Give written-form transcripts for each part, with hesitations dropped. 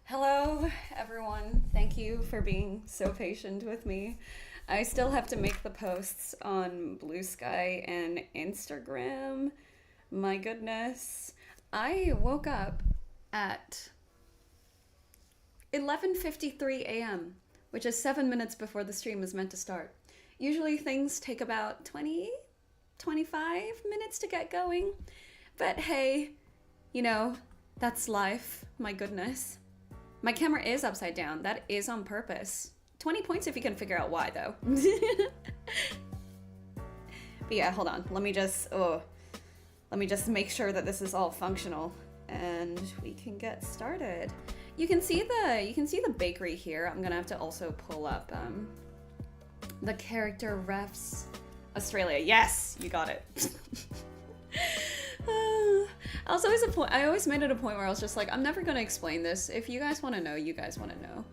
Hello, everyone. Thank you for being so patient with me. I still have to make the posts on Bluesky and Instagram. My goodness. I woke up at 11:53 a.m., which is 7 minutes before the stream is meant to start. Usually things take about 25 minutes to get going. But hey, you know, that's life. My goodness. My camera is upside down. That is on purpose. 20 points if you can figure out why, though. But yeah, hold on. Let me just make sure that this is all functional and we can get started. You can see the bakery here. I'm gonna have to also pull up the character refs. Australia. Yes, you got it. I always made it a point where I was just like, I'm never gonna explain this. If you guys want to know, you guys want to know.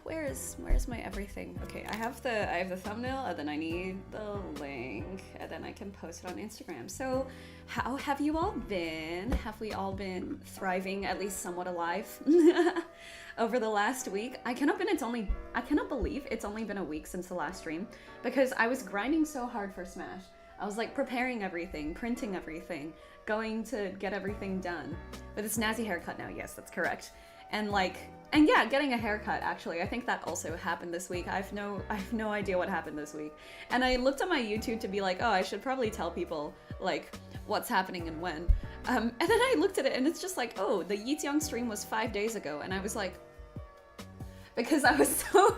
where's my everything? Okay, I have the thumbnail, and then I need the link, and then I can post it on Instagram. So how have you all been? Have we all been thriving, at least somewhat alive, over the last week? I cannot believe it's only been a week since the last stream, because I was grinding so hard for Smash. I was like preparing everything, printing everything, going to get everything done. With a snazzy haircut now, yes, that's correct. And yeah, getting a haircut, actually. I think that also happened this week. I have no idea what happened this week. And I looked at my YouTube to be like, oh, I should probably tell people, like, what's happening and when. And then I looked at it and it's just like, oh, the Yeetyong stream was 5 days ago. And I was like, because I was so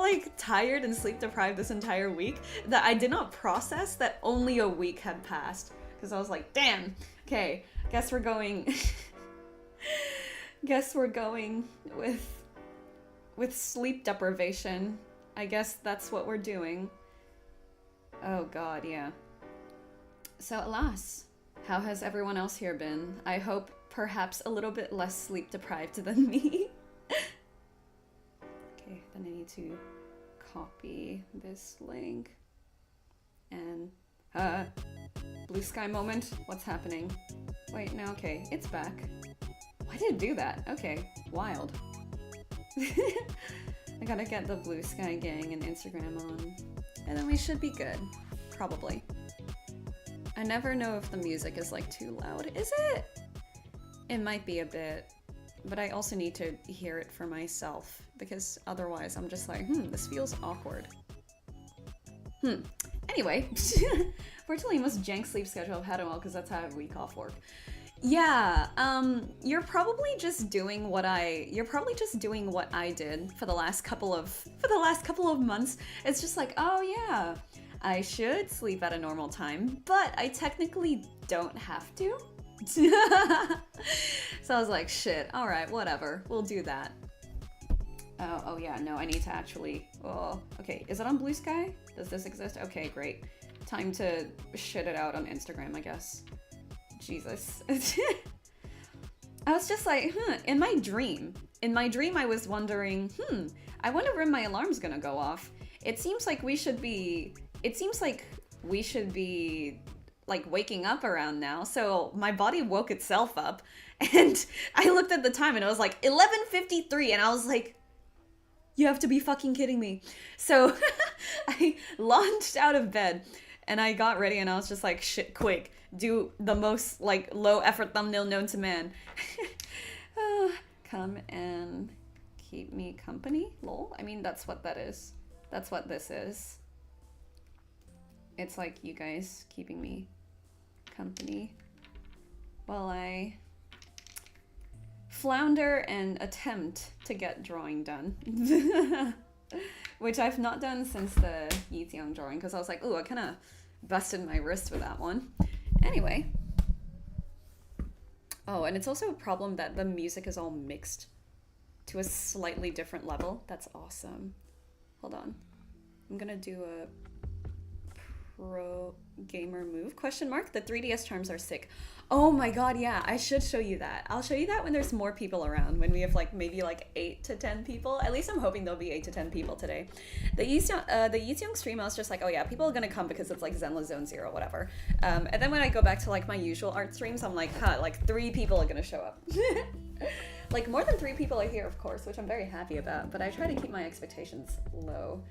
like tired and sleep deprived this entire week that I did not process that only a week had passed. Because I was like, damn, okay, guess we're going with sleep deprivation. I guess that's what we're doing. Oh god, yeah. So alas, how has everyone else here been? I hope perhaps a little bit less sleep deprived than me. Okay, then I need to copy this link. And Bluesky moment. What's happening? Wait, no, okay, it's back. Why did it do that? Okay, wild. I gotta get the Bluesky gang and Instagram on, and then we should be good. Probably. I never know if the music is like too loud. Is it? It might be a bit, but I also need to hear it for myself, because otherwise I'm just like, this feels awkward. Anyway, fortunately, most jank sleep schedule I've had in a while, because that's how I have a week off work. Yeah, you're probably just doing what I did for the last couple of months. It's just like, oh yeah, I should sleep at a normal time, but I technically don't have to. So I was like, shit, all right, whatever, we'll do that. Oh yeah, no, I need to actually, oh, okay, is it on Bluesky? Does this exist? Okay, great. Time to shit it out on Instagram, I guess. Jesus. I was just like, in my dream I was wondering, I wonder when my alarm's gonna go off. It seems like we should be like waking up around now. So my body woke itself up, and I looked at the time and it was like 11:53, and I was like, you have to be fucking kidding me. So I launched out of bed and I got ready and I was just like, shit, quick, do the most like low effort thumbnail known to man. Come and keep me company, lol. I mean, that's what that is. That's what this is. It's like you guys keeping me company while I flounder and attempt to get drawing done. Which I've not done since the Yeetyong drawing, because I was like, ooh, I kind of busted my wrist with that one. Anyway. Oh, and it's also a problem that the music is all mixed to a slightly different level. That's awesome. Hold on. I'm gonna do a pro gamer move, question mark. The 3DS charms are sick. Oh my god, yeah, I should show you that. I'll show you that when there's more people around, when we have like maybe like 8 to 10 people. At least I'm hoping there'll be 8 to 10 people today. The Yeetyong stream, I was just like, oh yeah, people are gonna come because it's like Zenless Zone Zero, whatever. And then when I go back to like my usual art streams, I'm like, like 3 people are gonna show up. Like more than 3 people are here, of course, which I'm very happy about, but I try to keep my expectations low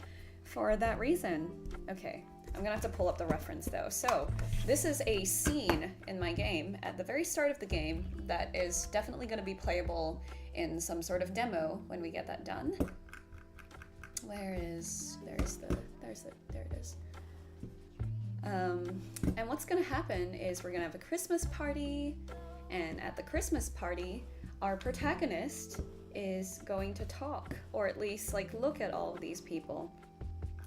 for that reason. Okay. I'm gonna have to pull up the reference though. So this is a scene in my game at the very start of the game that is definitely gonna be playable in some sort of demo when we get that done. There it is. And what's gonna happen is we're gonna have a Christmas party, and at the Christmas party, our protagonist is going to talk, or at least like look at all of these people.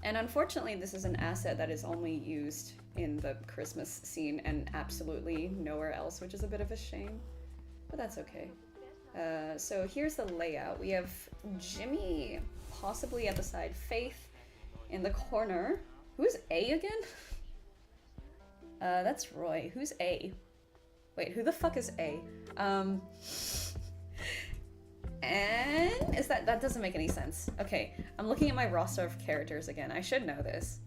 And unfortunately, this is an asset that is only used in the Christmas scene and absolutely nowhere else, which is a bit of a shame, but that's okay. So here's the layout. We have Jimmy possibly at the side, Faith in the corner. Who's A again? That's Roy. Who's A? Wait, who the fuck is A? And is that doesn't make any sense. Okay, I'm looking at my roster of characters again. I should know this.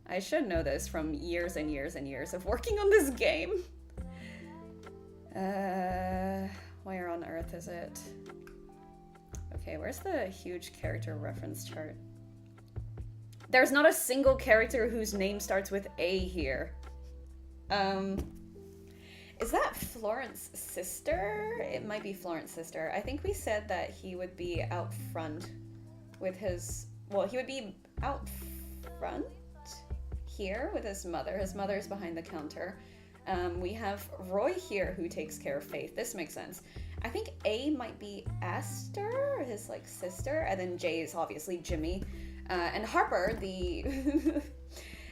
I should know this from years and years and years of working on this game. Where on earth is it? Okay, where's the huge character reference chart? There's not a single character whose name starts with A here. Is that Florent's sister? It might be Florent's sister. I think we said that he would be out front with his... Well, he would be out front here with his mother. His mother's behind the counter. We have Roy here who takes care of Faith. This makes sense. I think A might be Esther, his like sister, and then J is obviously Jimmy. And Harper, the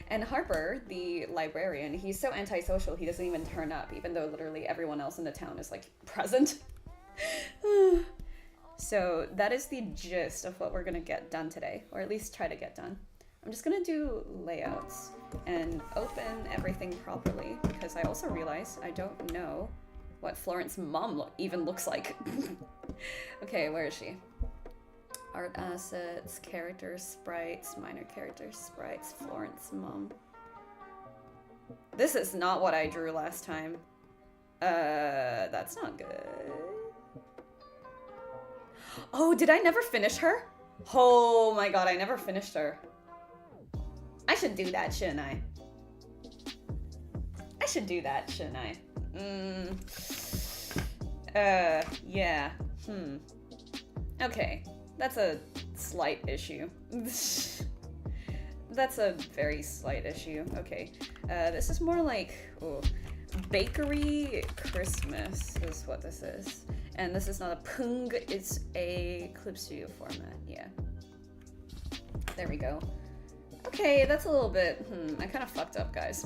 and Harper, the librarian, he's so antisocial he doesn't even turn up, even though literally everyone else in the town is like present. So that is the gist of what we're gonna get done today, or at least try to get done. I'm just gonna do layouts and open everything properly, because I also realize I don't know what Florent's mom even looks like. Okay, where is she? Art assets, characters, sprites, minor characters, sprites, Florent's mom. This is not what I drew last time. That's not good. Oh, did I never finish her? Oh my god, I never finished her. I should do that, shouldn't I? I should do that, shouldn't I? Yeah. Okay. That's a slight issue. That's a very slight issue. Okay. This is more like, oh, Bakery Christmas is what this is. And this is not a Pung, it's a Clip Studio format. Yeah. There we go. Okay, that's a little bit, I kind of fucked up, guys.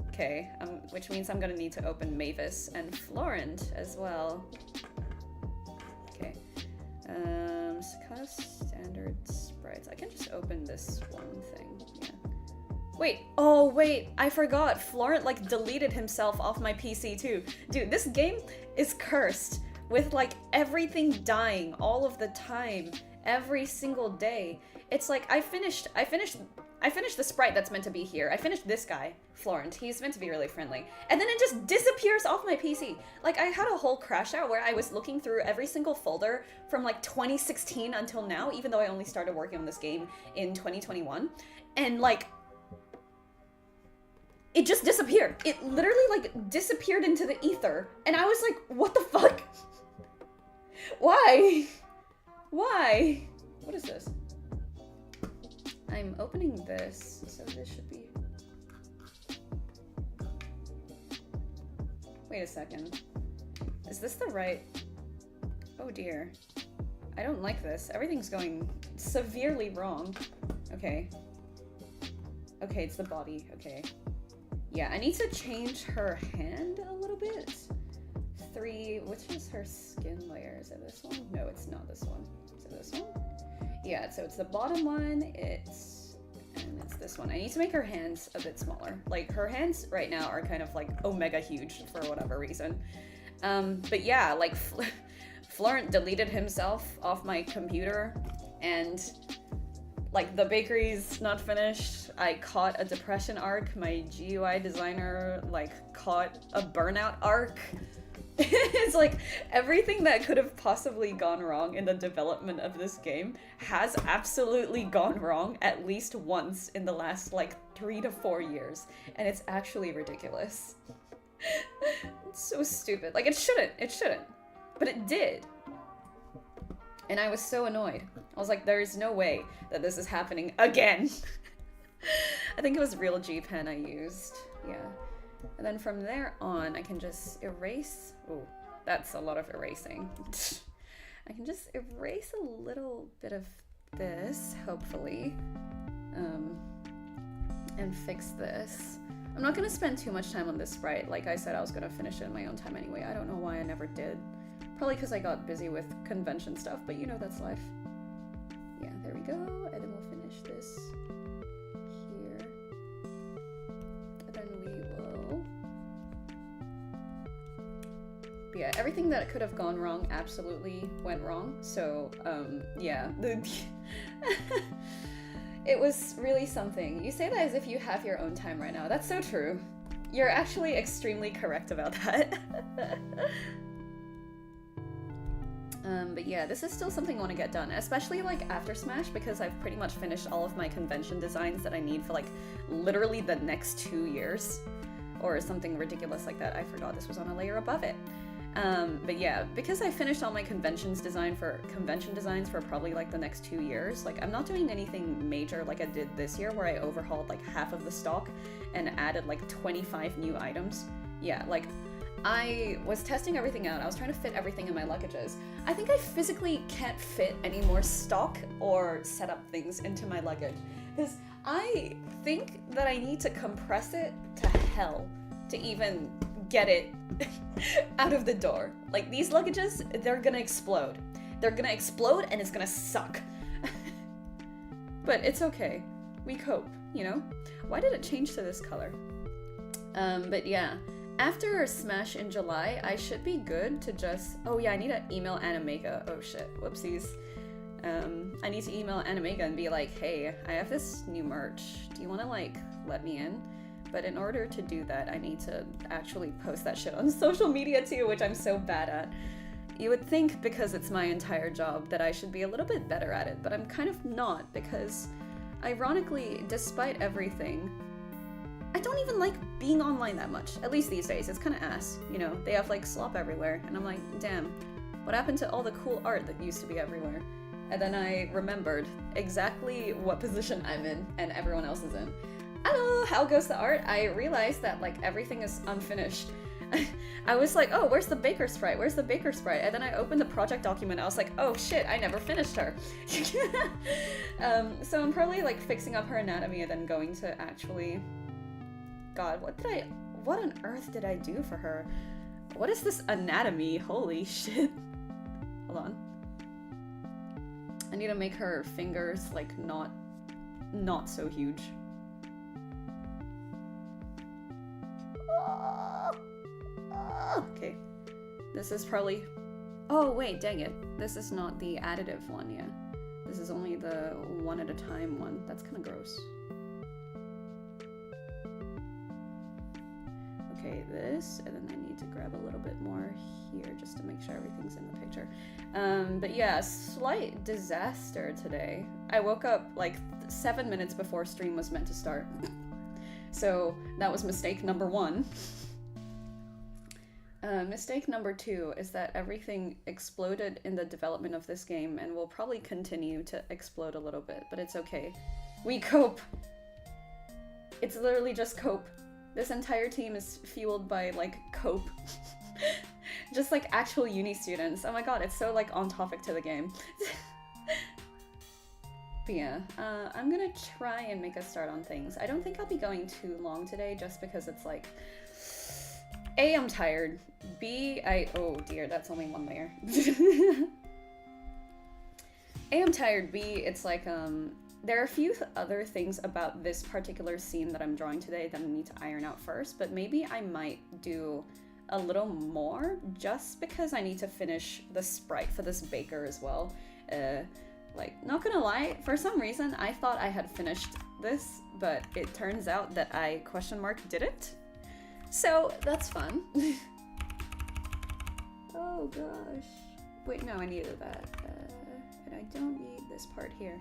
Okay, which means I'm gonna need to open Mavis and Florent as well. Okay. Staccato standard sprites. I can just open this one thing, yeah. Wait, oh wait, I forgot. Florent like deleted himself off my PC too. Dude, this game is cursed with like everything dying all of the time, every single day. It's like I finished the sprite that's meant to be here. I finished this guy, Florent. He's meant to be really friendly. And then it just disappears off my PC. Like, I had a whole crash out where I was looking through every single folder from, like, 2016 until now, even though I only started working on this game in 2021. And, like, it just disappeared. It literally, like, disappeared into the ether. And I was like, what the fuck? Why? Why? What is this? I'm opening this, so this should be... Wait a second. Is this the right... Oh dear. I don't like this. Everything's going severely wrong. Okay. Okay, it's the body. Okay. Yeah, I need to change her hand a little bit. 3... Which is her skin layer? Is it this one? No, it's not this one. Is it this one? Yeah, so it's the bottom one, and it's this one. I need to make her hands a bit smaller. Like, her hands right now are kind of like omega huge for whatever reason. But yeah, like Florent deleted himself off my computer, and like the bakery's not finished. I caught a depression arc. My GUI designer like caught a burnout arc. It's like everything that could have possibly gone wrong in the development of this game has absolutely gone wrong at least once in the last like 3 to 4 years, and it's actually ridiculous. It's so stupid. Like, it shouldn't, but it did. And I was so annoyed. I was like, there's no way that this is happening again. I think it was Real G Pen I used. Yeah. And then from there on, I can just erase. Oh, that's a lot of erasing. I can just erase a little bit of this, hopefully, and fix this. I'm not going to spend too much time on this sprite. Like I said, I was going to finish it in my own time anyway. I don't know why I never did. Probably because I got busy with convention stuff, but you know, that's life. Yeah, there we go. And then we'll finish this here. And then we will yeah, everything that could have gone wrong absolutely went wrong. So, yeah. It was really something. You say that as if you have your own time right now. That's so true. You're actually extremely correct about that. But yeah, this is still something I want to get done, especially like after Smash, because I've pretty much finished all of my convention designs that I need for like literally the next 2 years. Or something ridiculous like that. I forgot this was on a layer above it. But yeah, because I finished all my convention designs for probably like the next 2 years, like I'm not doing anything major like I did this year where I overhauled like half of the stock and added like 25 new items. Yeah, like I was testing everything out. I was trying to fit everything in my luggages. I think I physically can't fit any more stock or set up things into my luggage. Because I think that I need to compress it to hell to even get it out of the door. Like these luggages, they're gonna explode. They're gonna explode and it's gonna suck. But it's okay. We cope, you know? Why did it change to this color? But yeah, after Smash in July, I should be good to just... Oh yeah, I need to email Animega. Oh shit, whoopsies. I need to email Animega and be like, hey, I have this new merch. Do you want to like let me in? But in order to do that, I need to actually post that shit on social media too, which I'm so bad at. You would think because it's my entire job that I should be a little bit better at it, but I'm kind of not, because ironically, despite everything, I don't even like being online that much. At least these days, it's kind of ass, you know? They have like slop everywhere, and I'm like, damn, what happened to all the cool art that used to be everywhere? And then I remembered exactly what position I'm in and everyone else is in. Oh, how goes the art? I realized that like everything is unfinished. I was like, oh, where's the baker sprite? Where's the baker sprite? And then I opened the project document. I was like, oh shit, I never finished her. So I'm probably like fixing up her anatomy and then going to actually... God, what on earth did I do for her? What is this anatomy? Holy shit. Hold on. I need to make her fingers like not so huge. Okay. This is probably... Oh, wait, dang it. This is not the additive one, yeah. This is only the one at a time one. That's kind of gross. Okay, this, and then I need to grab a little bit more here just to make sure everything's in the picture. But yeah, slight disaster today. I woke up like 7 minutes before stream was meant to start. So that was mistake number 1. Mistake number 2 is that everything exploded in the development of this game and will probably continue to explode a little bit, but it's okay. We cope. It's literally just cope. This entire team is fueled by like cope. Just like actual uni students. Oh my god, it's so like on topic to the game. But yeah, I'm gonna try and make a start on things. I don't think I'll be going too long today just because it's like... A, I'm tired. B, oh dear, that's only one layer. A, I'm tired. B, it's like, there are a few other things about this particular scene that I'm drawing today that I need to iron out first, but maybe I might do a little more just because I need to finish the sprite for this baker as well. Like, not gonna lie, for some reason I thought I had finished this, but it turns out that I didn't. So, that's fun. Oh gosh. Wait, no, I needed that. And I don't need this part here.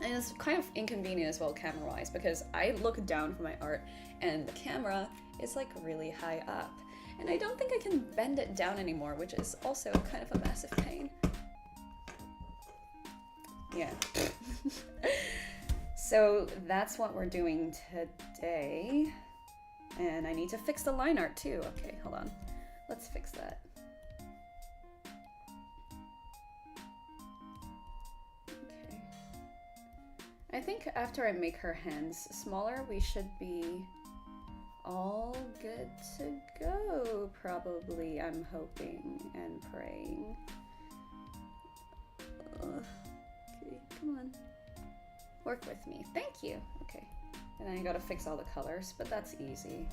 And it's kind of inconvenient as well camera-wise because I look down for my art and the camera is like really high up. And I don't think I can bend it down anymore, which is also kind of a massive pain. Yeah. So that's what we're doing today. And I need to fix the line art too. Okay, hold on. Let's fix that. Okay. I think after I make her hands smaller, we should be all good to go, probably. I'm hoping and praying. Okay, come on. Work with me. Thank you. Okay. And then I gotta fix all the colors, but that's easy.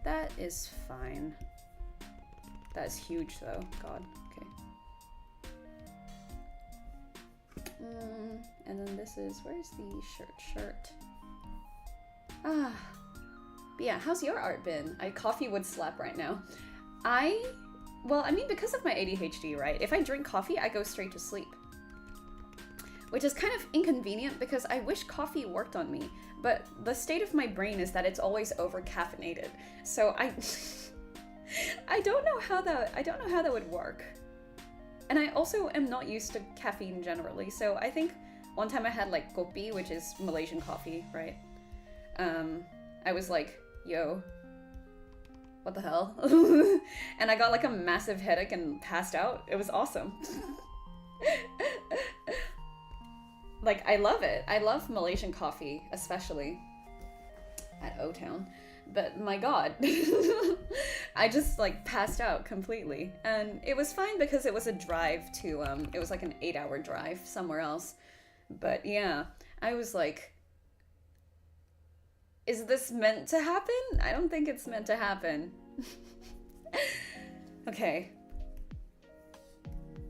That is fine. That's huge though. God. Okay. And then this is, where's the shirt? Ah. But yeah, how's your art been? Coffee would slap right now. Well, I mean, because of my ADHD, right? If I drink coffee, I go straight to sleep. Which is kind of inconvenient because I wish coffee worked on me. But the state of my brain is that it's always over caffeinated. So I don't know how that would work. And I also am not used to caffeine generally. So I think one time I had like kopi, which is Malaysian coffee, right? I was like, yo, what the hell? And I got like a massive headache and passed out. It was awesome. Like, I love it. I love Malaysian coffee, especially at O-Town. But my God, I just like passed out completely. And it was fine because it was a drive to, it was like an 8-hour drive somewhere else. But yeah, I was like, is this meant to happen? I don't think it's meant to happen. Okay.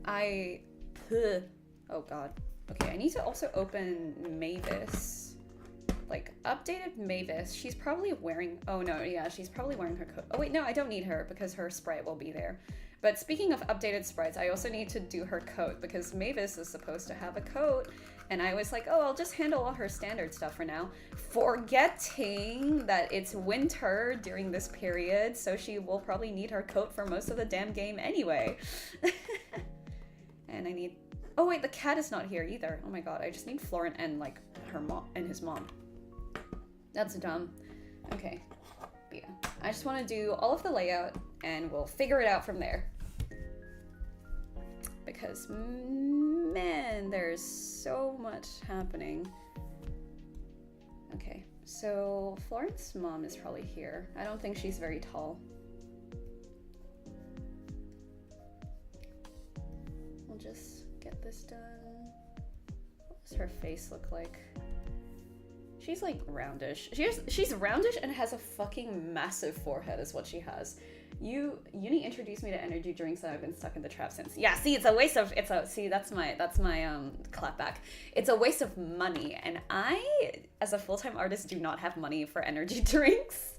Oh God. Okay, I need to also open Mavis. Like, updated Mavis. She's probably wearing... Oh, no, yeah, she's probably wearing her coat. Oh, wait, no, I don't need her because her sprite will be there. But speaking of updated sprites, I also need to do her coat because Mavis is supposed to have a coat. And I was like, oh, I'll just handle all her standard stuff for now. Forgetting that it's winter during this period, so she will probably need her coat for most of the damn game anyway. And I need... Oh wait, the cat is not here either. Oh my God, I just need Florent and like her mom and his mom. That's dumb. Okay, but yeah. I just want to do all of the layout and we'll figure it out from there. Because, man, there's so much happening. Okay, so Florent's mom is probably here. I don't think she's very tall. We'll just get this done. What does her face look like? She's like roundish. She's roundish and has a fucking massive forehead is what she has. Uni introduced me to energy drinks and I've been stuck in the trap since. Yeah, see, that's my clapback. It's a waste of money and I, as a full-time artist, do not have money for energy drinks.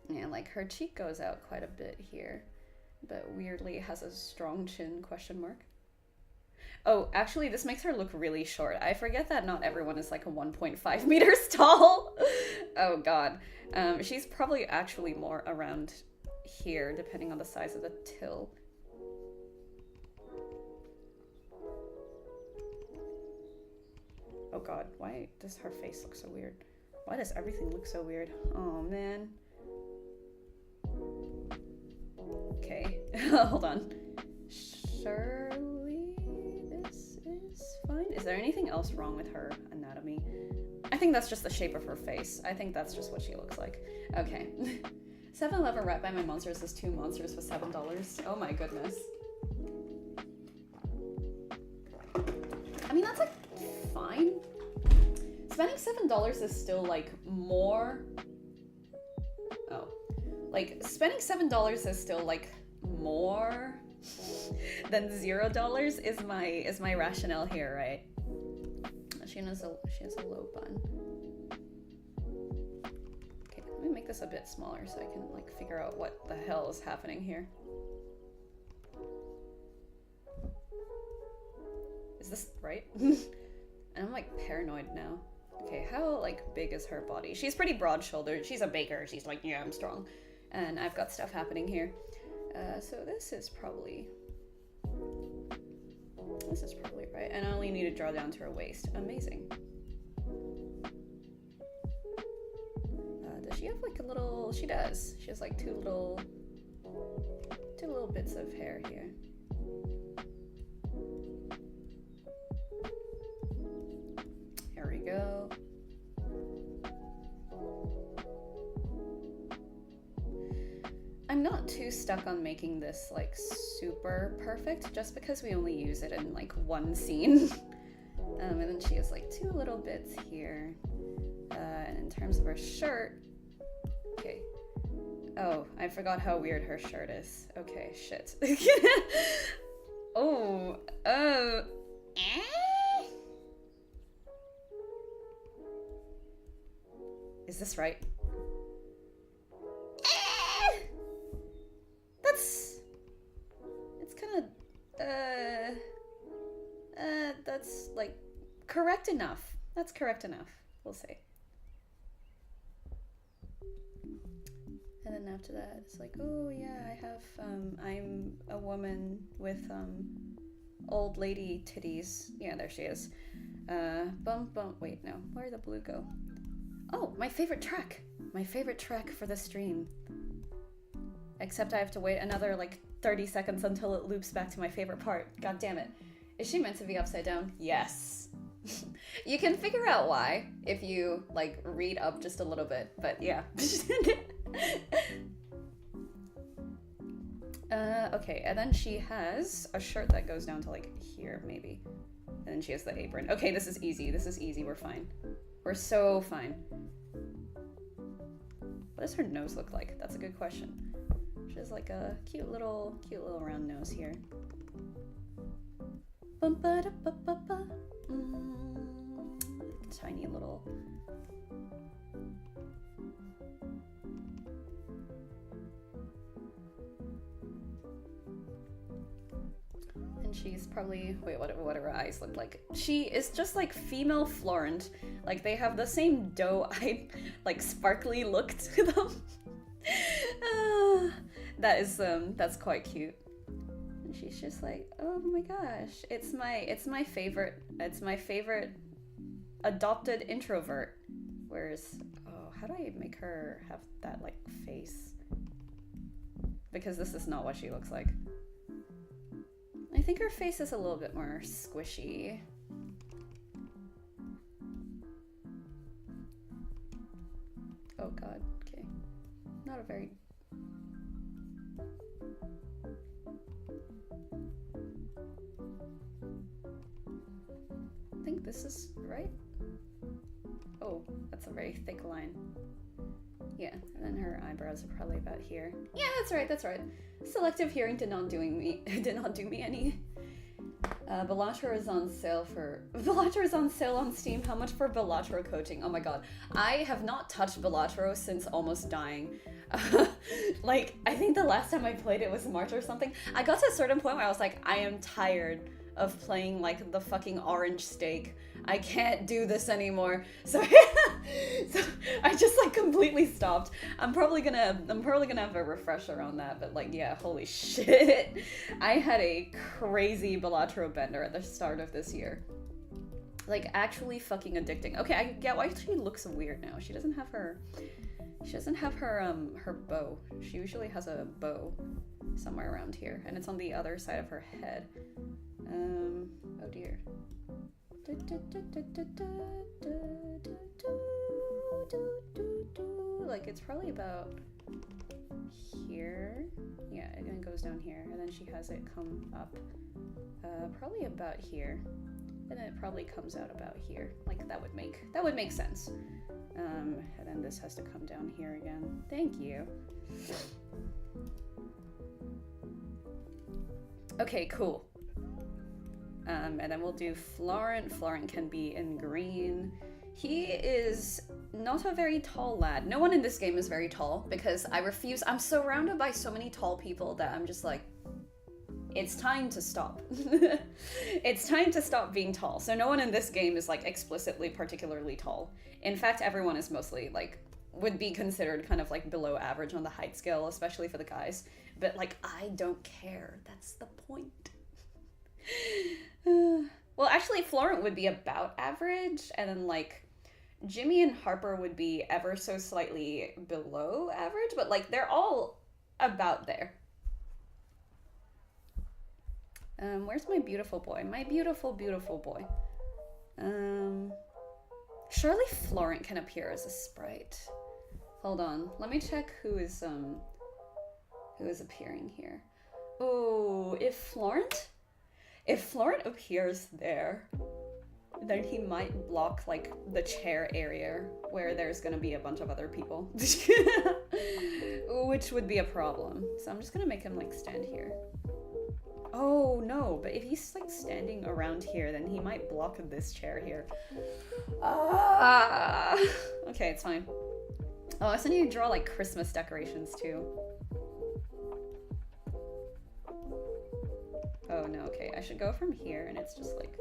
Yeah, like her cheek goes out quite a bit here, but weirdly has a strong chin, question mark. Oh, actually, this makes her look really short. I forget that not everyone is like 1.5 meters tall. Oh God. She's probably actually more around here, depending on the size of the till. Oh God, why does her face look so weird? Why does everything look so weird? Oh man. Okay, hold on. Surely this is fine. Is there anything else wrong with her anatomy? I think that's just the shape of her face. I think that's just what she looks like. Okay. 7-Eleven right by my monsters is 2 monsters for $7. Oh my goodness. I mean, that's like fine. Spending $7 is still like more. Oh. Like, spending $7 is still like more than $0 is my rationale here, right? She has a low bun. Okay, let me make this a bit smaller so I can like figure out what the hell is happening here. Is this right? And I'm like paranoid now. Okay, how like big is her body? She's pretty broad-shouldered. She's a baker. She's like, yeah, I'm strong. And I've got stuff happening here. So this is probably right. And I only need to draw down to her waist. Amazing. Does she have like a little... She does. She has like two little bits of hair here. Here we go. I'm not too stuck on making this like super perfect just because we only use it in like one scene. And then she has like 2 little bits here. And in terms of her shirt, okay. Oh, I forgot how weird her shirt is. Okay, shit. Oh, Is this right? It's kind of, that's like correct enough. That's correct enough, we'll say. And then after that, it's like, oh yeah, I have, I'm a woman with, old lady titties. Yeah, there she is. Wait, no, where'd the blue go? Oh, my favorite track! My favorite track for the stream. Except I have to wait another, like, 30 seconds until it loops back to my favorite part. God damn it. Is she meant to be upside down? Yes. You can figure out why if you, like, read up just a little bit, but yeah. Okay, and then she has a shirt that goes down to, like, here, maybe. And then she has the apron. Okay, this is easy. This is easy. We're fine. We're so fine. What does her nose look like? That's a good question. She has, like, a cute little round nose here. Tiny little... And she's probably, wait, what do her eyes look like? She is just like female Florent. Like, they have the same doe-eyed, like, sparkly look to them. That's quite cute. And she's just like, oh my gosh, it's my favorite adopted introvert. Whereas, oh, how do I make her have that, like, face? Because this is not what she looks like. I think her face is a little bit more squishy. Oh god, okay. Not a very... I think this is right? Oh, that's a very thick line. Yeah, and then her eyebrows are probably about here. Yeah, that's right. Selective hearing did not do me any. Bellator is on sale on Steam. How much for Bellator coaching? Oh my god. I have not touched Bellator since almost dying. Like, I think the last time I played it was March or something. I got to a certain point where I was like, I am tired of playing, like, the fucking orange steak. I can't do this anymore. So, so I just, like, completely stopped. I'm probably gonna have a refresher on that, but, like, yeah, holy shit. I had a crazy Bellator bender at the start of this year. Like, actually fucking addicting. Okay, I get why she looks weird now. She doesn't have her bow. She usually has a bow somewhere around here, and it's on the other side of her head. Oh dear. Like, it's probably about here. Yeah, it then goes down here, and then she has it come up probably about here, and then it probably comes out about here. Like, that would make sense. And then this has to come down here again. Thank you. Okay, cool. And then we'll do Florent. Florent can be in green. He is not a very tall lad. No one in this game is very tall because I refuse. I'm surrounded by so many tall people that I'm just like, it's time to stop. It's time to stop being tall. So no one in this game is, like, explicitly particularly tall. In fact, everyone is mostly, like, would be considered kind of, like, below average on the height scale, especially for the guys. But, like, I don't care. That's the point. Well, actually, Florent would be about average, and then, like, Jimmy and Harper would be ever so slightly below average, but, like, they're all about there. Where's my beautiful boy? My beautiful, beautiful boy. Surely Florent can appear as a sprite. Hold on, let me check who is appearing here. Oh, if Florent appears there, then he might block, like, the chair area where there's gonna be a bunch of other people. Ooh, which would be a problem. So I'm just gonna make him like stand here. Oh no, but if he's like standing around here, then he might block this chair here. Okay, it's fine. Oh, I also need to draw like Christmas decorations too. Oh no, okay, I should go from here and it's just like...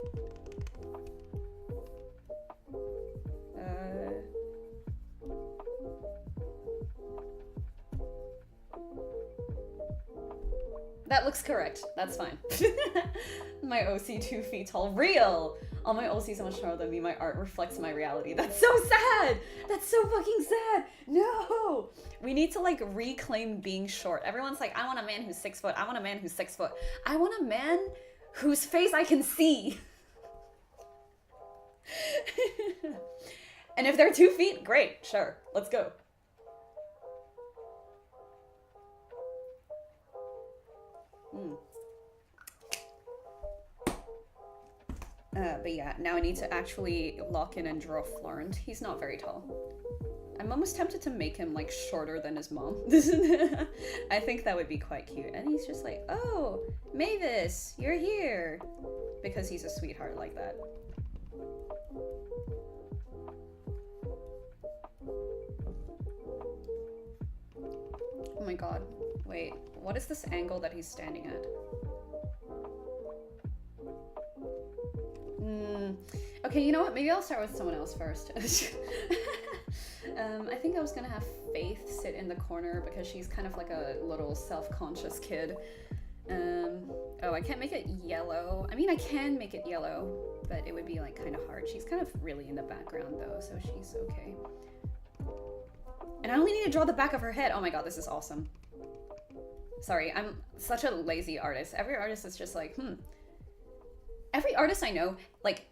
That looks correct. That's fine. My OC 2 feet tall. Real! All my OC so much taller than me. My art reflects my reality. That's so sad! That's so fucking sad! No! We need to like reclaim being short. Everyone's like, I want a man who's 6 foot. I want a man who's 6 foot. I want a man whose face I can see. And if they're 2 feet, great. Sure. Let's go. But yeah, now I need to actually lock in and draw Florent. He's not very tall. I'm almost tempted to make him like shorter than his mom. I think that would be quite cute. And he's just like, oh, Mavis, you're here. Because he's a sweetheart like that. Oh my god. Wait, what is this angle that he's standing at? Okay, you know what? Maybe I'll start with someone else first. I think I was gonna have Faith sit in the corner because she's kind of like a little self-conscious kid. Oh, I can't make it yellow. I mean, I can make it yellow, but it would be like kind of hard. She's kind of really in the background though, so she's okay. And I only need to draw the back of her head. Oh my god, this is awesome. Sorry, I'm such a lazy artist. Every artist is just like, Every artist I know, like,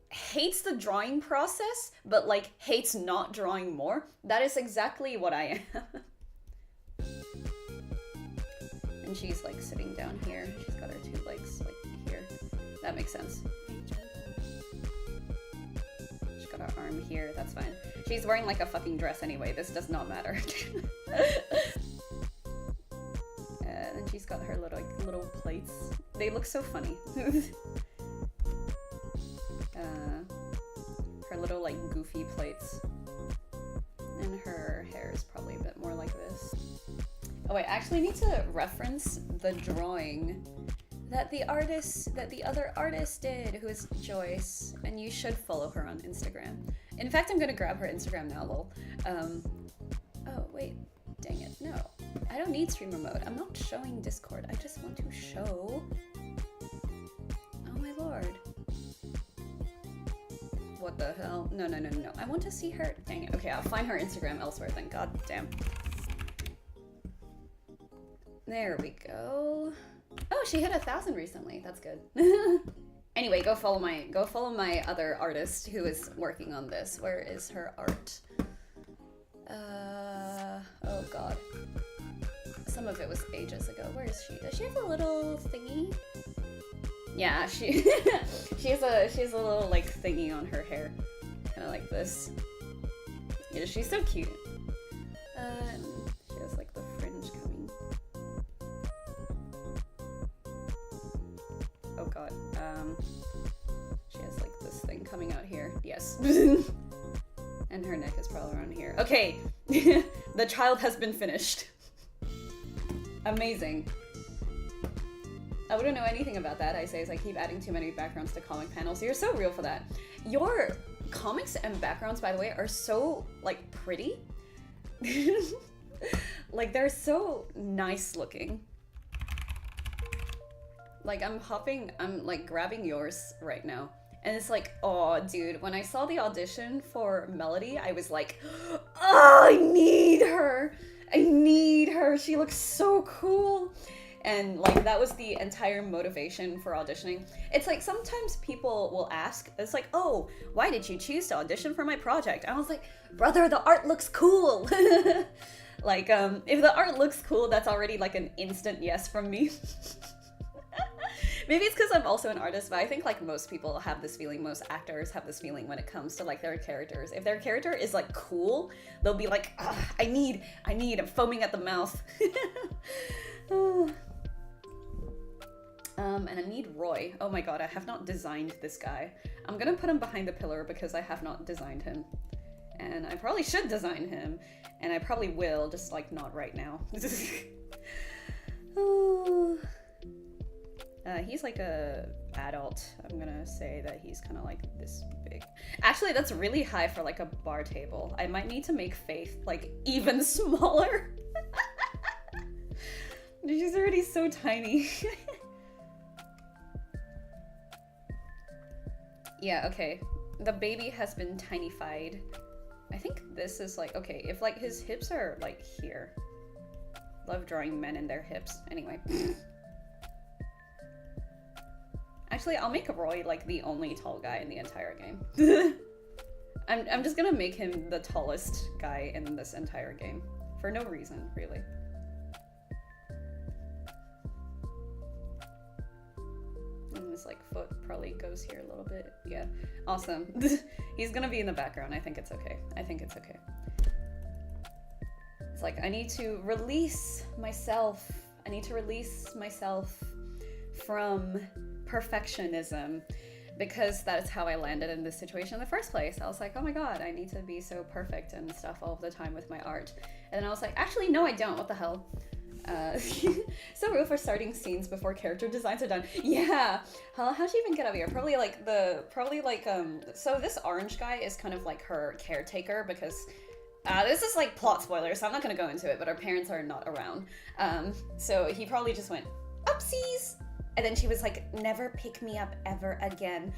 hates the drawing process, but, like, hates not drawing more. That is exactly what I am. And she's, like, sitting down here. She's got her 2 legs, like, here. That makes sense. She's got her arm here. That's fine. She's wearing, like, a fucking dress anyway. This does not matter. And she's got her little plates. They look so funny. Her little like goofy plates. And her hair is probably a bit more like this. Oh wait, I actually need to reference the drawing that the other artist did, who is Joyce, and you should follow her on Instagram. In fact, I'm gonna grab her Instagram now, lol. Oh wait, dang it, no. I don't need streamer mode. I'm not showing Discord. I just want to show... Oh my lord. What the hell? No. I want to see her. Dang it. Okay, I'll find her Instagram elsewhere then. God damn. There we go. Oh, she hit 1,000 recently. That's good. Anyway, go follow my other artist who is working on this. Where is her art? Oh god. Some of it was ages ago. Where is she? Does she have a little thingy? Yeah, she has a little like thingy on her hair, kind of like this. Yeah, she's so cute. She has like the fringe coming. Oh god. She has like this thing coming out here. Yes. And her neck is probably around here. Okay, the child has been finished. Amazing. I wouldn't know anything about that, I say, as I keep adding too many backgrounds to comic panels. You're so real for that. Your comics and backgrounds, by the way, are so, like, pretty. Like, they're so nice looking. Like, I'm like, grabbing yours right now. And it's like, oh, dude, when I saw the audition for Melody, I was like, oh, I need her. I need her. She looks so cool. And like that was the entire motivation for auditioning. It's like sometimes people will ask, it's like, oh, why did you choose to audition for my project? I was like, brother, the art looks cool. Like, if the art looks cool, that's already like an instant yes from me. Maybe it's because I'm also an artist, but I think like most people have this feeling, most actors have this feeling when it comes to like their characters. If their character is like cool, they'll be like, I need, I'm foaming at the mouth. And I need Roy. Oh my god, I have not designed this guy. I'm gonna put him behind the pillar because I have not designed him. And I probably should design him, and I probably will, just like not right now. He's like a adult. I'm gonna say that he's kind of like this big. Actually, that's really high for like a bar table. I might need to make Faith like even smaller. She's already so tiny. Yeah, okay. The baby has been tiny-fied. I think this is like, okay, if like his hips are like here. Love drawing men in their hips. Anyway. Actually, I'll make Roy like the only tall guy in the entire game. I'm just gonna make him the tallest guy in this entire game. For no reason, really. And his like foot probably goes here a little bit. Yeah, awesome. He's gonna be in the background. I think it's okay. I think it's okay. It's like I need to release myself. I need to release myself from perfectionism, because that's how I landed in this situation in the first place. I was like, oh my god, I need to be so perfect and stuff all of the time with my art. And then I was like, actually, no, I don't. What the hell? So rude for starting scenes before character designs are done. Yeah. How'd she even get up here? Probably like so this orange guy is kind of like her caretaker, because this is like plot spoilers, so I'm not gonna go into it, but her parents are not around. So he probably just went, oopsies! And then she was like, never pick me up ever again.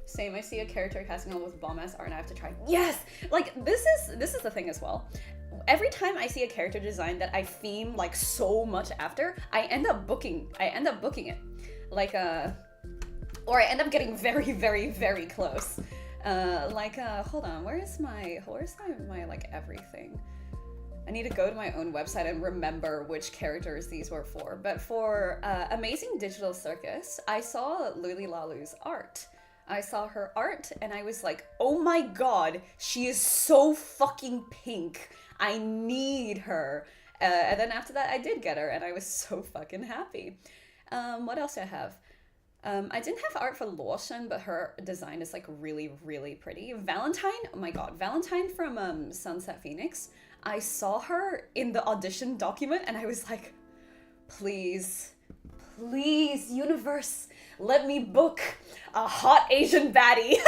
Same, I see a character casting on with bomb-ass art and I have to try. Yes! Like, this is the thing as well. Every time I see a character design that I theme like so much after, I end up booking it. Like, or I end up getting very, very, very close. Hold on, where's my like everything? I need to go to my own website and remember which characters these were for. But for Amazing Digital Circus, I saw Luli Lalu's art. I saw her art and I was like, oh my god, she is so fucking pink. I need her. And then after that, I did get her and I was so fucking happy. What else do I have? I didn't have art for Lawson, but her design is like really, really pretty. Valentine, oh my god, Valentine from Sunset Phoenix. I saw her in the audition document and I was like, please, please, universe, let me book a hot Asian baddie.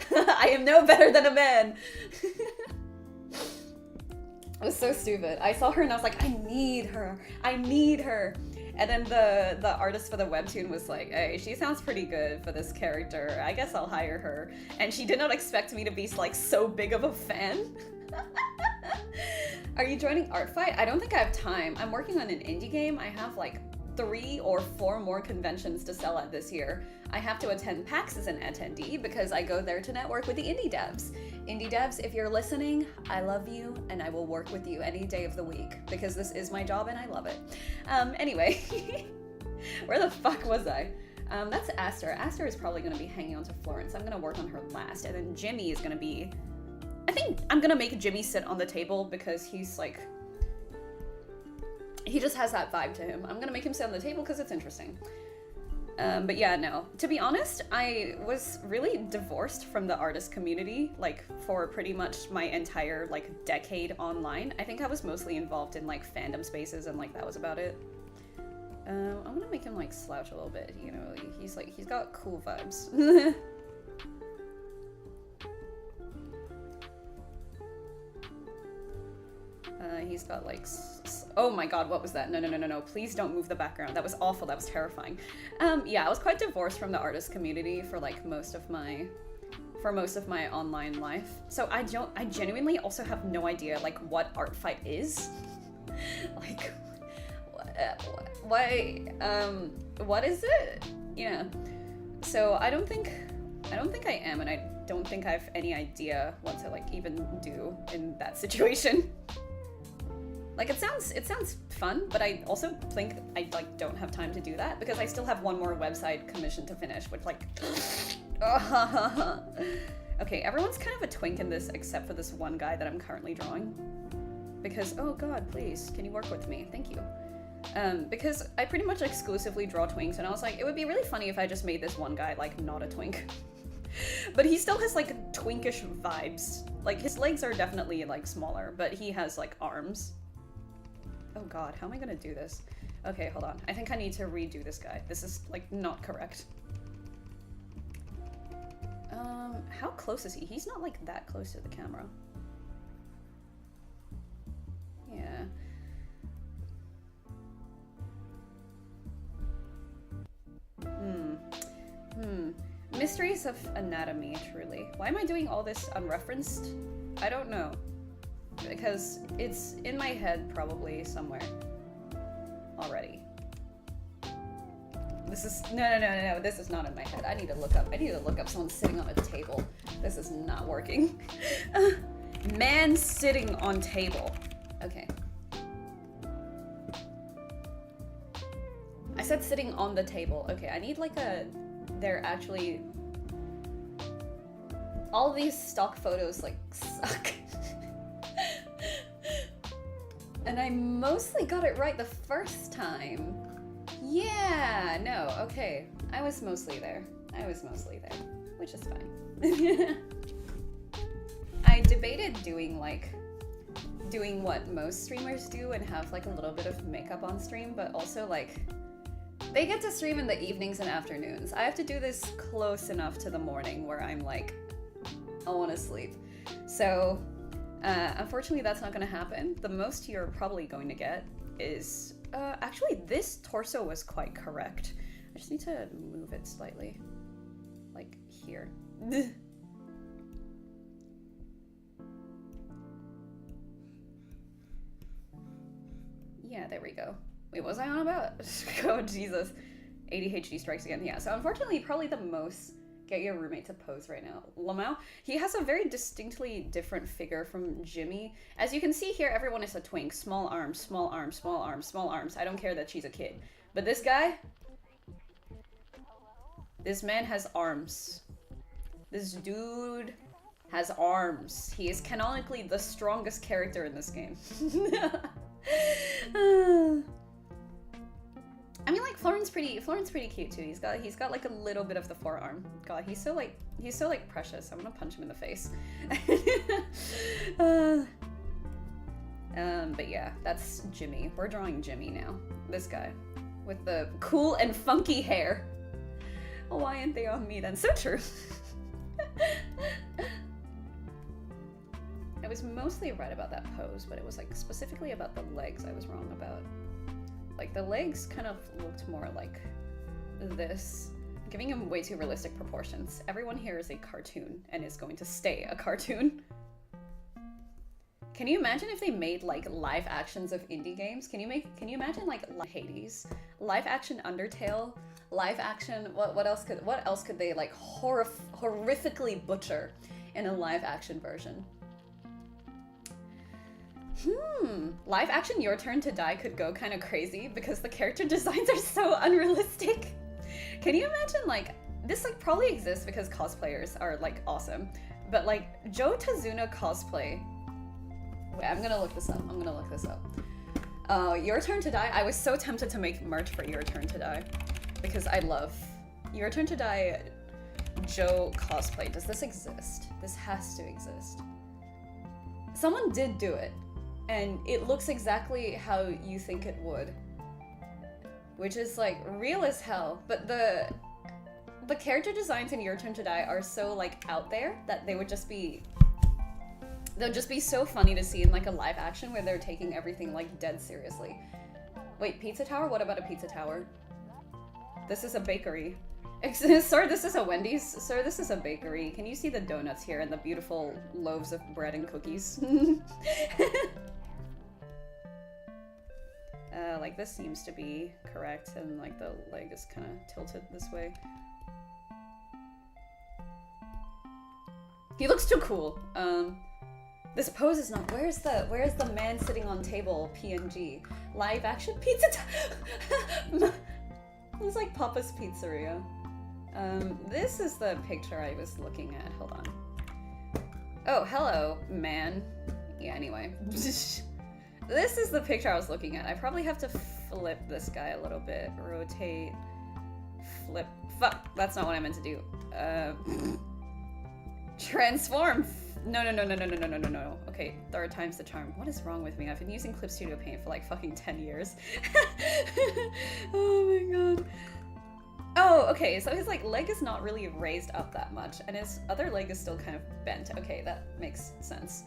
I am no better than a man. It was so stupid. I saw her and I was like, I need her. I need her. And then the artist for the webtoon was like, hey, she sounds pretty good for this character. I guess I'll hire her. And she did not expect me to be like so big of a fan. Are you joining Art Fight? I don't think I have time. I'm working on an indie game. I have like 3 or 4 more conventions to sell at this year. I have to attend PAX as an attendee because I go there to network with the indie devs. Indie devs, if you're listening, I love you and I will work with you any day of the week because this is my job and I love it. Anyway, where the fuck was I? That's Aster. Aster is probably going to be hanging on to Florence. I'm going to work on her last, and then Jimmy is going to be... I think I'm going to make Jimmy sit on the table because he's like... He just has that vibe to him. I'm going to make him sit on the table because it's interesting. But yeah, no. To be honest, I was really divorced from the artist community, like, for pretty much my entire, like, decade online. I think I was mostly involved in, like, fandom spaces and, like, that was about it. I'm gonna make him, like, slouch a little bit, you know? He's, like, he's got cool vibes. He's got, like... Oh my god, what was that? No. Please don't move the background. That was awful. That was terrifying. Yeah, I was quite divorced from the artist community for, like, most of my online life. So I genuinely also have no idea, like, what Art Fight is. Like, what is it? Yeah. So I don't think I am, and I don't think I have any idea what to, like, even do in that situation. Like, it sounds fun, but I also think I, like, don't have time to do that because I still have one more website commission to finish, which, like... Okay, everyone's kind of a twink in this except for this one guy that I'm currently drawing. Because, oh god, please, can you work with me? Thank you. Because I pretty much exclusively draw twinks, and I was like, it would be really funny if I just made this one guy, like, not a twink. But he still has, like, twinkish vibes. Like, his legs are definitely, like, smaller, but he has, like, arms. Oh god, how am I gonna do this? Okay, hold on. I think I need to redo this guy. This is, like, not correct. How close is he? He's not, like, that close to the camera. Yeah. Mysteries of anatomy, truly. Why am I doing all this unreferenced? I don't know. Because it's in my head probably somewhere already. This is no, this is not in my head. I need to look up someone sitting on a table. This is not working. Man sitting on table. Okay. I said sitting on the table. Okay, I need like a... They're actually... All these stock photos like suck. And I mostly got it right the first time. Yeah, no, okay. I was mostly there. Which is fine. I debated doing what most streamers do and have like a little bit of makeup on stream, but also like they get to stream in the evenings and afternoons. I have to do this close enough to the morning where I'm like, I want to sleep. So unfortunately that's not going to happen. The most you're probably going to get is actually this torso was quite correct. I just need to move it slightly, like here. Yeah, there we go. Wait, what was I on about? Oh, Jesus. ADHD strikes again. Yeah, so unfortunately, probably the most get your roommate to pose right now. Lamau, he has a very distinctly different figure from Jimmy. As you can see here, everyone is a twink. Small arms, small arms, small arms, small arms. I don't care that she's a kid. But this guy, this man has arms. This dude has arms. He is canonically the strongest character in this game. I mean, like Florin's pretty cute too. He's got like a little bit of the forearm. God, he's so like precious. I'm gonna punch him in the face. But yeah, that's Jimmy. We're drawing Jimmy now. This guy with the cool and funky hair. Why aren't they on me then? So true. I was mostly right about that pose, but it was like specifically about the legs I was wrong about. Like the legs kind of looked more like this, giving him way too realistic proportions. Everyone here is a cartoon and is going to stay a cartoon. Can you imagine if they made like live actions of indie games? Can you imagine like Hades, live action Undertale, live action what else could they like horrifically butcher in a live action version? Live action Your Turn to Die could go kind of crazy because the character designs are so unrealistic. Can you imagine like this like probably exists because cosplayers are like awesome, but like Joe Tazuna cosplay. Wait, I'm gonna look this up. Your Turn to Die. I was so tempted to make merch for Your Turn to Die because I love Your Turn to Die Joe cosplay. Does this exist? This has to exist. Someone did do it. And it looks exactly how you think it would. Which is like real as hell. But the character designs in Your Turn to Die are so like out there that they'll just be so funny to see in like a live action where they're taking everything like dead seriously. Wait, pizza tower? What about a pizza tower? This is a bakery. Sir, this is a Wendy's. Sir, this is a bakery. Can you see the donuts here and the beautiful loaves of bread and cookies? Like this seems to be correct, and like the leg is kind of tilted this way. He looks too cool. This pose is not. Where's the man sitting on table PNG? Live action pizza. It's like Papa's Pizzeria. This is the picture I was looking at. Hold on. Oh, hello, man. Yeah, anyway. This is the picture I was looking at. I probably have to flip this guy a little bit. Rotate. Flip. Fuck. That's not what I meant to do. Transform. No. Okay, third time's the charm. What is wrong with me? I've been using Clip Studio Paint for like fucking 10 years. Oh my god. Oh, okay, so his like leg is not really raised up that much, and his other leg is still kind of bent. Okay, that makes sense.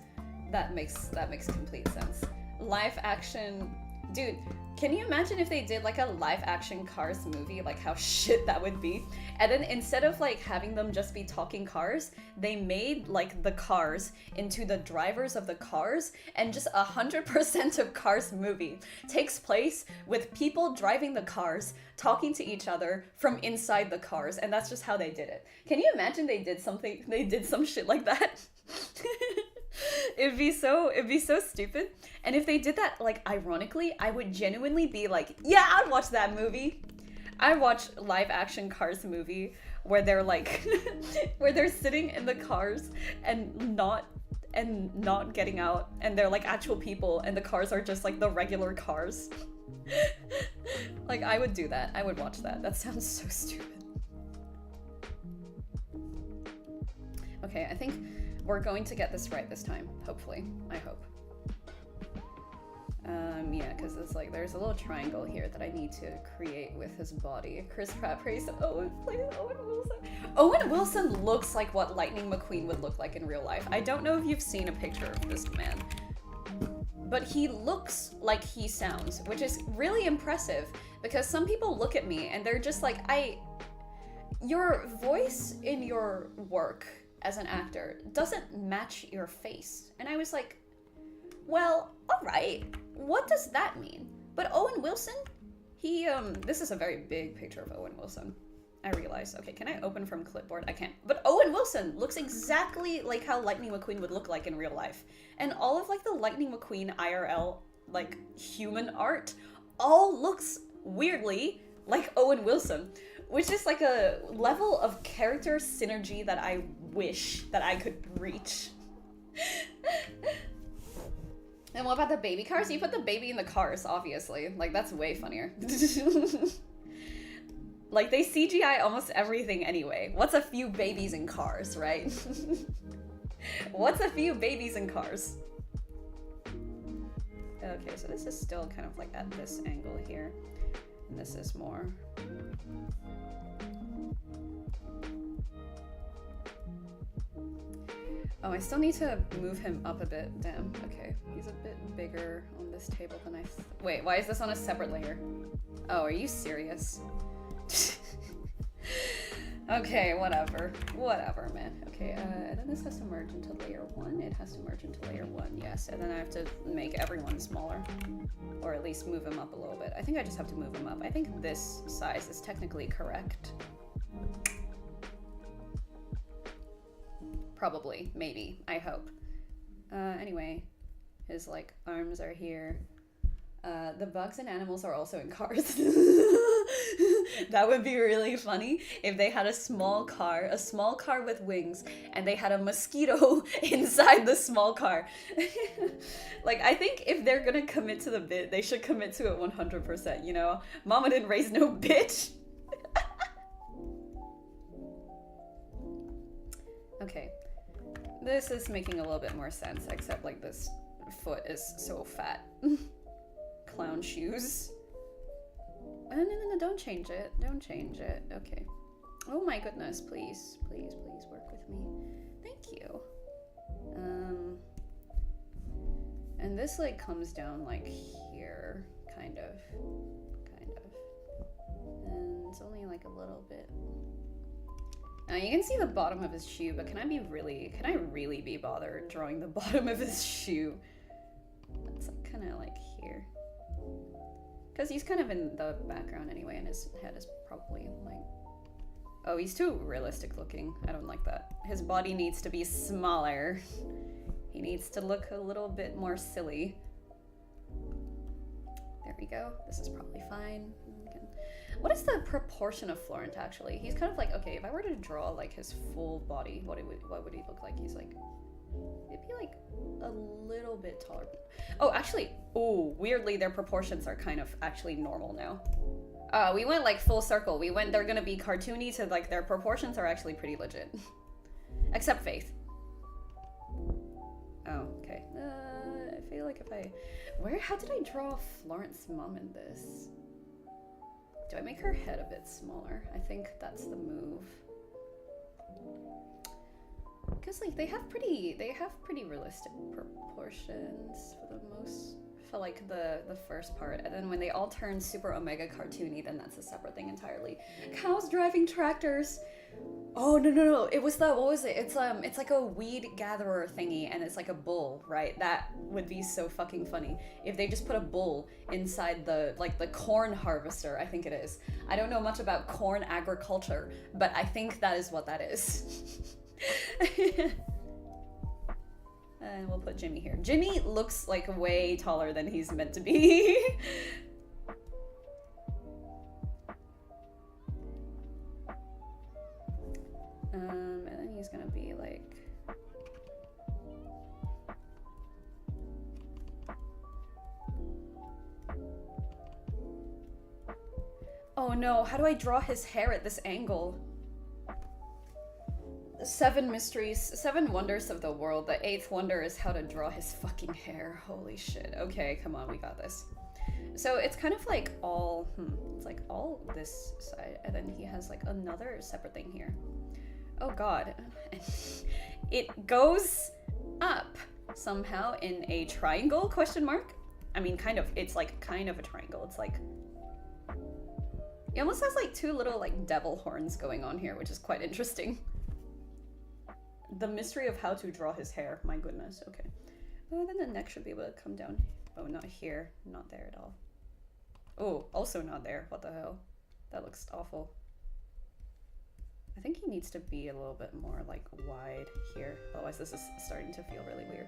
That makes complete sense. Live action, dude. Can you imagine if they did like a live action Cars movie, like how shit that would be? And then instead of like having them just be talking cars, they made like the cars into the drivers of the cars, and just 100% of Cars movie takes place with people driving the cars, talking to each other from inside the cars, and that's just how they did it. Can you imagine they did some shit like that? It'd be so stupid. And if they did that, like, ironically, I would genuinely be like, yeah, I'd watch that movie. I watch live action Cars movie where they're like, where they're sitting in the cars and not getting out, and they're like actual people, and the cars are just like the regular cars. Like, I would do that. I would watch that. That sounds so stupid. Okay, I think we're going to get this right this time, hopefully. I hope. Yeah, because it's like there's a little triangle here that I need to create with his body. Chris Pratt praised Owen Wilson. Owen Wilson looks like what Lightning McQueen would look like in real life. I don't know if you've seen a picture of this man, but he looks like he sounds, which is really impressive, because some people look at me and they're just like, your voice in your work as an actor doesn't match your face. And I was like, well, alright, what does that mean? But Owen Wilson, he, this is a very big picture of Owen Wilson. I realize. Okay, can I open from clipboard? I can't. But Owen Wilson looks exactly like how Lightning McQueen would look like in real life. And all of like the Lightning McQueen IRL, like human art, all looks weirdly like Owen Wilson, which is like a level of character synergy that I wish that I could reach. And what about the baby cars? You put the baby in the cars, obviously. Like, that's way funnier. Like, they CGI almost everything anyway. What's a few babies in cars, right? What's a few babies in cars? Okay, so this is still kind of like at this angle here. And this is more... Oh, I still need to move him up a bit. Damn, okay. He's a bit bigger on this table than I... Wait, why is this on a separate layer? Oh, are you serious? Okay, whatever. Whatever, man. Okay, and then this has to merge into layer 1. It has to merge into layer 1, yes. And then I have to make everyone smaller. Or at least move him up a little bit. I think I just have to move him up. I think this size is technically correct. Probably, maybe, I hope. Anyway, his like arms are here. The bugs and animals are also in cars. That would be really funny if they had a small car with wings, and they had a mosquito inside the small car. Like, I think if they're gonna commit to the bit, they should commit to it 100%, you know? Mama didn't raise no bitch. Okay. This is making a little bit more sense, except like this foot is so fat. Clown shoes. Oh, no, don't change it. Don't change it. Okay. Oh my goodness, please work with me. Thank you. And this like comes down like here, kind of. And it's only like a little bit. Now you can see the bottom of his shoe, but can I really be bothered drawing the bottom of his shoe? That's like, kind of like here. Because he's kind of in the background anyway, and his head is probably like... Oh, he's too realistic looking. I don't like that. His body needs to be smaller. He needs to look a little bit more silly. There we go. This is probably fine. What is the proportion of Florent, actually? He's kind of like, okay, if I were to draw, like, his full body, what would he look like? He's like, it'd be like a little bit taller. Oh, actually, oh, weirdly, their proportions are kind of actually normal now. We went like full circle. They're gonna be cartoony to like, their proportions are actually pretty legit. Except Faith. Oh, okay. I feel like how did I draw Florent's mom in this? Do I make her head a bit smaller? I think that's the move. Because like they have pretty realistic proportions for the most, for like the first part, and then when they all turn super omega cartoony, then that's a separate thing entirely. Cows driving tractors. Oh no! It was what was it? It's like a weed gatherer thingy, and it's like a bull, right? That would be so fucking funny if they just put a bull inside the corn harvester. I think it is. I don't know much about corn agriculture, but I think that is what that is. And we'll put Jimmy here. Jimmy looks like way taller than he's meant to be. And then he's gonna be like... Oh no, how do I draw his hair at this angle? 7 mysteries, 7 wonders of the world. The 8th wonder is how to draw his fucking hair. Holy shit. Okay, come on, we got this. So it's kind of like all, it's like all this side, and then he has like another separate thing here. Oh god. It goes up somehow in a triangle, question mark? I mean, kind of, it's like kind of a triangle. It's like, he almost has like 2 little like devil horns going on here, which is quite interesting. The mystery of how to draw his hair, my goodness, okay. Oh, then the neck should be able to come down. Oh, not here, not there at all. Oh, also not there, what the hell? That looks awful. I think he needs to be a little bit more like wide here, otherwise this is starting to feel really weird.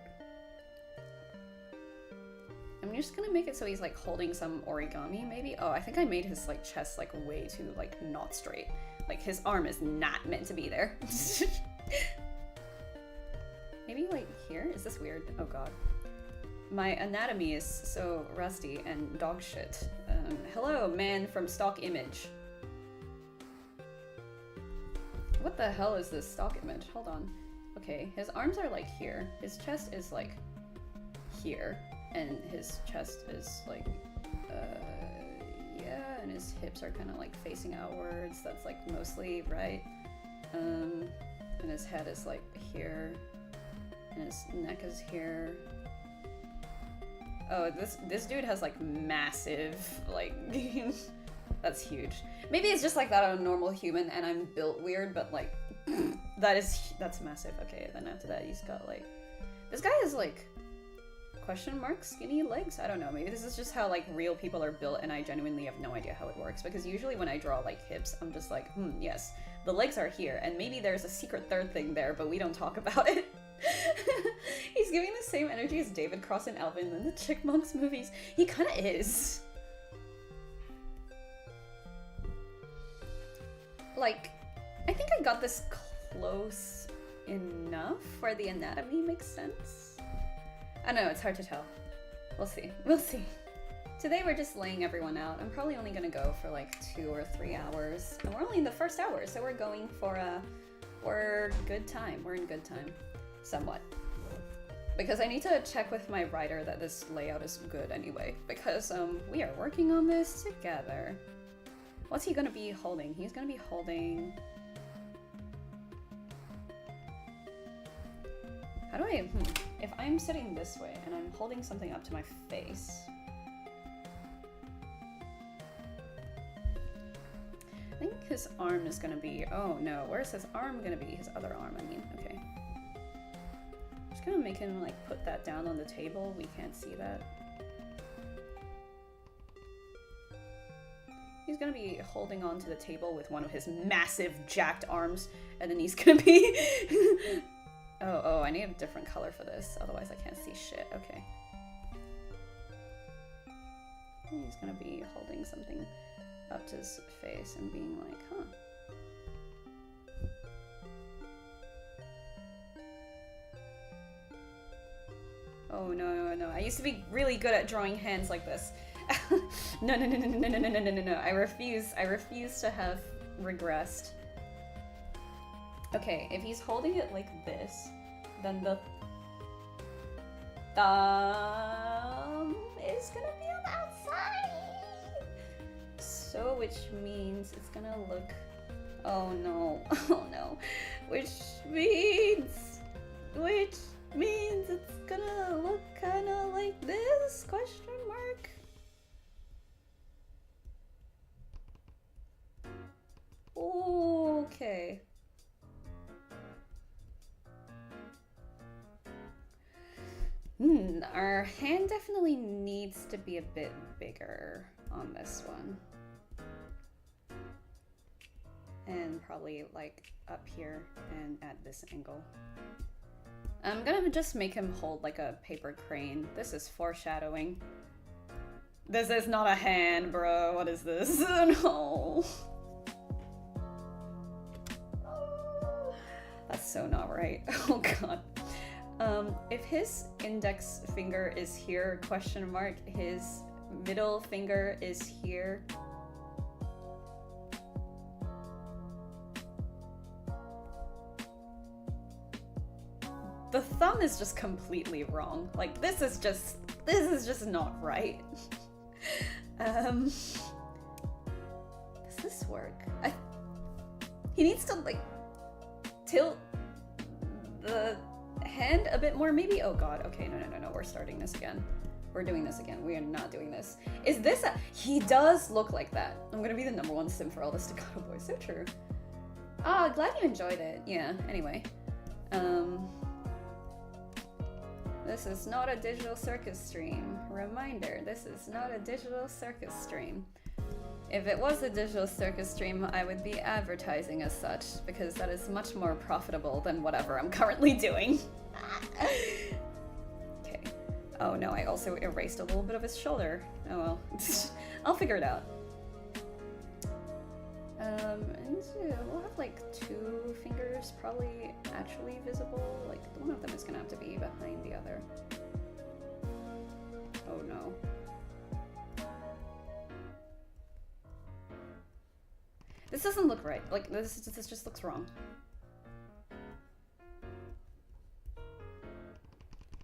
I'm just gonna make it so he's like holding some origami maybe. Oh, I think I made his like chest like way too like not straight. Like his arm is not meant to be there. Maybe like here? Is this weird? Oh god. My anatomy is so rusty and dog shit. Hello, man from stock image. What the hell is this stock image? Hold on. Okay, his arms are like here. His chest is like here. And his chest is like, yeah, and his hips are kind of like facing outwards. That's like mostly right. And his head is like here. And his neck is here. Oh, this dude has like massive, like, that's huge. Maybe it's just like that on a normal human and I'm built weird, but like, that's massive. Okay, then after that he's got like, this guy has like, question mark, skinny legs? I don't know, maybe this is just how like real people are built and I genuinely have no idea how it works, because usually when I draw like hips, I'm just like, yes, the legs are here, and maybe there's a secret third thing there, but we don't talk about it. He's giving the same energy as David Cross and Alvin in the Chickmunks movies. He kind of is. Like, I think I got this close enough where the anatomy makes sense. I don't know, it's hard to tell. We'll see. We'll see. Today we're just laying everyone out. I'm probably only gonna go for like 2 or 3 hours. And we're only in the first hour, so we're going for we're good time. We're in good time. Somewhat. Because I need to check with my writer that this layout is good anyway. Because we are working on this together. What's he gonna be holding? He's gonna be holding... How do I... If I'm sitting this way and I'm holding something up to my face... I think his arm is gonna be... Oh no, where's his arm gonna be? His other arm, I mean. Okay. Just gonna make him like put that down on the table. We can't see that. He's gonna be holding on to the table with one of his massive jacked arms, and then he's gonna be Oh, I need a different color for this, otherwise I can't see shit. Okay. He's gonna be holding something up to his face and being like, huh. Oh no, I used to be really good at drawing hands like this. No. I refuse to have regressed. Okay, if he's holding it like this, then the thumb is gonna be on the outside. So, which means it's gonna look, oh no, which means it's gonna look kinda like this, question mark. Okay. Our hand definitely needs to be a bit bigger on this one. And probably like up here and at this angle. I'm gonna just make him hold like a paper crane. This is foreshadowing. This is not a hand, bro. What is this? No. That's so not right. Oh god. If his index finger is here, question mark, his middle finger is here. The thumb is just completely wrong. Like, this is just not right. Does this work? He needs to, like, tilt the hand a bit more, maybe? Oh god, okay, no, we're starting this again. We're doing this again. We are not doing this. Is this a... He does look like that. I'm gonna be the #1 sim for all the Staccato boys. So true. Ah, glad you enjoyed it. Yeah, anyway. This is not a digital circus stream. Reminder, this is not a digital circus stream. If it was a digital circus stream, I would be advertising as such, because that is much more profitable than whatever I'm currently doing. Okay. Oh no, I also erased a little bit of his shoulder. Oh well. I'll figure it out. And we'll have like 2 fingers probably actually visible. Like, one of them is gonna have to be behind the other. Oh no. This doesn't look right. Like, this just looks wrong.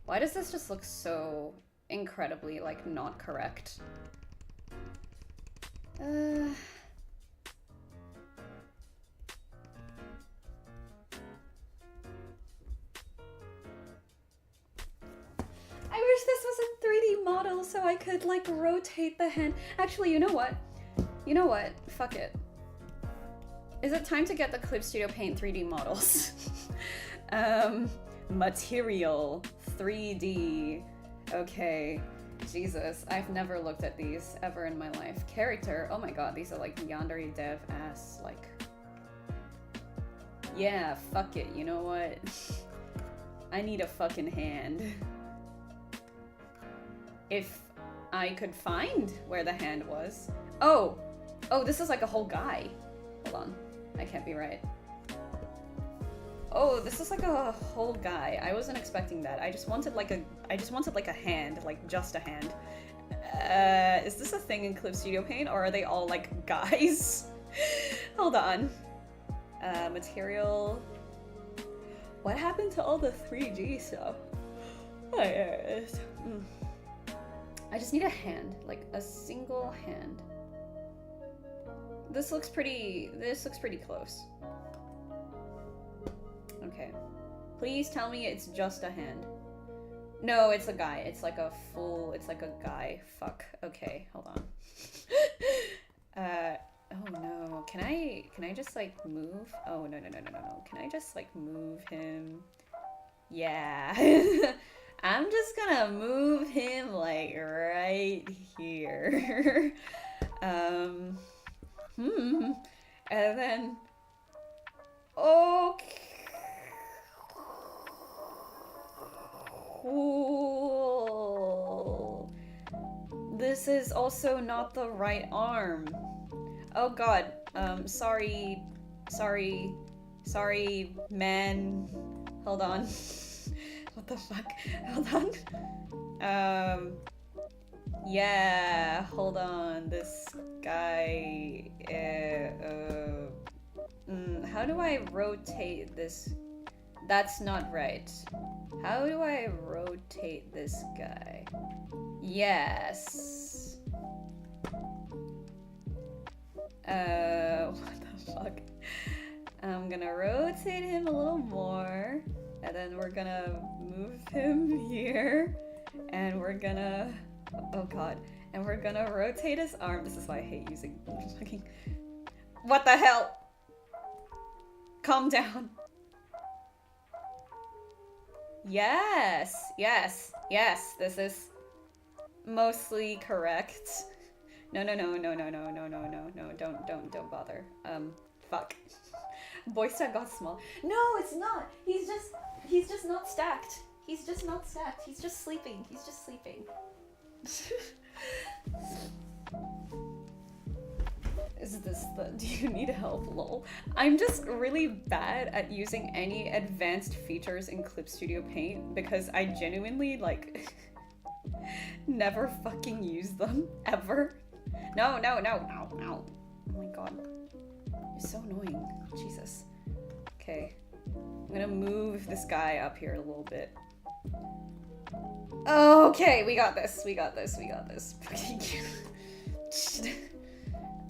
Why does this just look so incredibly, like, not correct? I wish this was a 3D model so I could, like, rotate the hand. Actually, you know what? You know what? Fuck it. Is it time to get the Clip Studio Paint 3D models? Material 3D. Okay. Jesus, I've never looked at these ever in my life. Character. Oh my god, these are like yandere dev ass, like... Yeah, fuck it. You know what? I need a fucking hand. If I could find where the hand was. Oh! Oh, this is like a whole guy. Hold on. I can't be right. Oh, this is like a whole guy. I wasn't expecting that. I just wanted like a hand, like just a hand. Is this a thing in Clip Studio Paint, or are they all like guys? Hold on. Material. What happened to all the 3D stuff? I just need a hand, like a single hand. This looks pretty close. Okay. Please tell me it's just a hand. No, it's a guy. It's like a guy. Fuck. Okay, hold on. Oh no. Can I just like move? Oh no. Can I just like move him? Yeah. I'm just gonna move him like right here. And then, okay. Cool. This is also not the right arm. Oh god. Sorry, man. Hold on. What the fuck? Hold on. Yeah, hold on. This guy, how do I rotate this? That's not right. How do I rotate this guy? Yes. What the fuck? I'm gonna rotate him a little more, and then we're gonna move him here, and we're gonna, oh god, and we're gonna rotate his arm. This is why I hate using fucking, what the hell? Calm down. Yes, yes, yes, this is mostly correct. No, don't bother. Fuck. Boystat got small. No, it's not. He's just not stacked. He's just not stacked. He's just sleeping. He's just sleeping. Is this the, do you need help, lol? I'm just really bad at using any advanced features in Clip Studio Paint because I genuinely, like, never fucking use them, ever. No. Oh my god. You're so annoying. Jesus. Okay. I'm gonna move this guy up here a little bit. Okay, we got this.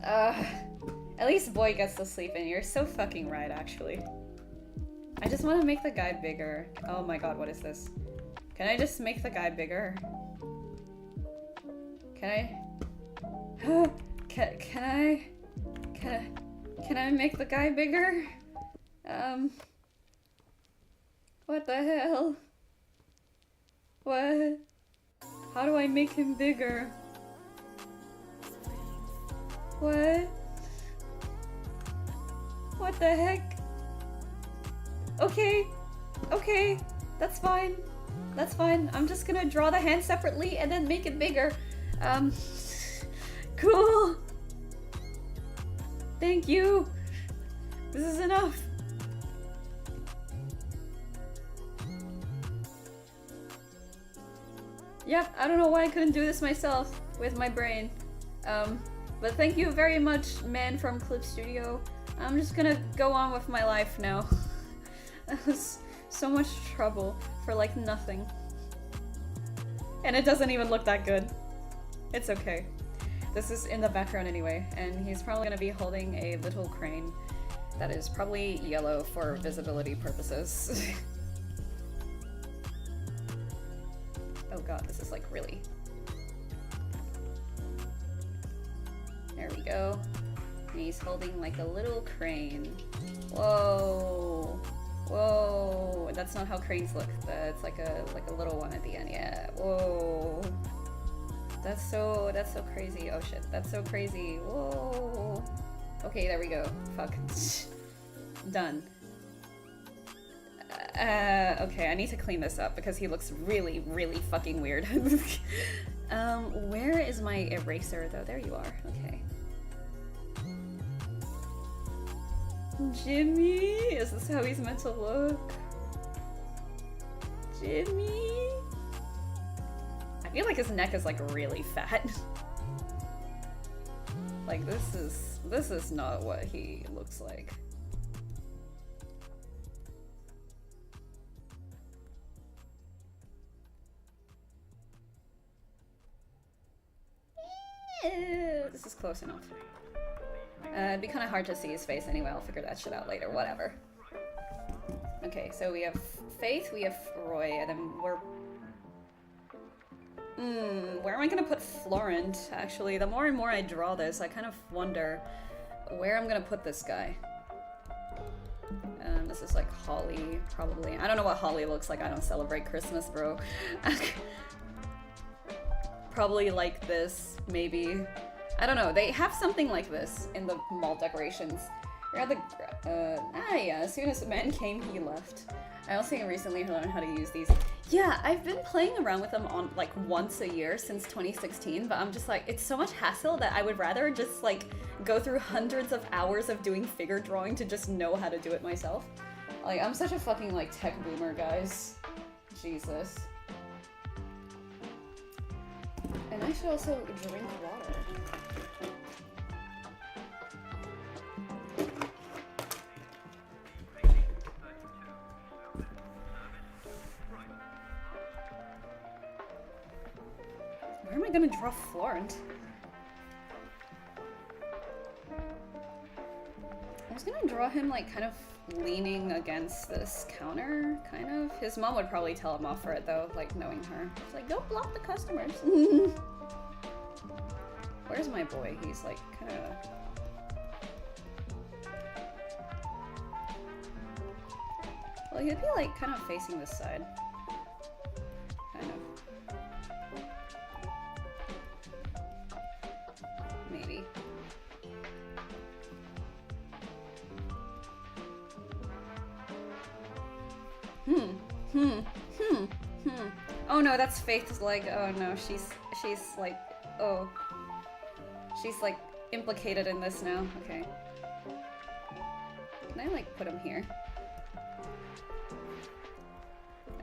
At least boy gets to sleep in. You're so fucking right, actually. I just want to make the guy bigger. Oh my god, what is this? Can I just make the guy bigger? Can I make the guy bigger? What the hell? What? How do I make him bigger? What? What the heck? Okay, that's fine. I'm just gonna draw the hand separately and then make it bigger. Cool. Thank you. This is enough. Yep, I don't know why I couldn't do this myself with my brain. But thank you very much, man from Clip Studio. I'm just gonna go on with my life now. That was so much trouble for like nothing. And it doesn't even look that good. It's okay. This is in the background anyway, and he's probably gonna be holding a little crane that is probably yellow for visibility purposes. Oh god, this is like really... There we go. And he's holding like a little crane. Whoa. Whoa. That's not how cranes look. That's like a little one at the end. Yeah. Whoa. That's so crazy. Oh shit. That's so crazy. Whoa. Okay, there we go. Fuck. Done. Okay, I need to clean this up because he looks really, really fucking weird. Where is my eraser though? There you are. Okay. Jimmy? Is this how he's meant to look? Jimmy? I feel like his neck is like really fat. Like this is not what he looks like. This is close enough. It'd be kind of hard to see his face anyway. I'll figure that shit out later. Whatever. Okay, so we have Faith, we have Roy, and then we're... where am I gonna put Florent, actually? The more and more I draw this, I kind of wonder where I'm gonna put this guy. This is like Holly, probably. I don't know what Holly looks like. I don't celebrate Christmas, bro. Probably like this, maybe. I don't know. They have something like this in the mall decorations. Yeah, as soon as the man came, he left. I also recently learned how to use these. Yeah, I've been playing around with them on like once a year since 2016, but I'm just like, it's so much hassle that I would rather just like go through hundreds of hours of doing figure drawing to just know how to do it myself. Like, I'm such a fucking like tech boomer, guys. Jesus. And I should also drink water. Where am I gonna draw Florent? I was gonna draw him like kind of leaning against this counter, kind of. His mom would probably tell him off for it though, like knowing her. She's like, don't block the customers. Where's my boy? He's like kind of... Well, he'd be like kind of facing this side. Kind of. Maybe. Oh no, that's Faith's leg. Oh no, she's like, oh. She's like implicated in this now. Okay. Can I like put him here?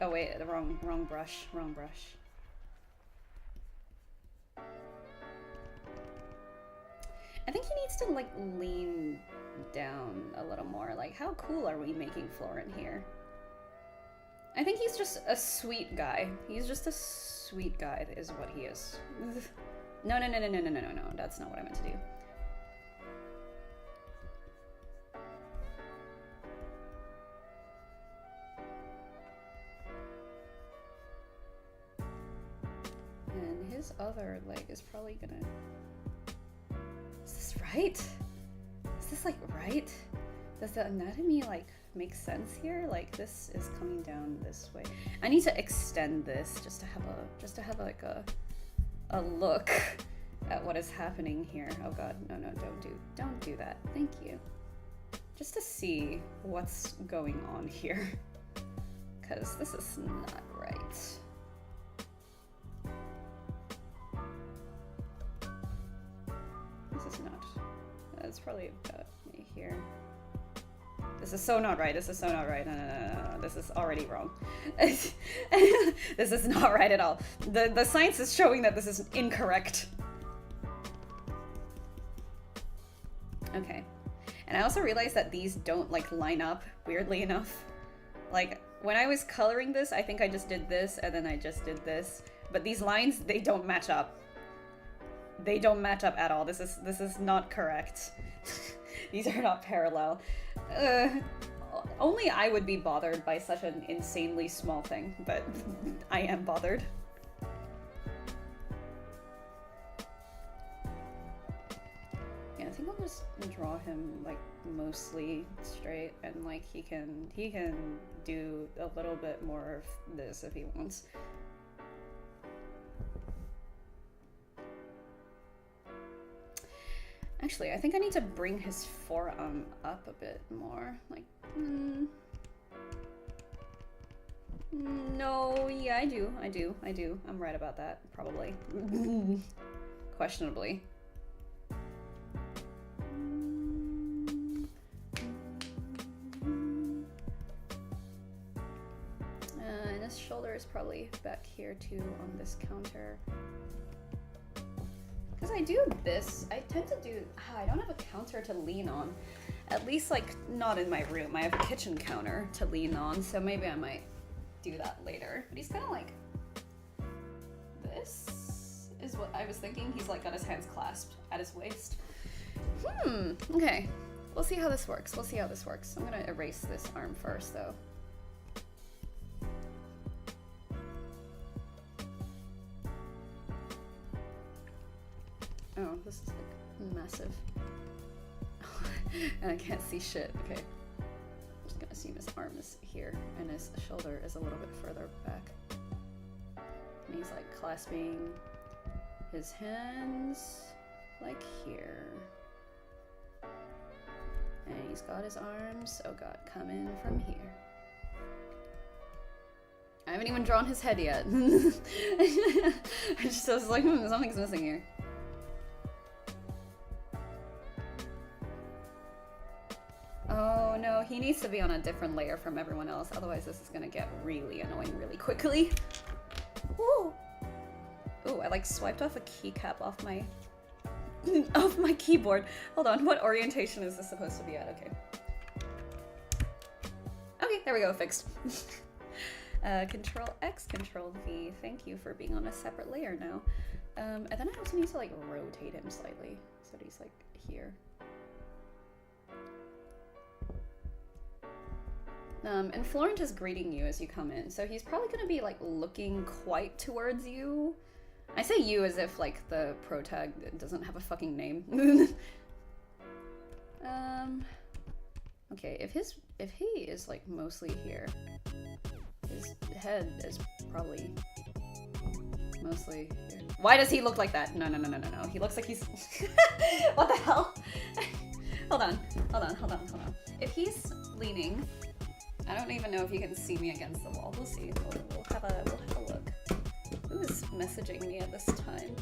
Oh wait, the wrong brush. Wrong brush. I think he needs to like lean down a little more. Like, how cool are we making Florent here? I think he's just a sweet guy. He's just a sweet guy is what he is. No, that's not what I meant to do. And his other leg is probably gonna... Is this right? Is this like right? Does the anatomy like make sense here? Like this is coming down this way. I need to extend this just to have like a look at what is happening here. Oh god, no, don't do that. Thank you. Just to see what's going on here. Because this is not right. This is not. It's probably about here. This is so not right. This is so not right. No. This is already wrong. This is not right at all. The science is showing that this is incorrect. Okay. And I also realized that these don't like line up weirdly enough. Like when I was coloring this, I think I just did this and then I just did this. But these lines, they don't match up. They don't match up at all. This is not correct. These are not parallel. Only I would be bothered by such an insanely small thing, but I am bothered. Yeah, I think I'll just draw him like mostly straight, and like he can do a little bit more of this if he wants. Actually, I think I need to bring his forearm up a bit more. Like, no, yeah, I do. I'm right about that, probably. Questionably. And his shoulder is probably back here too on this counter. Because I do this, I tend to do, I don't have a counter to lean on. At least like not in my room. I have a kitchen counter to lean on, so maybe I might do that later. But he's kind of like, this is what I was thinking. He's like got his hands clasped at his waist. Okay. We'll see how this works. I'm gonna erase this arm first though. Oh, this is like massive. And I can't see shit. Okay. I'm just gonna assume his arm is here and his shoulder is a little bit further back. And he's like clasping his hands like here. And he's got his arms, oh god, coming from here. I haven't even drawn his head yet. I was like, something's missing here. Oh no, he needs to be on a different layer from everyone else, otherwise this is gonna get really annoying really quickly. Woo! Ooh, I like swiped off a keycap off my off my keyboard. Hold on, what orientation is this supposed to be at? Okay. Okay, there we go, fixed. Control X, Control V. Thank you for being on a separate layer now. And then I also need to like rotate him slightly so that he's like here. And Florent is greeting you as you come in, so he's probably gonna be like looking quite towards you. I say you as if like the protag doesn't have a fucking name. Okay, if he is like mostly here, his head is probably mostly here. Why does he look like that? No. He looks like he's what the hell? Hold on. If he's leaning, I don't even know if you can see me against the wall. We'll see. We'll have a look. Who is messaging me at this time?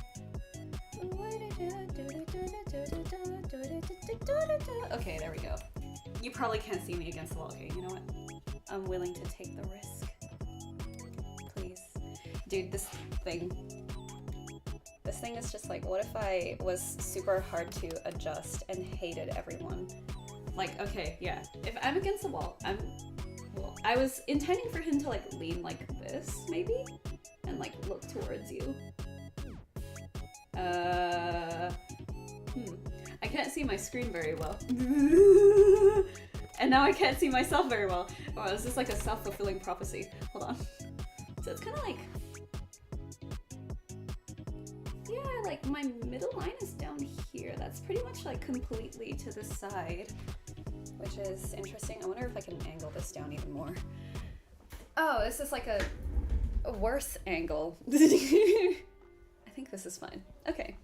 Okay, there we go. You probably can't see me against the wall. Okay, you know what? I'm willing to take the risk. Please. Dude, this thing is just like, what if I was super hard to adjust and hated everyone? Like, okay, yeah. If I'm against the wall, well, I was intending for him to like lean like this, maybe? And like look towards you. I can't see my screen very well. And now I can't see myself very well. Wow, this is like a self-fulfilling prophecy. Hold on. So it's kind of like, yeah, like my middle line is down here. That's pretty much like completely to the side, which is interesting. I wonder if I can angle this down even more. Oh, this is like a worse angle. I think this is fine. Okay,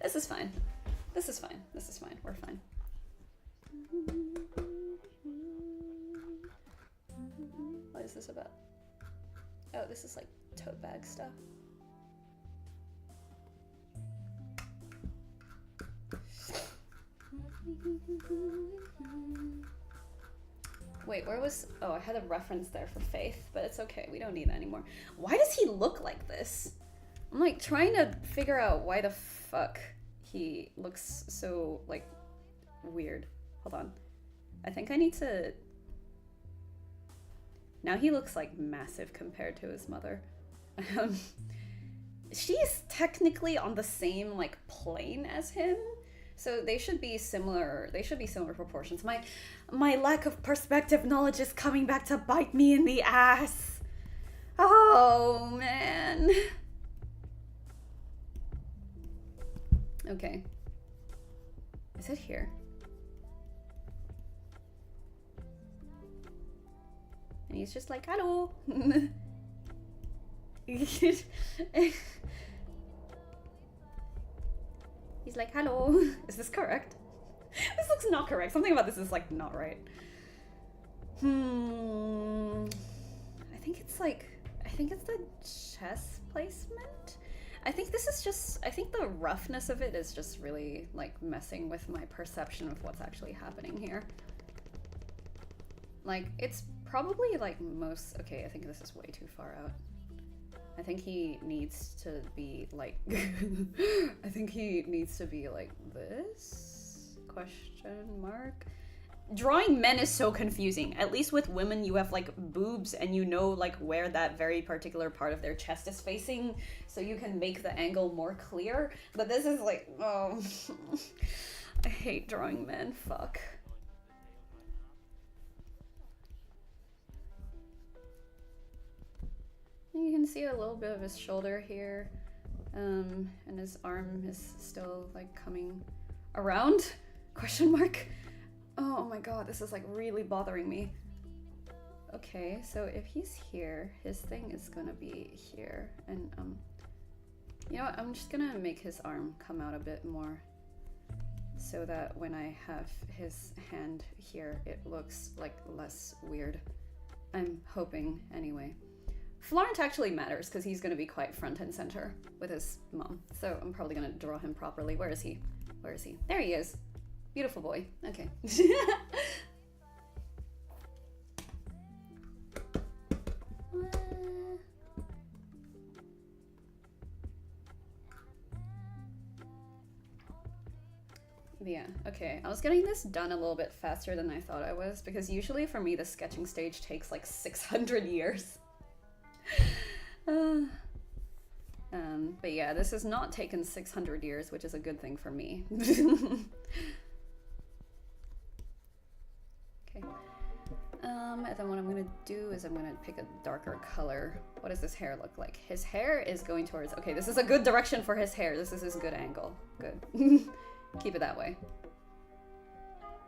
this is fine. This is fine. We're fine. What is this about? Oh, this is like tote bag stuff. Wait, where was... Oh, I had a reference there for Faith, but it's okay. We don't need that anymore. Why does he look like this? I'm like trying to figure out why the fuck he looks so like weird. Hold on. I think I need to... Now he looks like massive compared to his mother. She's technically on the same like plane as him. So they should be similar. They should be similar proportions. My lack of perspective knowledge is coming back to bite me in the ass. Oh man. Okay. Is it here? And he's just like, hello. He's like, hello. Is this correct? This looks not correct. Something about this is like not right. I think it's the chest placement. I think this is just, I think the roughness of it is just really like messing with my perception of what's actually happening here. Like, it's probably like most, okay, I think this is way too far out. I think he needs to be like, I think he needs to be like this? Question mark? Drawing men is so confusing. At least with women, you have like boobs and you know like where that very particular part of their chest is facing, so you can make the angle more clear. But this is like, oh, I hate drawing men, fuck. You can see a little bit of his shoulder here, and his arm is still like coming around, question mark. Oh my god, this is like really bothering me. Okay, so if he's here, his thing is gonna be here, and you know what, I'm just gonna make his arm come out a bit more so that when I have his hand here, it looks like less weird. I'm hoping, anyway. Florent actually matters because he's going to be quite front and center with his mom. So I'm probably going to draw him properly. Where is he? Where is he? There he is. Beautiful boy. Okay. Yeah, okay. I was getting this done a little bit faster than I thought I was, because usually for me the sketching stage takes like 600 years. But yeah, this has not taken 600 years, which is a good thing for me. Okay. And then what I'm gonna do is I'm gonna pick a darker color. What does this hair look like? His hair is going towards, okay, this is a good direction for his hair. This is his good angle. Good. Keep it that way.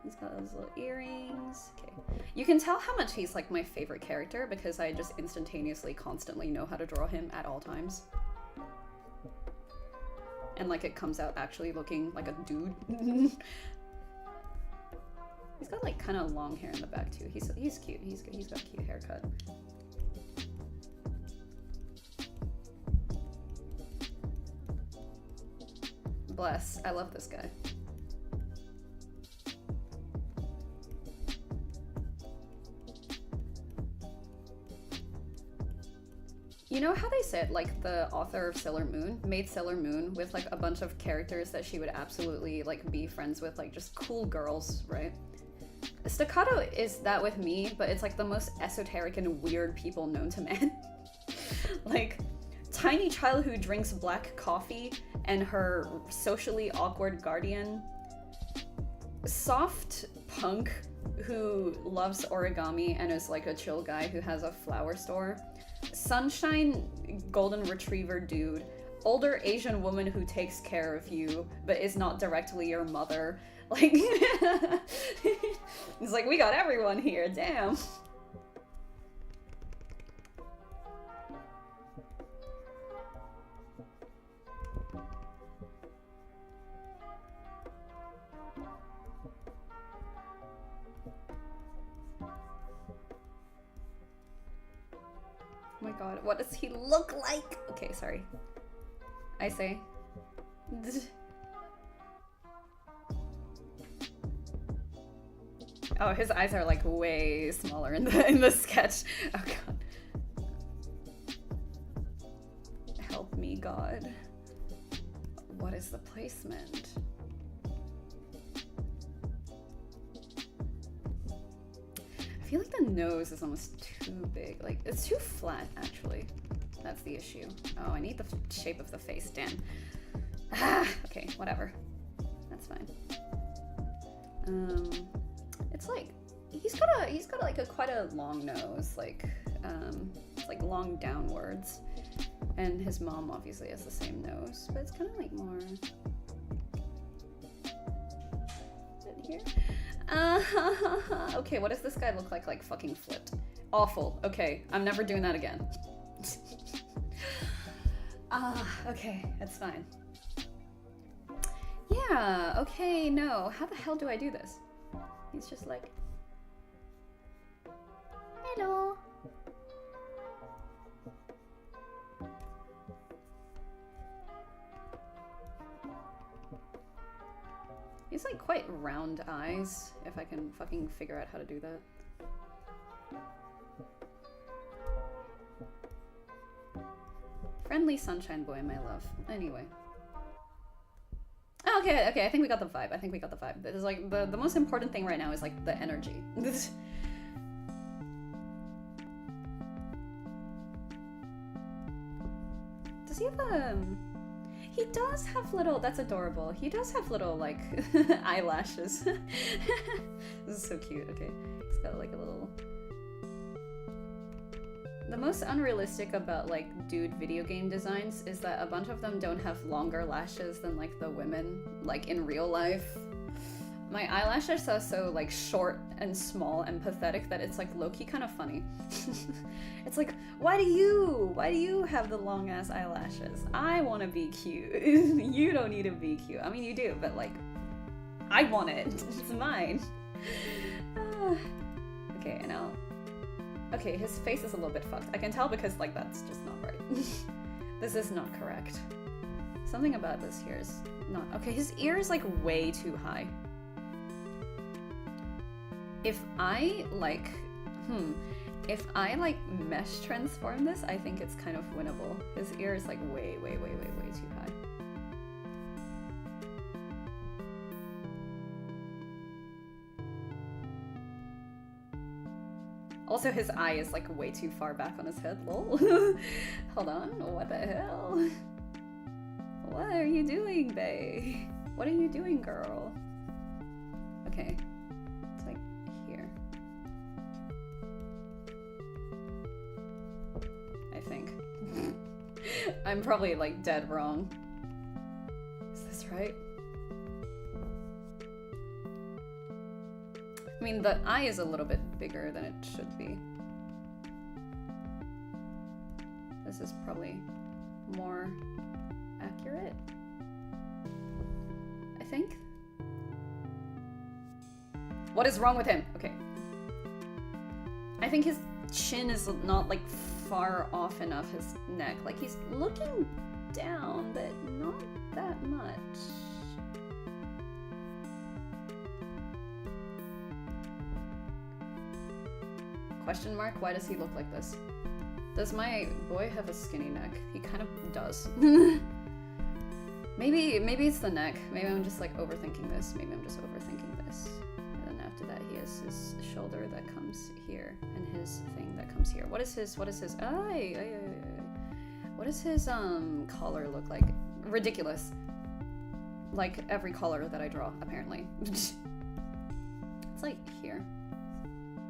He's got those little earrings. Okay. You can tell how much he's like my favorite character because I just instantaneously, constantly know how to draw him at all times. And like it comes out actually looking like a dude. He's got like kind of long hair in the back too. He's cute. He's got a cute haircut. Bless. I love this guy. You know how they said, like, the author of Sailor Moon made Sailor Moon with, like, a bunch of characters that she would absolutely, like, be friends with, like, just cool girls, right? Staccato is that with me, but it's, like, the most esoteric and weird people known to man. Like, tiny child who drinks black coffee and her socially awkward guardian. Soft punk who loves origami and is, like, a chill guy who has a flower store. Sunshine golden retriever dude, older Asian woman who takes care of you but is not directly your mother. Like, it's like, we got everyone here, damn. Oh my god, what does he look like? Okay, sorry. I say. Oh, his eyes are like way smaller in the sketch. Oh god. Help me, God. What is the placement? I feel like the nose is almost too big. Like, it's too flat, actually. That's the issue. Oh, I need the shape of the face, damn. Ah, okay, whatever. That's fine. It's like, he's got like quite a long nose, like, it's like long downwards. And his mom obviously has the same nose, but it's kind of like more... here? Okay, what does this guy look like fucking flipped? Awful. Okay, I'm never doing that again. Okay, that's fine. Yeah, okay, no. How the hell do I do this? He's just like... Hello. He's like quite round eyes, if I can fucking figure out how to do that. Friendly sunshine boy, my love. Anyway. Oh, okay, I think we got the vibe. I think we got the vibe. This is like, the most important thing right now is like the energy. Does he have he does have little, that's adorable. He does have little, like, eyelashes. This is so cute, okay. He's got, like, a little... The most unrealistic about, like, dude video game designs is that a bunch of them don't have longer lashes than, like, the women, like, in real life. My eyelashes are so, like, short and small and pathetic that it's, like, low-key kind of funny. It's like, why do you have the long-ass eyelashes? I want to be cute. You don't need to be cute. I mean, you do, but, like, I want it. It's mine. Okay, and Okay, his face is a little bit fucked. I can tell because, like, that's just not right. This is not correct. Something about this here is not... Okay, his ear is, like, way too high. If I, like... If I, like, mesh transform this, I think it's kind of winnable. His ear is, like, way too high. Also, his eye is, like, way too far back on his head. Lol. Hold on. What the hell? What are you doing, bae? What are you doing, girl? Okay. It's, like, here. I think. I'm probably, like, dead wrong. Is this right? I mean, the eye is a little bit bigger than it should be. This is probably more accurate, I think. What is wrong with him? Okay. I think his chin is not, like, far off enough his neck. Like, he's looking down, but not that much. Question mark? Why does he look like this? Does my boy have a skinny neck? He kind of does. Maybe it's the neck. Maybe I'm just, like, overthinking this. Maybe I'm just overthinking this. And then after that, he has his shoulder that comes here, and his thing that comes here. What is his what does his collar look like? Ridiculous. Like every collar that I draw, apparently. It's like here.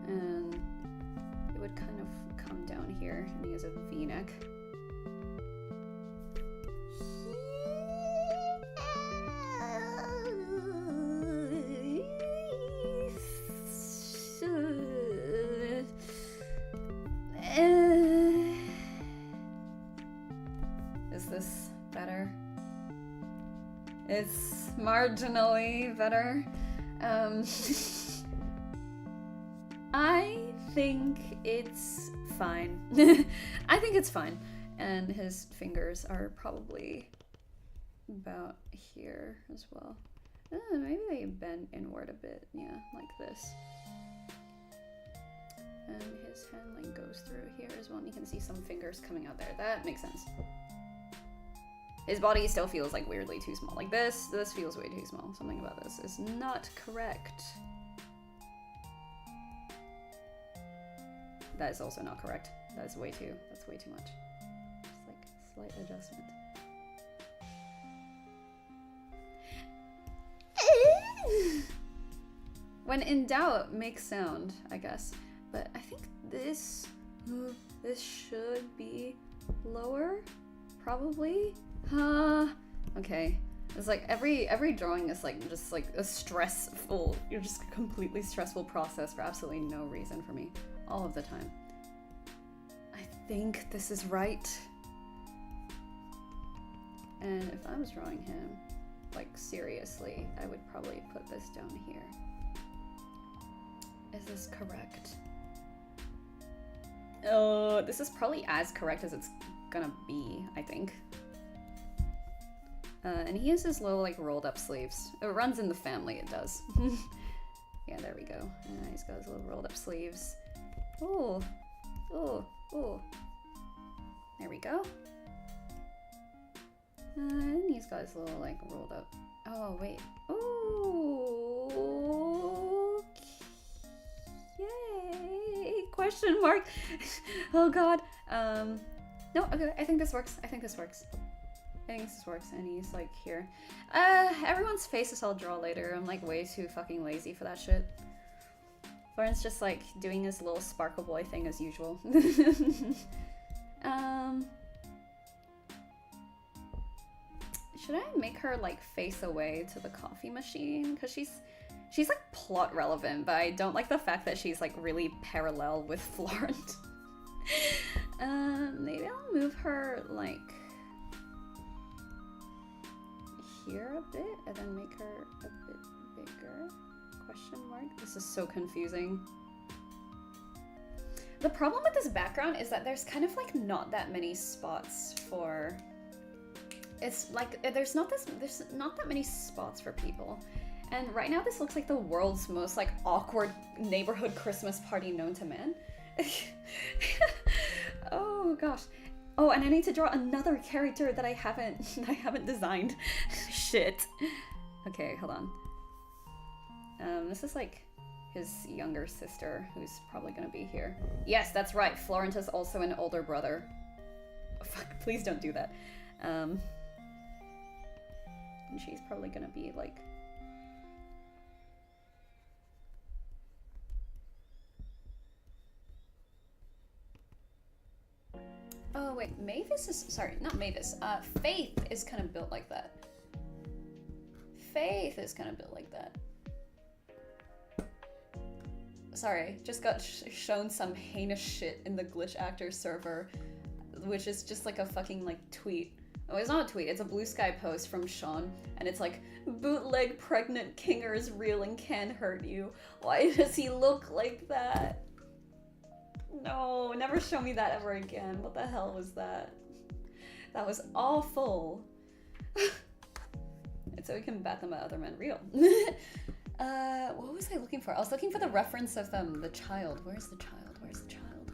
And it would kind of come down here, and he has a V-neck. Is this better? It's marginally better. I think it's fine. I think it's fine. And his fingers are probably about here as well. Maybe they bend inward a bit. Yeah, like this. And his hand like goes through here as well. And you can see some fingers coming out there. That makes sense. His body still feels like weirdly too small. Like this feels way too small. Something about this is not correct. That is also not correct. That's way too much. Just like a slight adjustment. When in doubt, make sound, I guess. But I think this should be lower, probably. Okay. It's like every drawing is like just like a stressful, you're just a completely stressful process for absolutely no reason for me. All of the time. I think this is right. And if I was drawing him, like seriously, I would probably put this down here. Is this correct? Oh, this is probably as correct as it's gonna be, I think. And he has his little like rolled up sleeves. It runs in the family, it does. Yeah, there we go. He's got his little rolled up sleeves. Oh, oh, oh. There we go. And he's got his little like rolled up. Oh, wait. Oh, yay! Question mark. Oh God. No. Okay. I think this works. I think this works. And he's like here. Everyone's faces I'll draw later. I'm like way too fucking lazy for that shit. Lauren's just like doing his little sparkle boy thing as usual. Should I make her like face away to the coffee machine? Cause she's like plot relevant, but I don't like the fact that she's like really parallel with Florent. Maybe I'll move her like here a bit and then make her a bit bigger. Question mark. This is so confusing. The problem with this background is that there's kind of like not that many spots for... It's like, there's not that many spots for people. And right now this looks like the world's most like awkward neighborhood Christmas party known to man. Oh gosh. Oh, and I need to draw another character that I haven't designed. Shit. Okay, hold on. This is like his younger sister, who's probably gonna be here. Yes, that's right. Florent is also an older brother. Oh, fuck, please don't do that. And she's probably gonna be like... Oh wait, Mavis is... Sorry, not Mavis. Faith is kind of built like that. Faith is kind of built like that. Sorry, just got shown some heinous shit in the Glitch Actor server, which is just like a fucking like tweet. Oh, it's not a tweet, it's a Bluesky post from Sean, and it's like, bootleg pregnant Kinger is real and can hurt you. Why does he look like that? No, never show me that ever again. What the hell was that? That was awful. And so we can bat them at other men real. What was I looking for? I was looking for the reference of the child. Where's the child? Where's the child?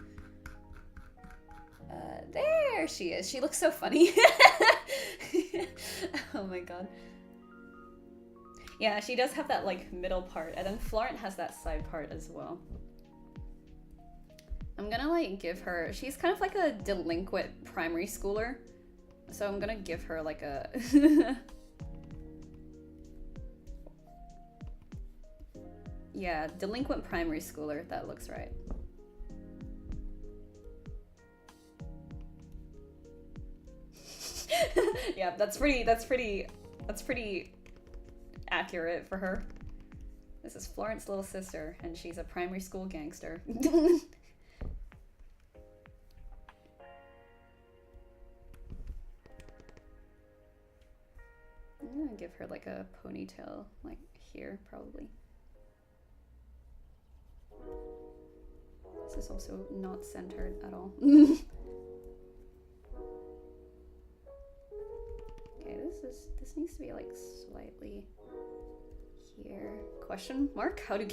There she is. She looks so funny. Oh my god. Yeah, she does have that like middle part, and then Florent has that side part as well. I'm gonna like give her, she's kind of like a delinquent primary schooler, so I'm gonna give her like a yeah, delinquent primary schooler, that looks right. Yeah, that's pretty accurate for her. This is Florent's little sister, and she's a primary school gangster. I'm gonna give her like a ponytail, like here, probably. This is also not centered at all. Okay, this needs to be like slightly here. Question mark? How do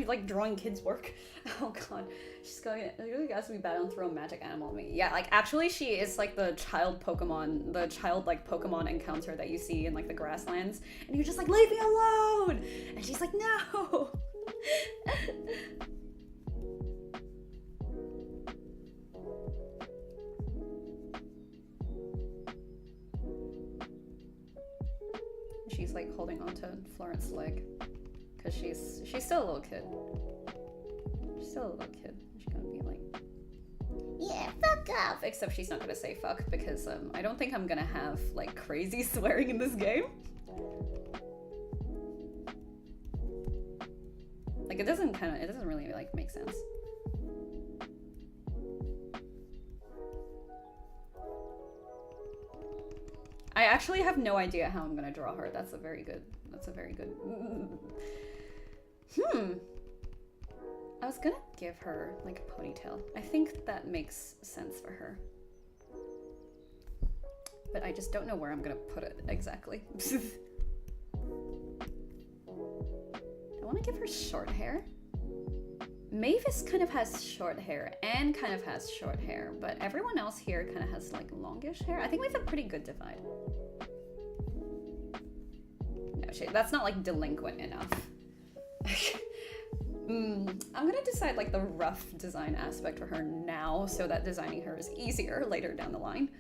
like drawing kids work? Oh god, she's going. It really has to be bad on throw a magic animal at me. Yeah, like actually she is like the child Pokemon, the child like Pokemon encounter that you see in like the grasslands, and you're just like, leave me alone, and she's like, no. She's like holding onto Florent's leg because she's still a little kid. She's still a little kid. She's gonna be like, yeah, fuck off. Except she's not gonna say fuck because I don't think I'm gonna have like crazy swearing in this game. Like it doesn't really like make sense. I actually have no idea how I'm gonna draw her. That's a very good. I was gonna give her like a ponytail. I think that makes sense for her. But I just don't know where I'm gonna put it exactly. I wanna give her short hair. Mavis kind of has short hair and kind of has short hair, but everyone else here kind of has like longish hair. I think we have a pretty good divide. No shit, that's not like delinquent enough. I'm gonna decide like the rough design aspect for her now so that designing her is easier later down the line.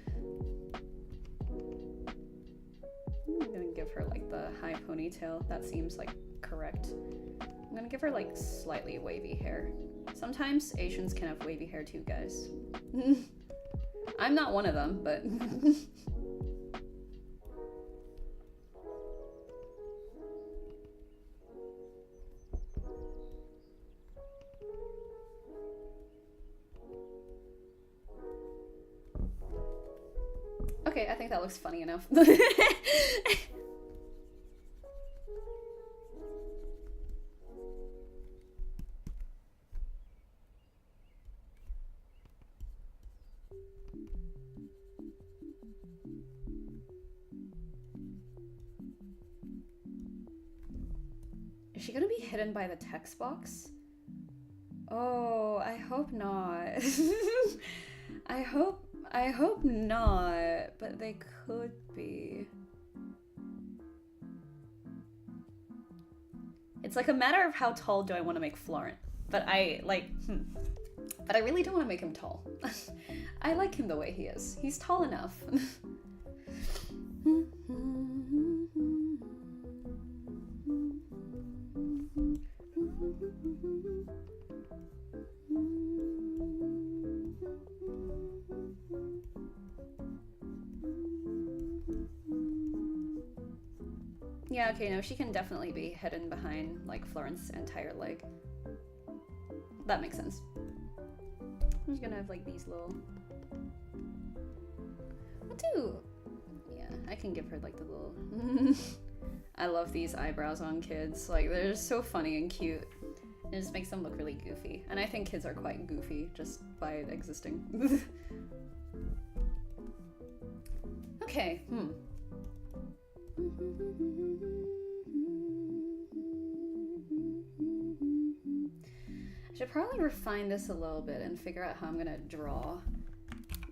I'm gonna give her like the high ponytail. That seems like correct. I'm gonna give her like slightly wavy hair. Sometimes Asians can have wavy hair too, guys. I'm not one of them, but... Okay, I think that looks funny enough. she gonna be hidden by the text box? Oh, I hope not. I hope not, but they could be. It's like a matter of how tall do I want to make Florent. But but I really don't want to make him tall. I like him the way he is. He's tall enough. Yeah, okay, no, she can definitely be hidden behind, like, Florent's entire leg. That makes sense. I'm just gonna have, like, these little... What do... Yeah, I can give her, like, the little... I love these eyebrows on kids. Like, they're just so funny and cute. It just makes them look really goofy. And I think kids are quite goofy just by existing. Okay, I should probably refine this a little bit and figure out how I'm gonna draw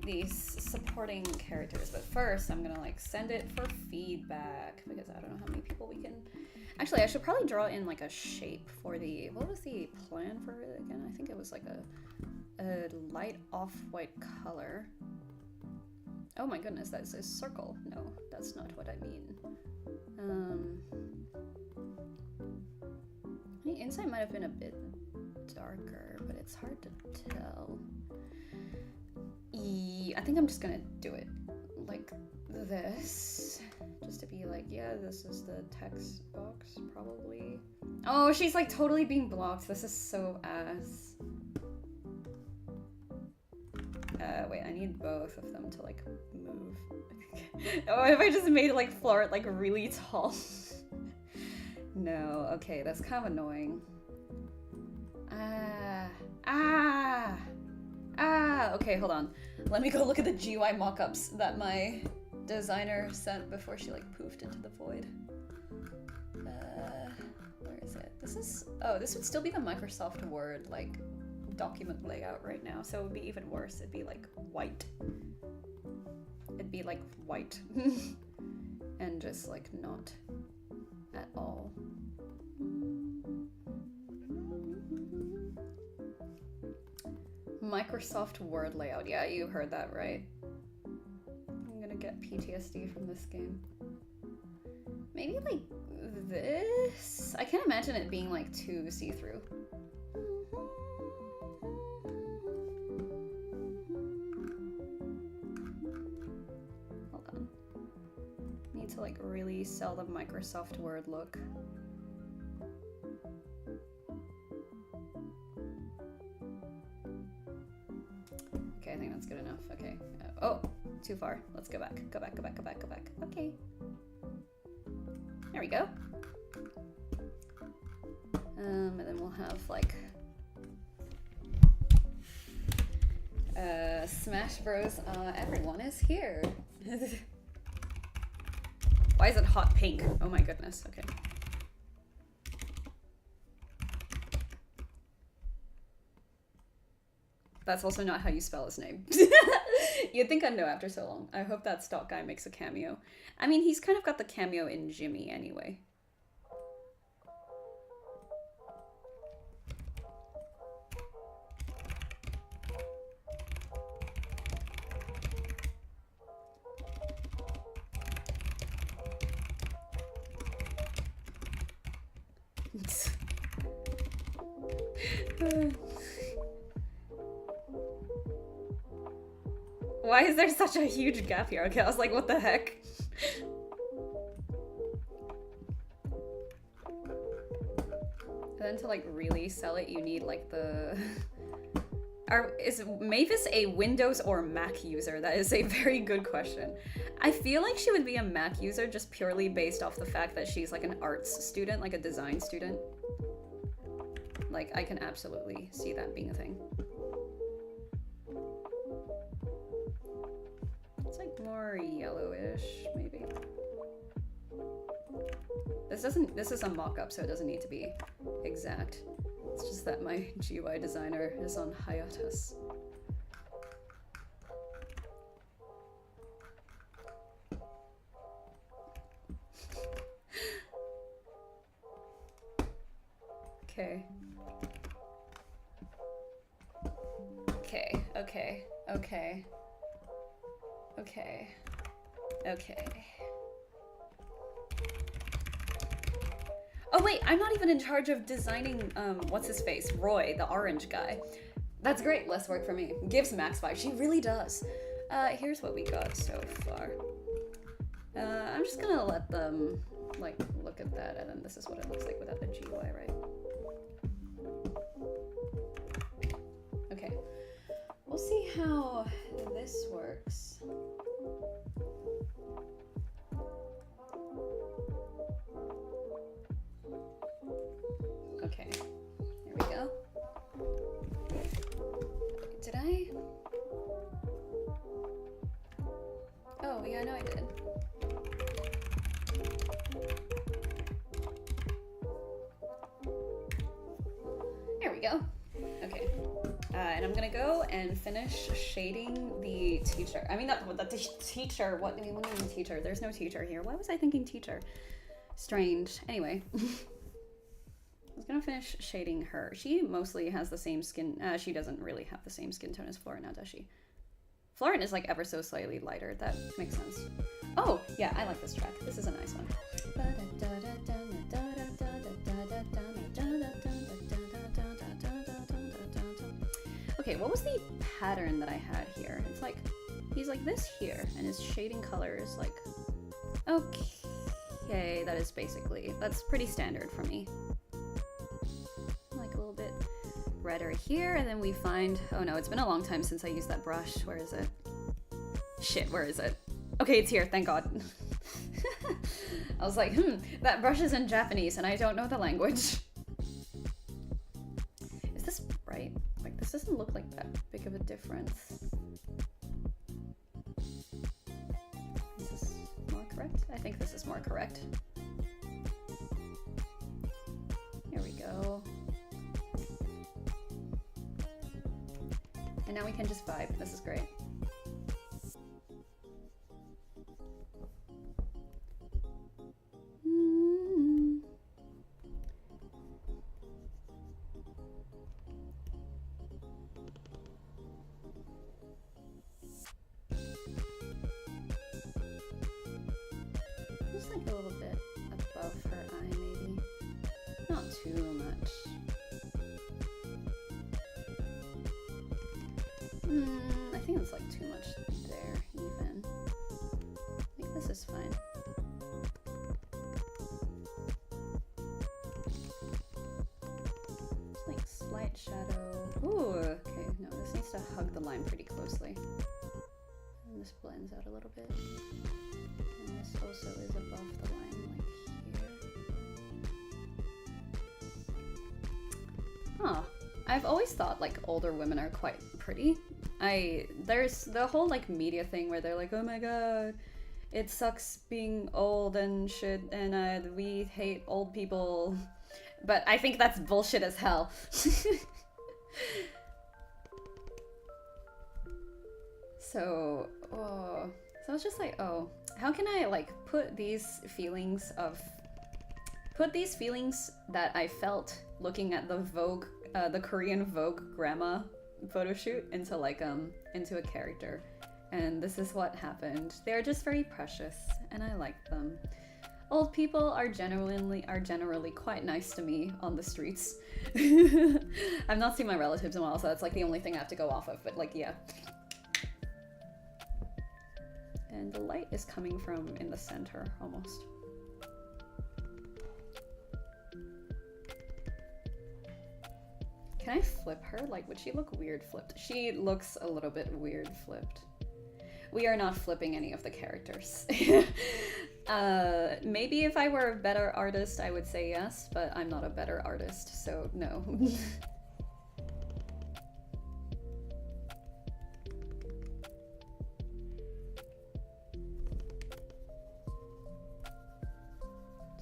these supporting characters. But first, I'm gonna like send it for feedback because I don't know how many people we can... Actually, I should probably draw in like a shape for the... What was the plan for it again? I think it was like a light off-white color. Oh my goodness, that's a circle. No, that's not what I mean. The inside might have been a bit darker, but it's hard to tell. I think I'm just gonna do it like this, just to be like, yeah, this is the text box, probably. Oh, she's like totally being blocked. This is so ass. Wait, I need both of them to like move. Oh, if I just made like Florent like really tall. No, okay, that's kind of annoying. Okay, hold on. Let me go look at the GUI mockups that my designer sent before she like poofed into the void. Where is it? This would still be the Microsoft Word like document layout right now, so it would be even worse. It'd be like white. It'd be like white and just like not at all. Microsoft Word layout. Yeah, you heard that right. I'm gonna get PTSD from this game. Maybe like this? I can't imagine it being like too see-through. Hold on. Need to like really sell the Microsoft Word look. Okay, I think that's good enough. Okay. Oh, too far. Let's go back. Go back, go back, go back, go back. Okay. There we go. And then we'll have like Smash Bros. Everyone is here. Why is it hot pink? Oh my goodness. Okay. That's also not how you spell his name. You'd think I'd know after so long. I hope that stock guy makes a cameo. I mean, he's kind of got the cameo in Jimmy anyway. Why is there such a huge gap here? Okay, I was like, what the heck? And then to like really sell it, you need like the... Is Mavis a Windows or Mac user? That is a very good question. I feel like she would be a Mac user just purely based off the fact that she's like an arts student, like a design student. Like, I can absolutely see that being a thing. It's like more yellowish, maybe. This is a mock-up, so it doesn't need to be exact. It's just that my GUI designer is on hiatus. Okay. Okay, okay, okay. Okay. Okay. Oh wait, I'm not even in charge of designing, what's his face? Roy, the orange guy. That's great, less work for me. Gives max 5, she really does. Here's what we got so far. I'm just gonna let them, like, look at that, and then this is what it looks like without the GUI, right? Okay. We'll see how this works. Okay, here we go. Did I? Oh, yeah, I know I did. There we go. Okay. And I'm gonna go and finish shading the teacher. I mean, not the teacher. What do you mean teacher? There's no teacher here. Why was I thinking teacher? Strange. Anyway. I was gonna finish shading her. She mostly has the same skin. She doesn't really have the same skin tone as Florin now, does she? Florin is like ever so slightly lighter. That makes sense. Oh, yeah, I like this track. This is a nice one. Okay, what was the pattern that I had here? It's like, he's like this here, and his shading color is like, okay, that is basically, that's pretty standard for me. Like a little bit redder here, and then we find, oh no, it's been a long time since I used that brush. Where is it? Shit, where is it? Okay, it's here, thank God. I was like, that brush is in Japanese, and I don't know the language. Is this right? Like, this doesn't look like that big of a difference. Is this more correct? I think this is more correct. Here we go. And now we can just vibe. This is great. Just like a little bit above her eye, maybe. Not too much. I think it's like too much there, even. I think this is fine. Just like slight shadow. Ooh, okay, no, this needs to hug the line pretty closely. And this blends out a little bit. And this also is above the line, like here. Huh. I've always thought like older women are quite pretty. There's the whole like media thing where they're like, oh my god, it sucks being old and shit, and we hate old people. But I think that's bullshit as hell. So I was just like, oh, how can I like put these feelings that I felt looking at the Vogue, the Korean Vogue grandma photo shoot into like into a character, and this is what happened. They're just very precious, and I like them. Old people are generally quite nice to me on the streets. I've not seen my relatives in a while, so that's like the only thing I have to go off of. But like, yeah. And the light is coming from in the center almost. Can I flip her? Like, would she look weird flipped? She looks a little bit weird flipped. We are not flipping any of the characters. Maybe if I were a better artist, I would say yes, but I'm not a better artist, so no.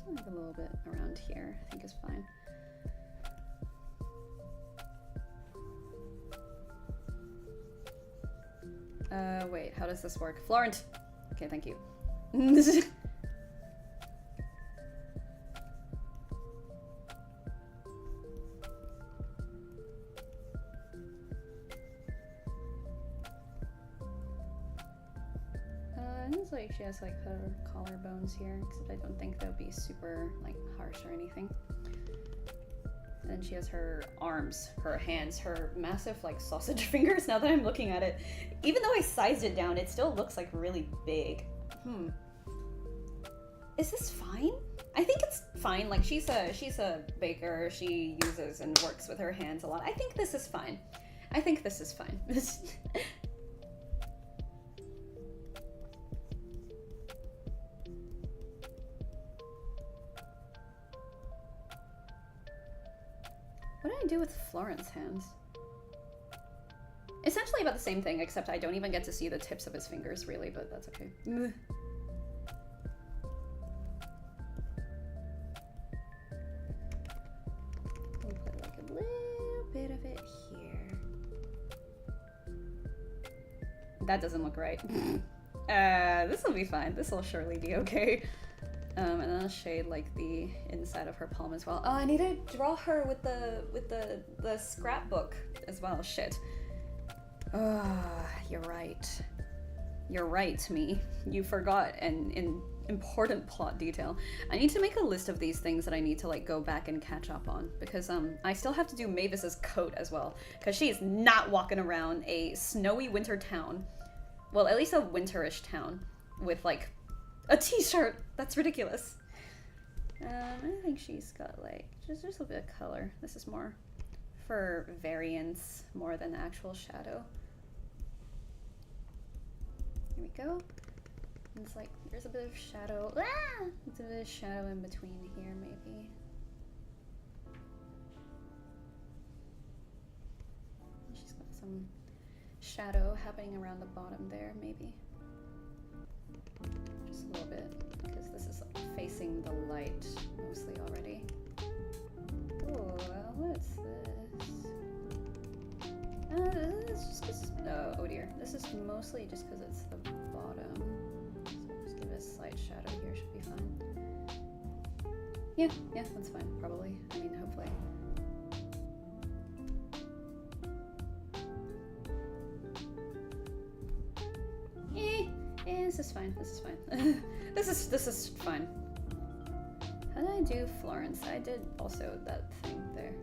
Like a little bit around here, I think is fine. Wait, how does this work? Florent! Okay, thank you. It's like she has like her collarbones here, except I don't think they'll be super like harsh or anything. And then she has her arms, her hands, her massive like sausage fingers. Now that I'm looking at it, even though I sized it down, it still looks like really big. Is this fine? I think it's fine. Like she's a baker. She uses and works with her hands a lot. I think this is fine. I think this is fine. What do I do with Florent's hands? Essentially about the same thing, except I don't even get to see the tips of his fingers, really, but that's okay. I'll put like a little bit of it here. That doesn't look right. This will be fine. This will surely be okay. And then I'll shade like the inside of her palm as well. Oh, I need to draw her with the scrapbook as well. Shit. You're right. You're right, me. You forgot an important plot detail. I need to make a list of these things that I need to like go back and catch up on, because I still have to do Mavis's coat as well, because she is not walking around a snowy winter town. Well, at least a winterish town with like a t-shirt. That's ridiculous. I think she's got like just a little bit of color. This is more for variance more than actual shadow. Here we go. And it's like there's a bit of shadow. Ah! There's a bit of shadow in between here, maybe. She's got some shadow happening around the bottom there, maybe. Just a little bit, because this is like facing the light mostly already. Oh, what's this? This is just because, oh dear. This is mostly just because it's the bottom. So just give it a slight shadow here, should be fine. Yeah, that's fine, probably. I mean, hopefully. This is fine. This is fine. this is fine. How did I do Florence? I did also that thing there.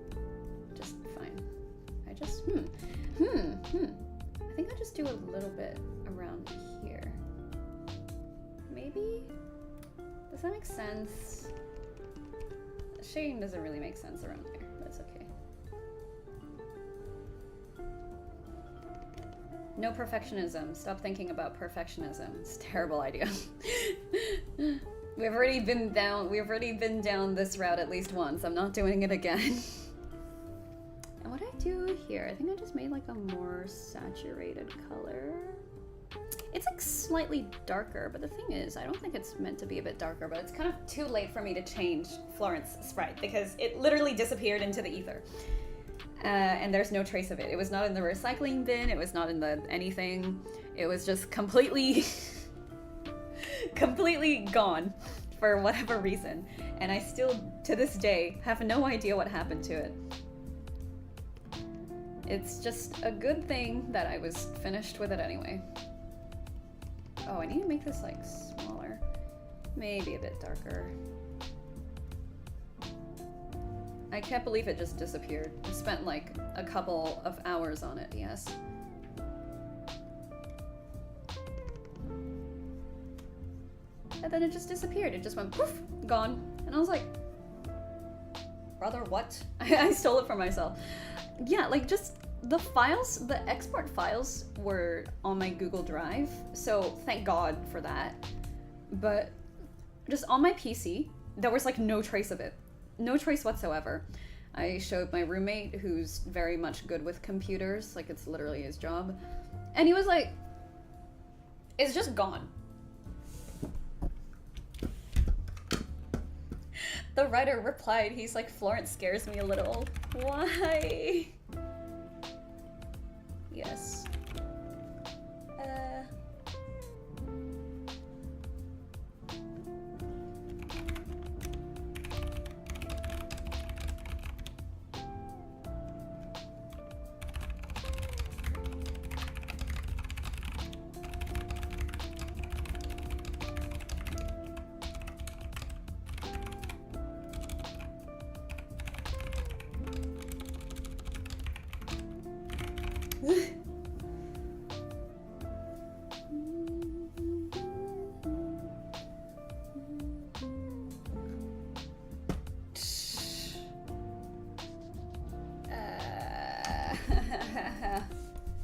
Just fine. I just I think I just do a little bit around here. Maybe? Does that make sense? Shading doesn't really make sense around here. That's okay. No perfectionism. Stop thinking about perfectionism. It's a terrible idea. We've already been down this route at least once. I'm not doing it again. And what do I do here? I think I just made like a more saturated color. It's like slightly darker, but the thing is, I don't think it's meant to be a bit darker, but it's kind of too late for me to change Florence's sprite because it literally disappeared into the ether. And there's no trace of it. It was not in the recycling bin. It was not in the anything. It was just completely gone for whatever reason. And I still, to this day, have no idea what happened to it. It's just a good thing that I was finished with it anyway. Oh, I need to make this like smaller. Maybe a bit darker. I can't believe it just disappeared. I spent like a couple of hours on it, yes. And then it just disappeared. It just went poof, gone. And I was like, brother, what? I stole it from myself. Yeah, like just the files, the export files were on my Google Drive. So thank God for that. But just on my PC, there was like no trace of it. No trace whatsoever. I showed my roommate, who's very much good with computers, like it's literally his job, and he was like, it's just gone. The writer replied, he's like, Florence scares me a little. Why? Yes.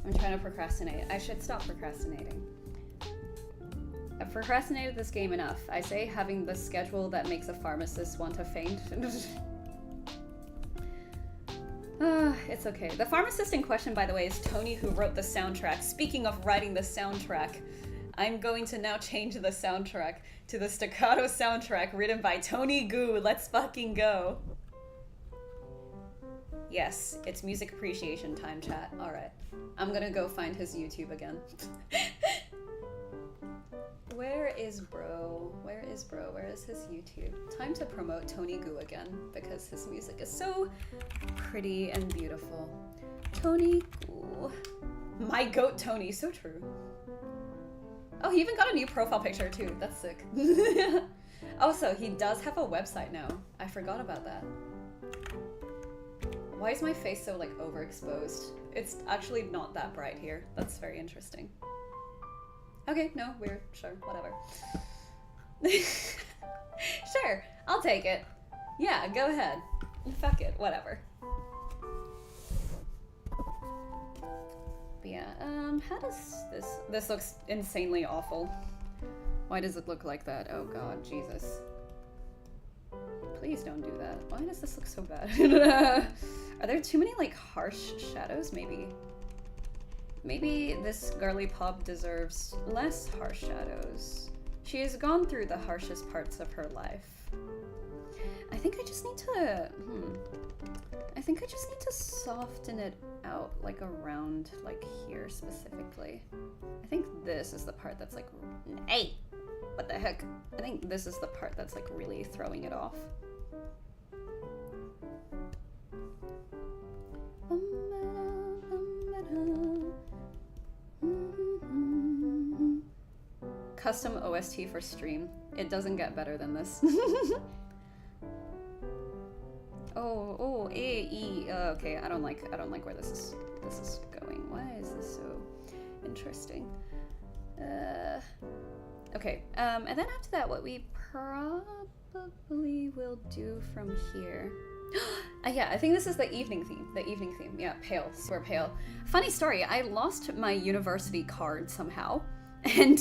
I'm trying to procrastinate. I should stop procrastinating. I've procrastinated this game enough. I say having the schedule that makes a pharmacist want to faint. It's okay. The pharmacist in question, by the way, is Tony, who wrote the soundtrack. Speaking of writing the soundtrack, I'm going to now change the soundtrack to the Staccato soundtrack written by Tony Gu. Let's fucking go. Yes, it's music appreciation time, chat. Alright. I'm gonna go find his YouTube again. Where is bro? Where is bro? Where is his YouTube? Time to promote Tony Gu again, because his music is so pretty and beautiful. Tony Gu. My goat Tony, so true. Oh, he even got a new profile picture too. That's sick. Also, he does have a website now. I forgot about that. Why is my face so like overexposed? It's actually not that bright here. That's very interesting. Okay, no, weird, sure, whatever. Sure, I'll take it. Yeah, go ahead. Fuck it, whatever. But yeah, how does this looks insanely awful. Why does it look like that? Oh god, Jesus. Please don't do that. Why does this look so bad? Are there too many like harsh shadows? Maybe this girly pop deserves less harsh shadows. She has gone through the harshest parts of her life. I think I just need to, I think I just need to soften it out, like around, like here specifically. I think this is the part that's like, hey, what the heck? I think this is the part that's like really throwing it off. Custom OST for stream. It doesn't get better than this. Okay. I don't like where this is going. Why is this so interesting? Okay. And then after that, what we probably will do from here. Yeah, I think this is the evening theme. Yeah, pale, super pale. Funny story, I lost my university card somehow, and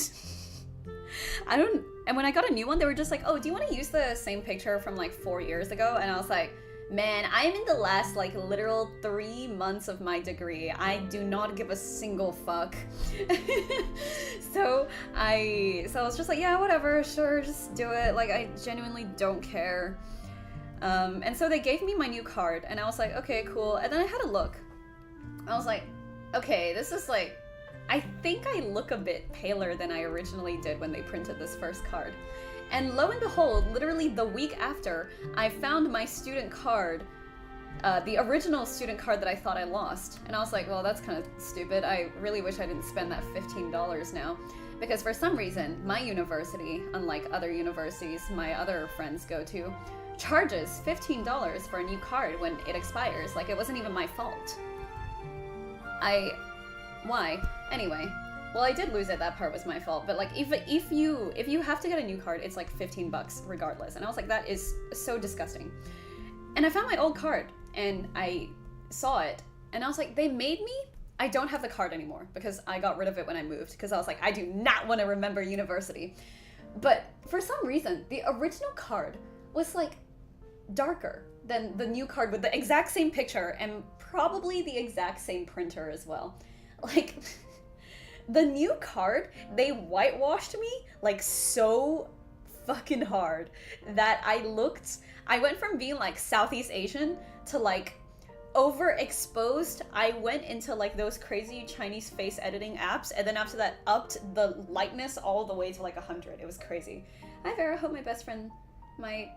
and when I got a new one, they were just like, oh, do you want to use the same picture from like 4 years ago? And I was like, man, I'm in the last like literal 3 months of my degree. I do not give a single fuck. So I was just like, yeah, whatever, sure, just do it. Like, I genuinely don't care. And so they gave me my new card, and I was like, okay, cool. And then I had a look. I was like, okay, this is like, I think I look a bit paler than I originally did when they printed this first card. And lo and behold, literally the week after, I found my student card, the original student card that I thought I lost. And I was like, well, that's kind of stupid. I really wish I didn't spend that $15 now. Because for some reason, my university, unlike other universities my other friends go to, charges $15 for a new card when it expires. Like, it wasn't even my fault. Why? Anyway, well, I did lose it. That part was my fault. But like, if you have to get a new card, it's like $15 regardless. And I was like, that is so disgusting. And I found my old card, and I saw it, and I was like, they made me. I don't have the card anymore because I got rid of it when I moved, because I was like, I do not want to remember university. But for some reason, the original card was like darker than the new card with the exact same picture and probably the exact same printer as well. Like, the new card, they whitewashed me like so fucking hard that I went from being like Southeast Asian to like overexposed. I went into like those crazy Chinese face editing apps, and then after that upped the lightness all the way to like 100. It was crazy. Hi Vera, hope my best friend, hi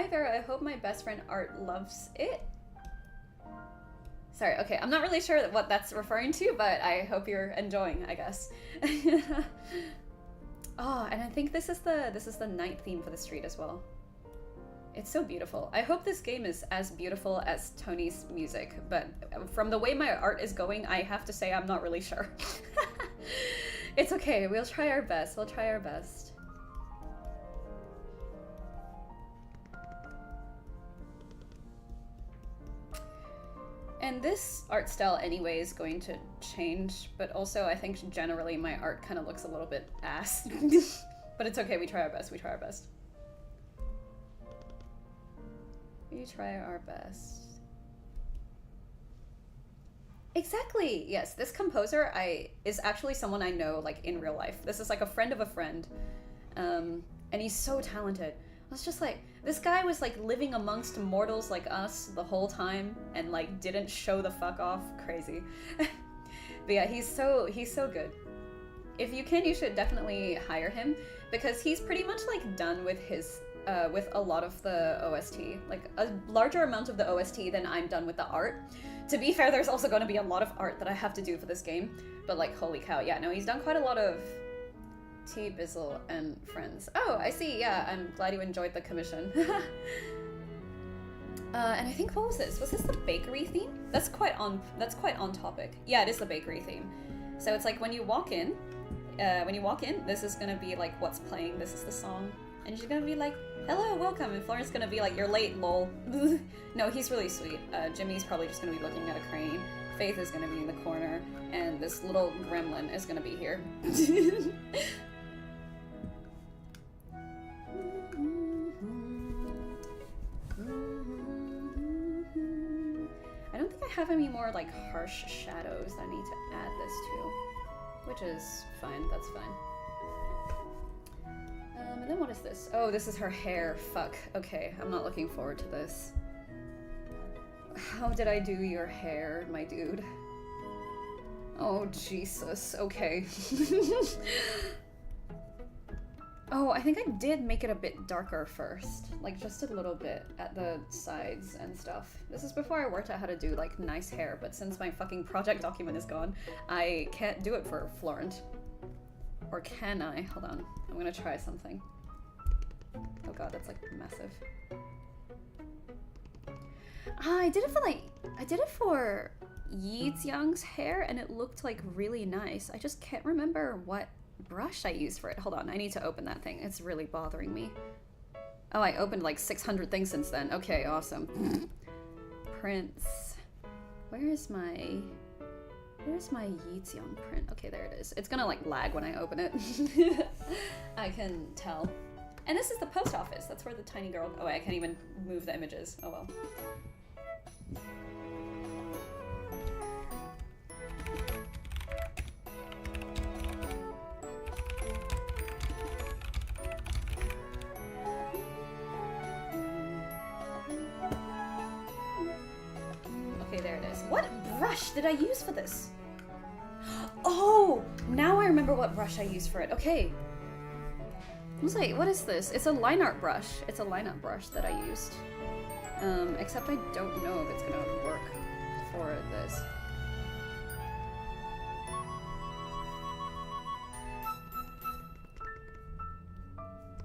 Vera, I hope my best friend Art loves it. Sorry, okay, I'm not really sure what that's referring to, but I hope you're enjoying, I guess. Oh, and I think this is the night theme for the street as well. It's so beautiful. I hope this game is as beautiful as Tony's music, but from the way my art is going, I have to say I'm not really sure. It's okay, we'll try our best. We'll try our best. And this art style anyway is going to change, but also I think generally my art kind of looks a little bit ass. But it's okay, we try our best, we try our best. We try our best. Exactly, yes, this composer is actually someone I know like in real life. This is like a friend of a friend, and he's so talented. I was just like, this guy was like living amongst mortals like us the whole time and like didn't show the fuck off. Crazy. But yeah, he's so good. If you can, you should definitely hire him because he's pretty much like done with his with a lot of the OST, like a larger amount of the OST than I'm done with the art. To be fair, there's also going to be a lot of art that I have to do for this game, but like holy cow, yeah, no, he's done quite a lot of T, Bizzle, and Friends. Oh, I see, yeah, I'm glad you enjoyed the commission. And I think, what was this? Was this the bakery theme? That's quite on topic. Yeah, it is the bakery theme. So it's like when you walk in, this is gonna be like what's playing, this is the song, and she's gonna be like, hello, welcome, and Florence gonna be like, you're late, lol. No, he's really sweet. Jimmy's probably just gonna be looking at a crane. Faith is gonna be in the corner, and this little gremlin is gonna be here. I don't think I have any more like harsh shadows that I need to add this to, which is fine, that's fine. And then what is this? Oh, this is her hair. Fuck. Okay, I'm not looking forward to this. How did I do your hair, my dude? Oh, Jesus. Okay. Oh, I think I did make it a bit darker first. Like, just a little bit at the sides and stuff. This is before I worked out how to do, like, nice hair, but since my fucking project document is gone, I can't do it for Florent. Or can I? Hold on. I'm gonna try something. Oh god, that's, like, massive. I did it for Yi Xiang's hair, and it looked, like, really nice. I just can't remember what brush I used for it. Hold on, I need to open that thing. It's really bothering me. Oh, I opened like 600 things since then. Okay, awesome. Prints. Where's my Yi Xiang print? Okay, there it is. It's gonna like lag when I open it. I can tell. And this is the post office. That's where the tiny girl... Oh, wait, I can't even move the images. Oh well. Okay, there it is. What brush did I use for this? Oh, now I remember what brush I used for it. Okay. I was like, what is this? It's a line art brush. It's a line art brush that I used. Except I don't know if it's gonna work for this.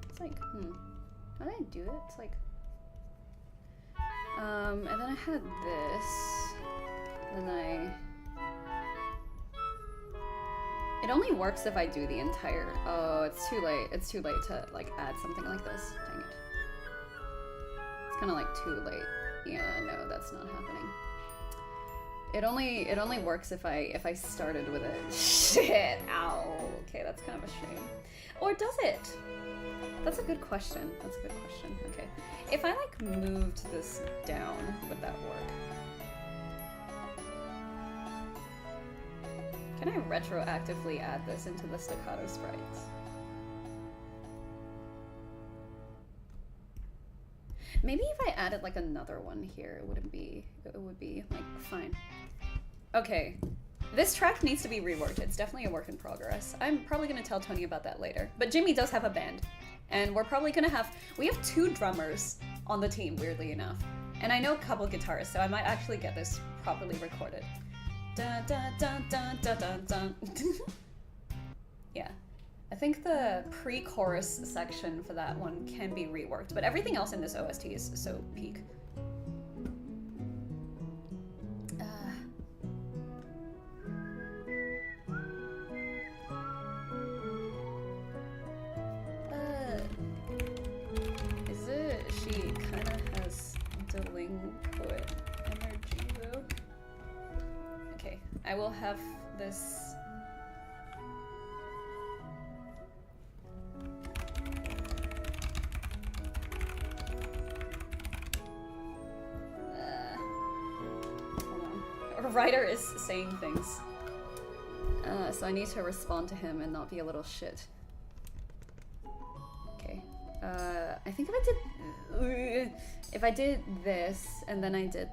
It's like, how did I do it? It's like, and then I had this, then it only works if I do the entire, oh, it's too late to, like, add something like this, dang it. It's kind of, like, too late. Yeah, no, that's not happening. It only works if I started with it. Shit, ow. Okay, that's kind of a shame. Or does it? That's a good question. That's a good question. Okay. If I, like, moved this down, would that work? Can I retroactively add this into the Staccato sprites? Maybe if I added like another one here, it would be like fine. Okay, this track needs to be reworked. It's definitely a work in progress. I'm probably gonna tell Tony about that later. But Jimmy does have a band, and we're probably gonna have, we have 2 drummers on the team, weirdly enough. And I know a couple guitarists, so I might actually get this properly recorded. Dun, dun, dun, dun, dun, dun, dun. Yeah. I think the pre-chorus section for that one can be reworked, but everything else in this OST is so peak. Is it? She kind of has delinquent energy though. Okay, I will have this. Writer is saying things, so I need to respond to him and not be a little shit. Okay, I think if I did this and then I did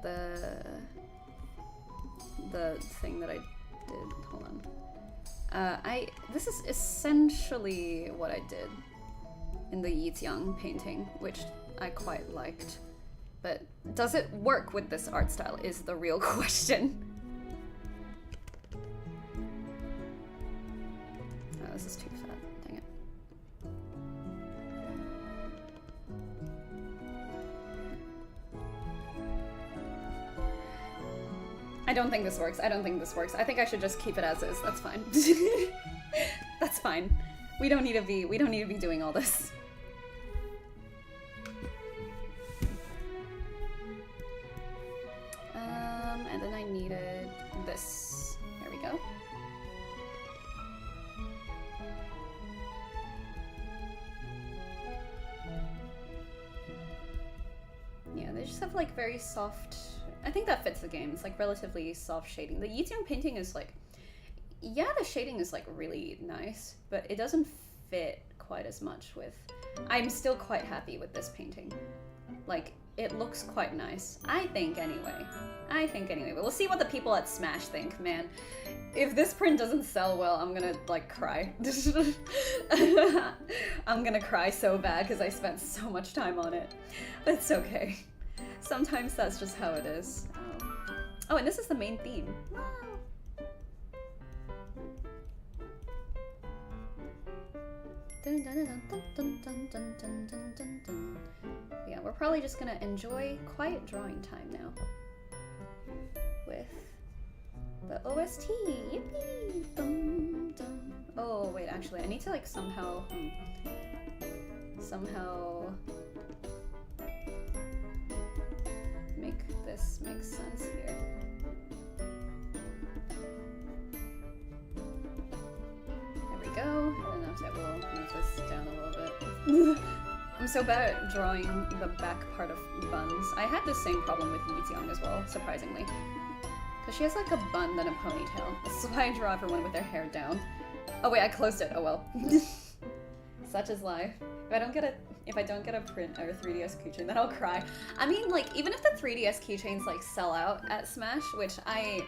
the thing that I did, hold on. This is essentially what I did in the Yijiang painting, which I quite liked. But does it work with this art style is the real question. Oh, this is too fat. Dang it. I don't think this works. I don't think this works. I think I should just keep it as is. That's fine. That's fine. We don't need to be doing all this. And then I needed this. There we go. Yeah, they just have like very soft, I think that fits the game. It's like relatively soft shading. The Yijiang painting is like, yeah, the shading is like really nice, but it doesn't fit quite as much with, I'm still quite happy with this painting. Like, it looks quite nice. I think anyway. But we'll see what the people at Smash think, man. If this print doesn't sell well, I'm gonna, like, cry. I'm gonna cry so bad because I spent so much time on it. But it's okay. Sometimes that's just how it is. Oh, and this is the main theme. Yeah, we're probably just gonna enjoy quiet drawing time now with the OST. Yippee! Dum, dum. Oh wait, actually, I need to like somehow make this make sense here. There we go. I don't know if that will move this down a little bit. I'm so bad at drawing the back part of buns. I had the same problem with Yijiang as well, surprisingly. Because she has like a bun and a ponytail. This is why I draw everyone with their hair down. Oh wait, I closed it. Oh well. Such is life. If I don't get a print or a 3DS keychain, then I'll cry. I mean, like, even if the 3DS keychains like sell out at Smash, which I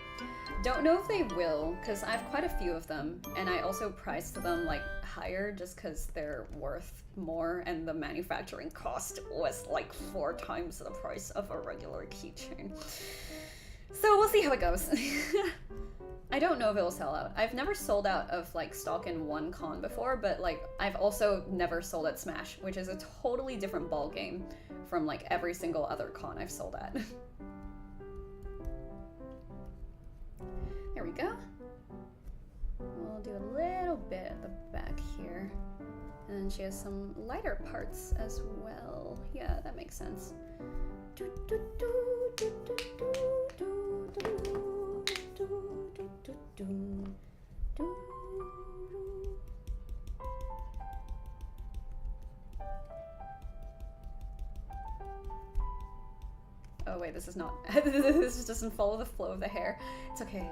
don't know if they will, because I have quite a few of them, and I also priced them like higher just because they're worth more, and the manufacturing cost was like 4 times the price of a regular keychain. So we'll see how it goes. I don't know if it'll sell out. I've never sold out of like stock in one con before, but like I've also never sold at Smash, which is a totally different ball game from like every single other con I've sold at. There we go. We'll do a little bit at the back here. And she has some lighter parts as well. Yeah, that makes sense. Oh wait, this is not, this just doesn't follow the flow of the hair. It's okay.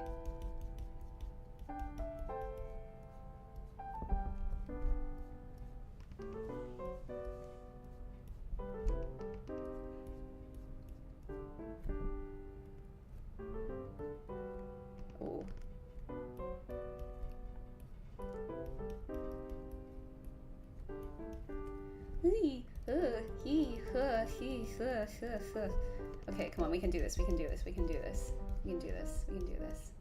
Okay, come on, we can do this, we can do this, we can do this. We can do this, we can do this.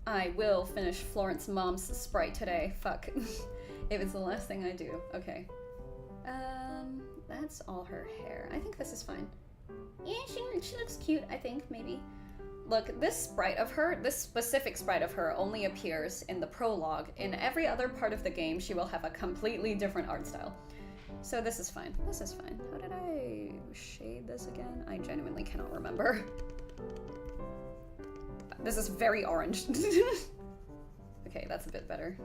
I will finish Florence Mom's sprite today. Fuck. If it's the last thing I do. Okay. That's all her hair. I think this is fine. Yeah, she looks cute, I think, maybe. Look, this sprite of her, this specific sprite of her only appears in the prologue. In every other part of the game, she will have a completely different art style. So this is fine. This is fine. How did I shade this again? I genuinely cannot remember. This is very orange. Okay, that's a bit better.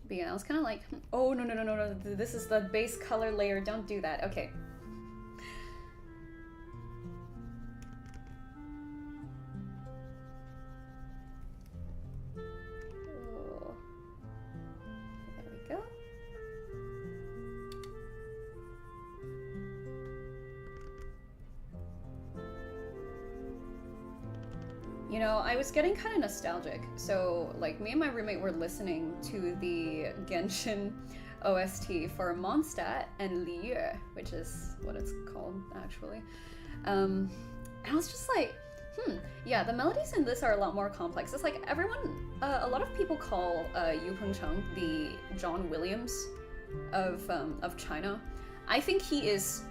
But yeah, I was kind of like, oh, no. This is the base color layer. Don't do that. Okay. Oh. There we go. You know, I was getting kind of nostalgic. So, like, me and my roommate were listening to the Genshin OST for Mondstadt and Liu, which is what it's called, actually. And I was just like, yeah, the melodies in this are a lot more complex. It's like everyone, a lot of people call Yu Pengcheng the John Williams of China. I think he is,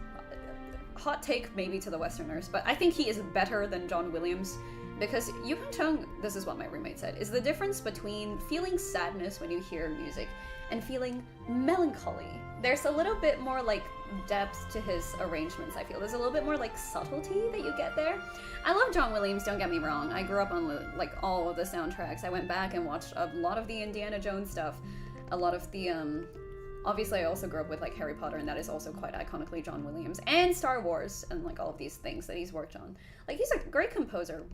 hot take maybe to the Westerners, but I think he is better than John Williams. Because Yu Pengcheng, this is what my roommate said, is the difference between feeling sadness when you hear music and feeling melancholy. There's a little bit more like depth to his arrangements, I feel. There's a little bit more like subtlety that you get there. I love John Williams, don't get me wrong. I grew up on like all of the soundtracks. I went back and watched a lot of the Indiana Jones stuff. A lot of the, obviously I also grew up with like Harry Potter, and that is also quite iconically John Williams. And Star Wars, and like all of these things that he's worked on. Like, he's a great composer.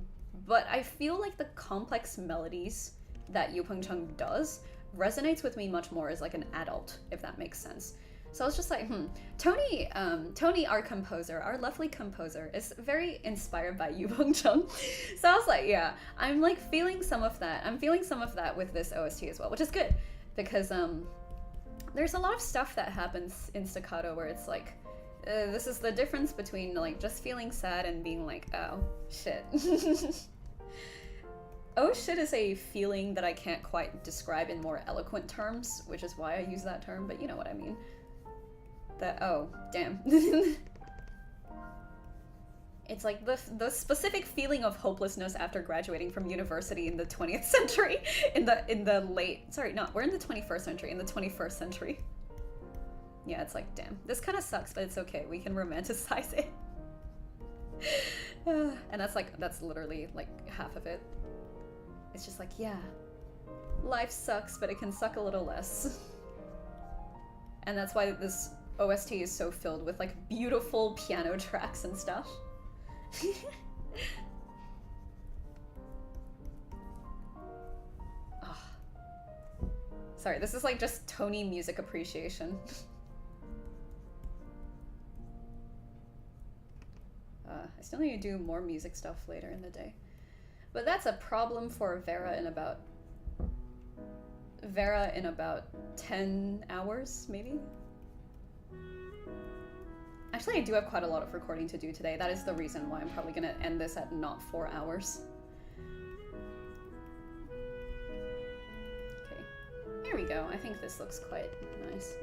But I feel like the complex melodies that Yu Pengcheng does resonates with me much more as like an adult, if that makes sense. So I was just like, Tony, our composer, our lovely composer, is very inspired by Yu Pengcheng. So I was like, yeah, I'm like feeling some of that. I'm feeling some of that with this OST as well, which is good because there's a lot of stuff that happens in Staccato where it's like, this is the difference between like just feeling sad and being like, oh shit. Oh shit is a feeling that I can't quite describe in more eloquent terms, which is why I use that term, but you know what I mean. That, oh, damn. It's like the specific feeling of hopelessness after graduating from university in the 20th century, in the late, sorry, no, we're in the 21st century, in the 21st century. Yeah, it's like, damn, this kind of sucks, but it's okay. We can romanticize it. And that's literally like half of it. It's just like, yeah, life sucks, but it can suck a little less. And that's why this OST is so filled with like beautiful piano tracks and stuff. Oh. Sorry, this is like just Tony music appreciation. I still need to do more music stuff later in the day. But that's a problem for Vera in about 10 hours, maybe? Actually, I do have quite a lot of recording to do today. That is the reason why I'm probably gonna end this at not 4 hours. Okay, here we go. I think this looks quite nice.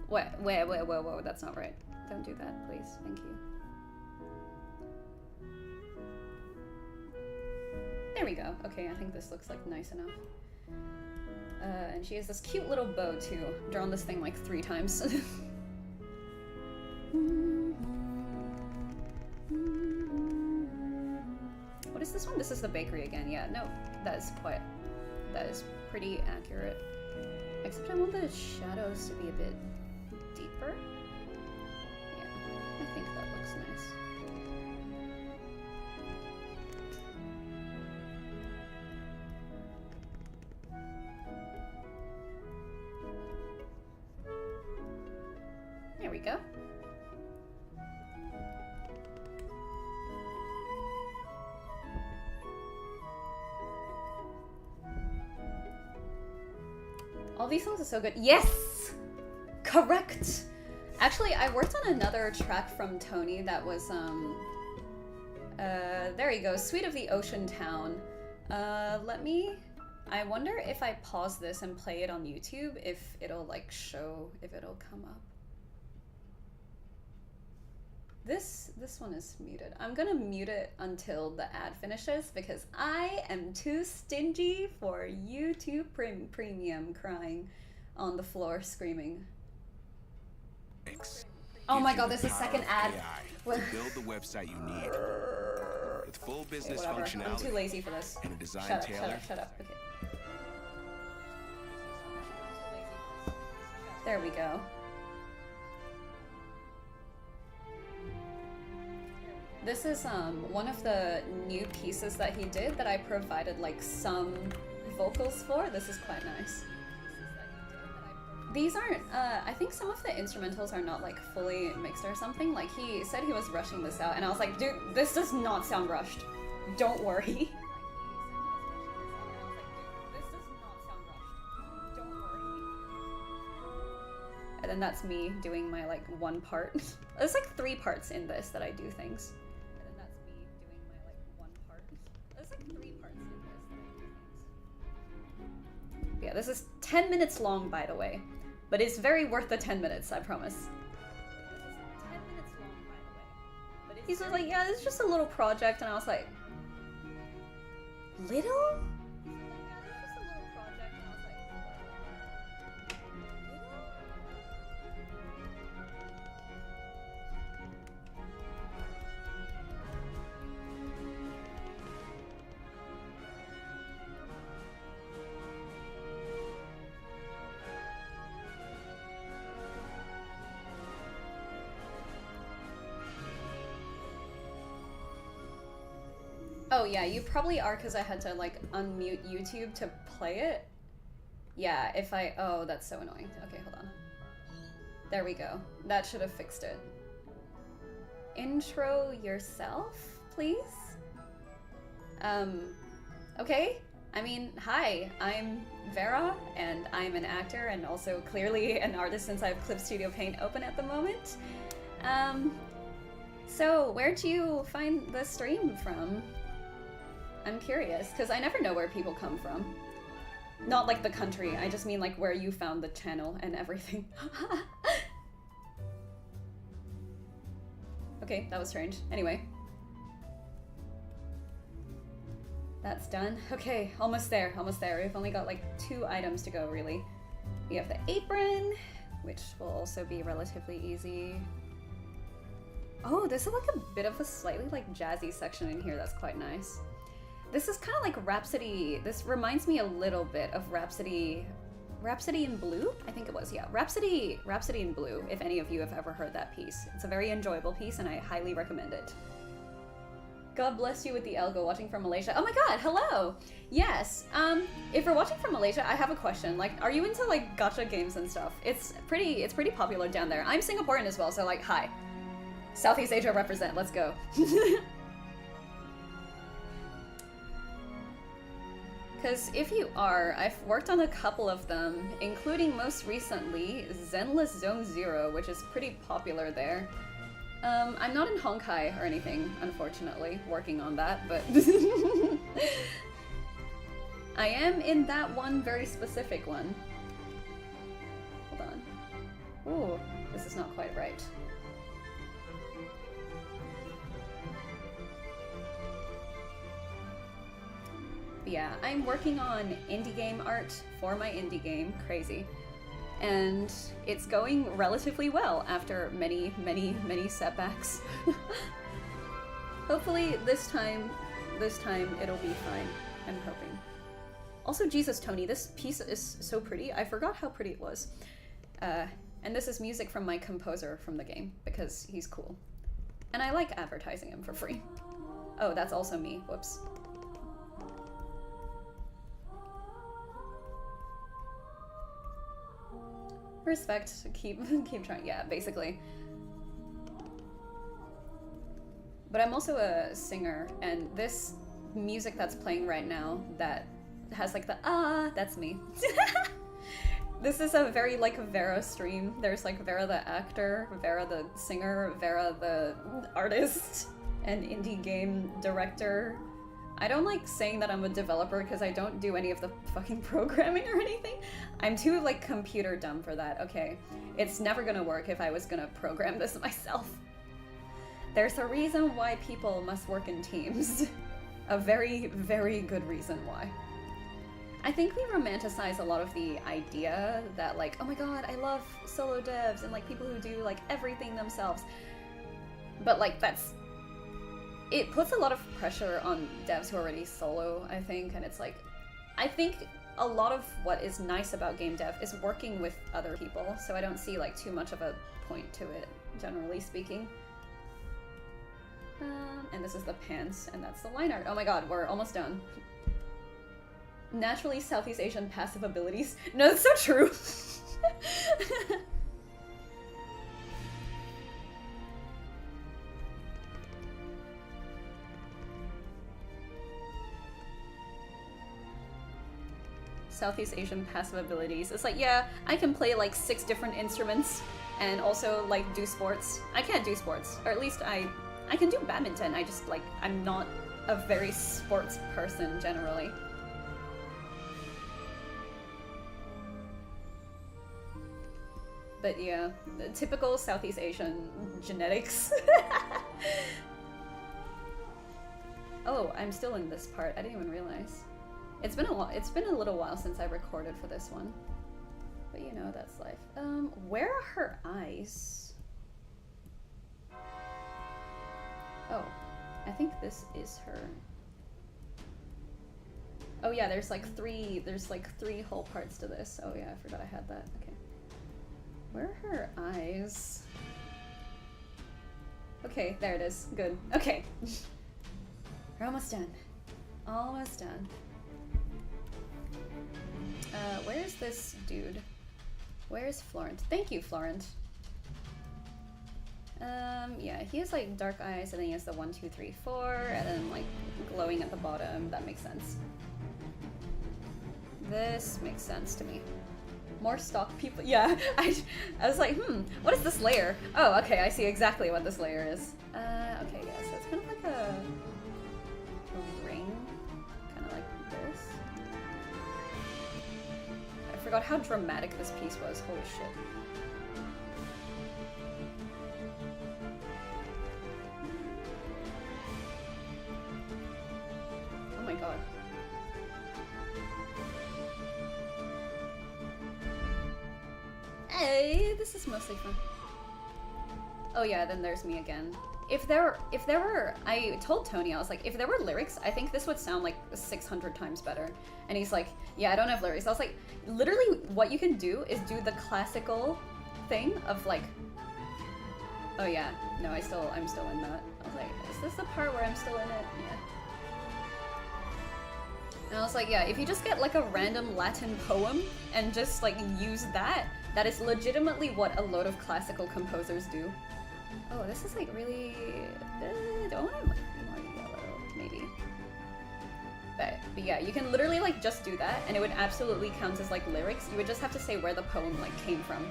Whoa, that's not right. Don't do that, please. Thank you. There we go. Okay, I think this looks like nice enough. And she has this cute little bow too. Drawn this thing like 3 times. What is this one? This is the bakery again. Yeah, no, that is pretty accurate. Except I want the shadows to be a bit deeper. I think that looks nice. There we go. All these songs are so good. Yes! Correct! Actually, I worked on another track from Tony that was, there you go, Sweet of the Ocean Town. I wonder if I pause this and play it on YouTube, if it'll, like, show, if it'll come up. This one is muted. I'm gonna mute it until the ad finishes because I am too stingy for YouTube Premium crying on the floor screaming. Oh my god, there's a second ad. To build the website you need. With full business functionality. I'm too lazy for this. And a design Shut up. Okay. There we go. This is one of the new pieces that he did that I provided like some vocals for. This is quite nice. These aren't, I think some of the instrumentals are not like fully mixed or something. Like he said he was rushing this out and I was like, dude, this does not sound rushed. Don't worry. And then that's me doing my like one part. There's like 3 parts in this that I do things. Yeah, this is 10 minutes long, by the way. But it's very worth the 10 minutes, I promise. He's just like, yeah, it's just a little project, and I was like, little? Oh yeah, you probably are because I had to like unmute YouTube to play it. Yeah, if I... Oh, that's so annoying. Okay, hold on. There we go. That should have fixed it. Intro yourself, please? Okay. I mean, hi, I'm Vera, and I'm an actor and also clearly an artist since I have Clip Studio Paint open at the moment. So where'd you find the stream from? I'm curious, because I never know where people come from. Not like the country, I just mean like where you found the channel and everything. Okay, that was strange. Anyway. That's done. Okay, almost there, almost there. We've only got like 2 items to go, really. We have the apron, which will also be relatively easy. Oh, this is like a bit of a slightly like jazzy section in here that's quite nice. This is kind of like Rhapsody. This reminds me a little bit of Rhapsody in Blue? I think it was, yeah. Rhapsody in Blue, if any of you have ever heard that piece. It's a very enjoyable piece and I highly recommend it. God bless you with the algo watching from Malaysia. Oh my god, hello! Yes, if you're watching from Malaysia, I have a question. Like, are you into like gacha games and stuff? It's pretty popular down there. I'm Singaporean as well, so like, hi. Southeast Asia represent, let's go. Because if you are, I've worked on a couple of them, including most recently Zenless Zone Zero, which is pretty popular there. I'm not in Honkai or anything, unfortunately, working on that, but I am in that one very specific one. Hold on. Ooh, this is not quite right. Yeah, I'm working on indie game art for my indie game, crazy. And it's going relatively well after many setbacks. Hopefully this time it'll be fine, I'm hoping. Also, Jesus, Tony, this piece is so pretty. I forgot how pretty it was. And this is music from my composer from the game, because he's cool. And I like advertising him for free. Oh, that's also me, whoops. Respect, keep trying, yeah, basically. But I'm also a singer, and this music that's playing right now that has like the that's me. This is a very, like, Vera stream. There's, like, Vera the actor, Vera the singer, Vera the artist, and indie game director. I don't like saying that I'm a developer because I don't do any of the fucking programming or anything. I'm too, like, computer dumb for that, okay? It's never gonna work if I was gonna program this myself. There's a reason why people must work in teams. A very, very good reason why. I think we romanticize a lot of the idea that, like, oh my god, I love solo devs and, like, people who do, like, everything themselves. But, like, it puts a lot of pressure on devs who are already solo, I think, and it's like, I think a lot of what is nice about game dev is working with other people, so I don't see, like, too much of a point to it, generally speaking. And this is the pants, and that's the line art. Oh my god, we're almost done. Naturally Southeast Asian passive abilities. No, that's so true. Southeast Asian passive abilities. It's like, yeah, I can play like 6 different instruments and also like do sports. I can't do sports, or at least I can do badminton. I just like, I'm not a very sports person generally. But yeah, the typical Southeast Asian genetics. Oh, I'm still in this part. I didn't even realize. It's been a little while since I recorded for this one. But you know, that's life. Where are her eyes? Oh, I think this is her. Oh yeah, there's like three whole parts to this. Oh yeah, I forgot I had that. Okay. Where are her eyes? Okay, there it is. Good. Okay. We're almost done. Almost done. Where's this dude? Where's Florent? Thank you, Florent. Yeah, he has like dark eyes, and then he has the 1, 2, 3, 4, and then like glowing at the bottom. That makes sense. This makes sense to me. More stock people. Yeah, I was like, what is this layer? Oh, okay, I see exactly what this layer is. Okay, yeah, so it's kind of like a ring, kind of like this. I forgot how dramatic this piece was. Holy shit. Oh my god. Hey, this is mostly fun. Oh yeah, then there's me again. If there were, I told Tony, I was like, if there were lyrics, I think this would sound like 600 times better. And he's like, yeah, I don't have lyrics. I was like, literally what you can do is do the classical thing of like, oh yeah, no, I'm still in that. I was like, is this the part where I'm still in it? Yeah. And I was like, yeah, if you just get like a random Latin poem and just like use that, that is legitimately what a load of classical composers do. Oh, this is like really... don't I want more yellow, maybe. But yeah, you can literally like just do that and it would absolutely count as like lyrics. You would just have to say where the poem like came from.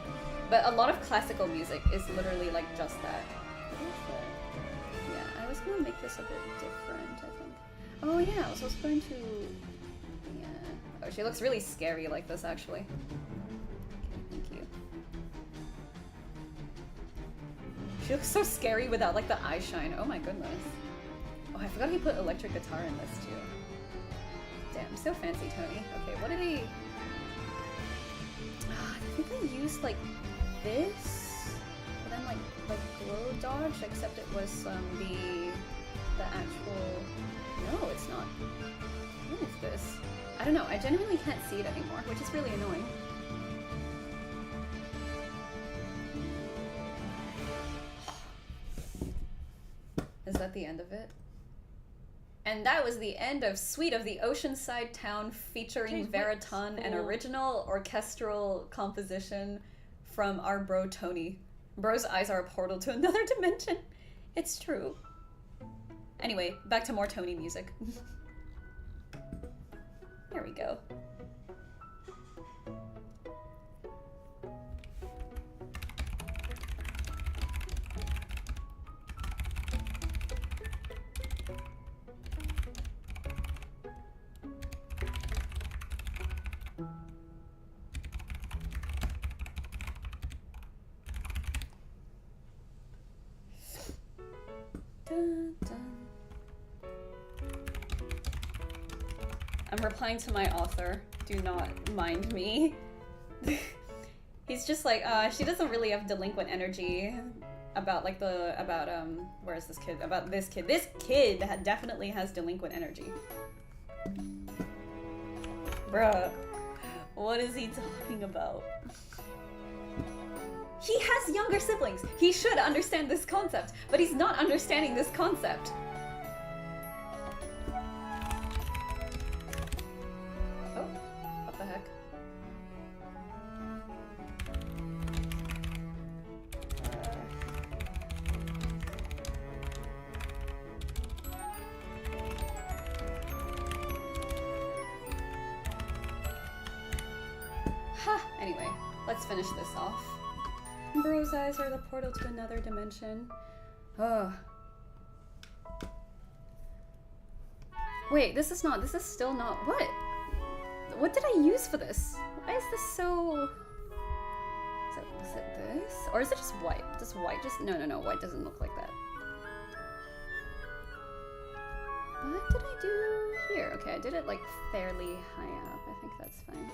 But a lot of classical music is literally like just that. Yeah, I was gonna make this a bit different, I think. Oh yeah, I was also going to... Yeah. Oh, she looks really scary like this actually. Okay, thank you. She looks so scary without like the eye shine. Oh my goodness. Oh, I forgot he put electric guitar in this too. Damn, so fancy, Tony. Okay, what did he... I think I used like this, but then like glow dodge, except it was the actual... No, it's not. What is this? I don't know, I genuinely can't see it anymore, which is really annoying. Is that the end of it? And that was the end of Suite of the Oceanside Town featuring Veriton, an original orchestral composition from our bro Tony. Bro's eyes are a portal to another dimension. It's true. Anyway, back to more Tony music. There we go. Dun, dun. I'm replying to my author. Do not mind me. He's just like, she doesn't really have delinquent energy about like where is this kid? About this kid. This kid definitely has delinquent energy. Bruh. What is he talking about? He has younger siblings. He should understand this concept, but he's not understanding this concept. Oh, what the heck? Anyway, let's finish this off. Bro's eyes are the portal to another dimension. Oh. Wait, this is still not, what did I use for this? Why is this so, is it this? Or is it just white? Does white just, no, white doesn't look like that. What did I do here? Okay, I did it like fairly high up. I think that's fine.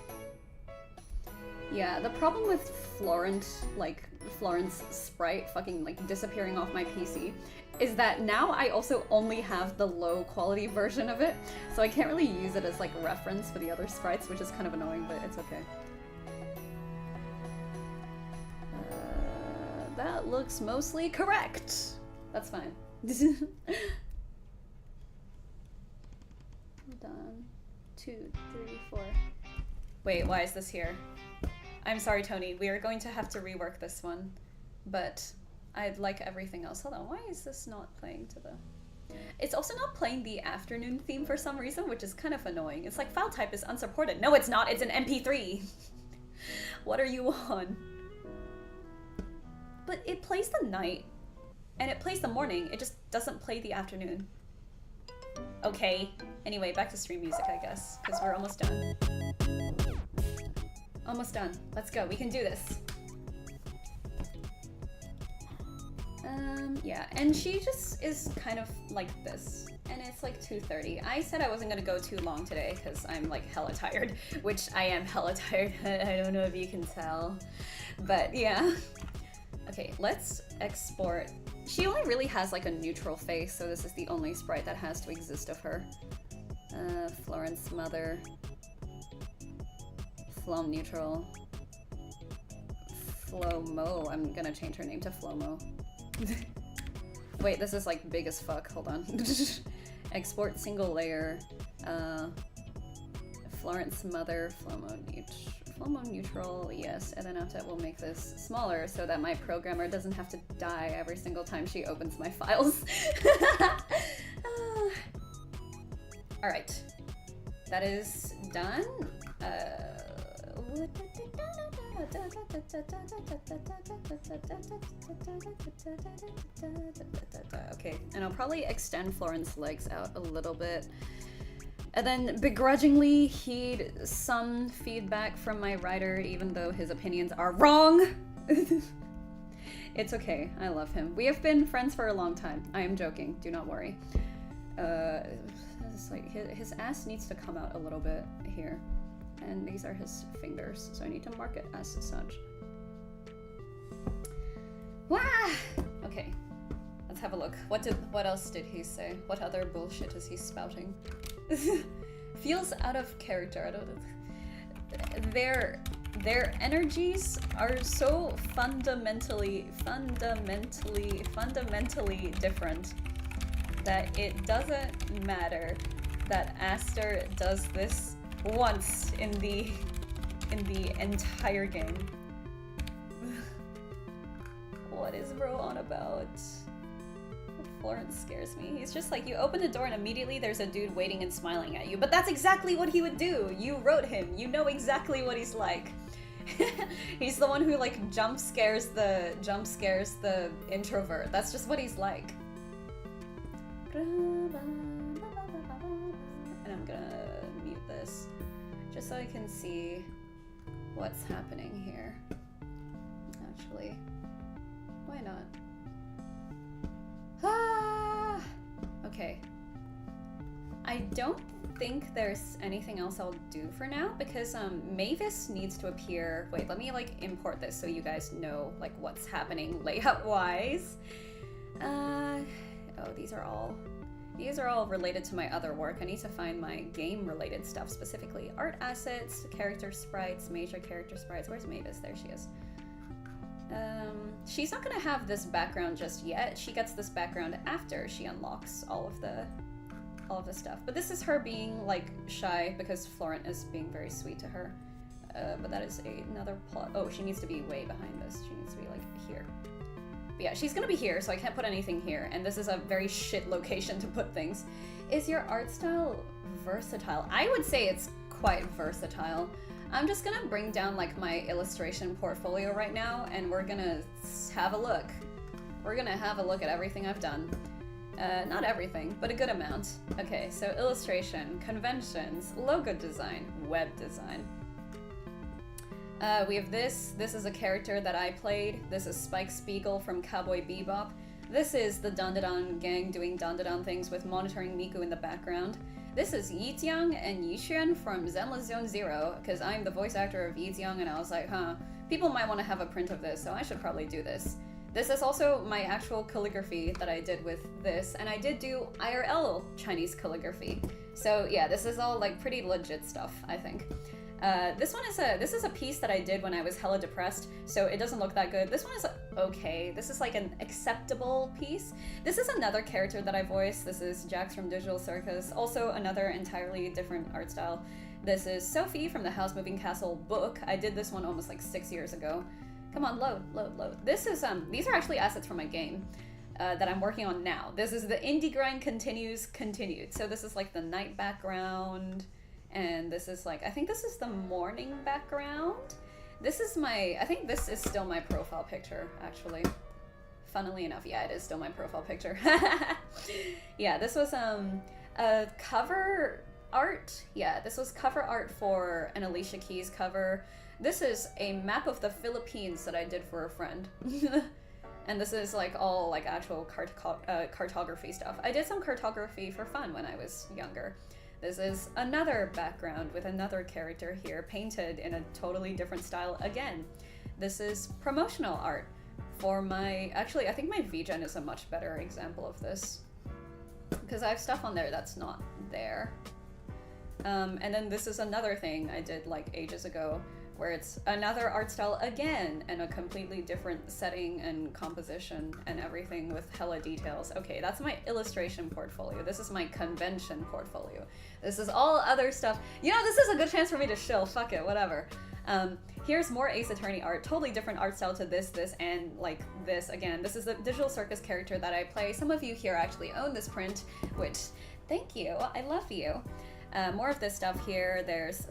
Yeah, the problem with Florence sprite fucking like disappearing off my PC is that now I also only have the low quality version of it, so I can't really use it as like a reference for the other sprites, which is kind of annoying, but it's okay. That looks mostly correct. That's fine. Done. 2, 3, 4. Wait, why is this here? I'm sorry, Tony. We are going to have to rework this one, but I'd like everything else. Hold on, why is this not playing to the... It's also not playing the afternoon theme for some reason, which is kind of annoying. It's like file type is unsupported. No, it's not. It's an MP3. What are you on? But it plays the night, and it plays the morning. It just doesn't play the afternoon. Okay. Anyway, back to stream music, I guess, because we're almost done. Almost done. Let's go. We can do this. Yeah, and she just is kind of like this. And it's like 2:30. I said I wasn't gonna go too long today because I'm like hella tired, which I am hella tired. I don't know if you can tell, but yeah. Okay, let's export. She only really has like a neutral face, so this is the only sprite that has to exist of her. Florence Mother. Flom neutral. Flomo. I'm gonna change her name to Flomo. Wait, this is like big as fuck. Hold on. Export single layer. Florence Mother. Flomo neutral. Yes, and then after that we'll make this smaller so that my programmer doesn't have to die every single time she opens my files. Alright. That is done. Okay, and I'll probably extend Florence's legs out a little bit. And then begrudgingly heed some feedback from my writer, even though his opinions are wrong. It's okay, I love him. We have been friends for a long time. I am joking, do not worry. It's like his ass needs to come out a little bit here. And these are his fingers, so I need to mark it as such. Wah! Okay, let's have a look. What else did he say? What other bullshit is he spouting? Feels out of character. I don't. Their energies are so fundamentally different that it doesn't matter that Aster does this once in the entire game. What is bro on about? Florence scares me. He's just like, you open the door and immediately there's a dude waiting and smiling at you. But that's exactly what he would do. You wrote him. You know exactly what he's like. He's the one who like jump scares the introvert. That's just what he's like. And I'm gonna mute this just so I can see what's happening here. Actually, why not? Ah! Okay. I don't think there's anything else I'll do for now because Mavis needs to appear. Wait, let me like import this so you guys know like what's happening layout wise. Oh, these are all related to my other work. I need to find my game related stuff, specifically art assets, character sprites, major character sprites. Where's Mavis? There she is. She's not gonna have this background just yet. She gets this background after she unlocks all of the stuff. But this is her being like shy because Florent is being very sweet to her. But that is another plot. Oh, she needs to be way behind this. She needs to be like here. But yeah, she's gonna be here, so I can't put anything here. And this is a very shit location to put things. Is your art style versatile? I would say it's quite versatile. I'm just gonna bring down like my illustration portfolio right now, and we're gonna have a look. We're gonna have a look at everything I've done. Not everything, but a good amount. Okay, so illustration, conventions, logo design, web design. We have this. This is a character that I played. This is Spike Spiegel from Cowboy Bebop. This is the Dandadan gang doing Dandadan things with monitoring Miku in the background. This is Yijiang and Yixuan from Zenless Zone Zero, because I'm the voice actor of Yijiang, and I was like, people might want to have a print of this, so I should probably do this. This is also my actual calligraphy that I did with this, and I did do IRL Chinese calligraphy. So yeah, this is all like pretty legit stuff, I think. This is a piece that I did when I was hella depressed, so it doesn't look that good. This one is okay. This is like an acceptable piece. This is another character that I voiced. This is Jax from Digital Circus, also another entirely different art style. This is Sophie from the House Moving Castle book. I did this one almost like 6 years ago. Come on, load. This is, these are actually assets from my game that I'm working on now. This is the Indie Grind Continued. So this is like the night background, and this is like, I think this is the morning background. This is I think this is still my profile picture, actually. Funnily enough, yeah, it is still my profile picture. Yeah, this was a cover art. Yeah, this was cover art for an Alicia Keys cover. This is a map of the Philippines that I did for a friend. And this is like all like actual cartography stuff. I did some cartography for fun when I was younger. This is another background with another character here, painted in a totally different style again. This is promotional art for actually I think my vGen is a much better example of this, because I have stuff on there that's not there. And then this is another thing I did like ages ago, where it's another art style again, and a completely different setting and composition and everything with hella details. Okay, that's my illustration portfolio. This is my convention portfolio. This is all other stuff. You know, this is a good chance for me to shill. Fuck it, whatever. Here's more Ace Attorney art, totally different art style to this, and like this again. This is the Digital Circus character that I play. Some of you here actually own this print, which, thank you, I love you. More of this stuff here. There's,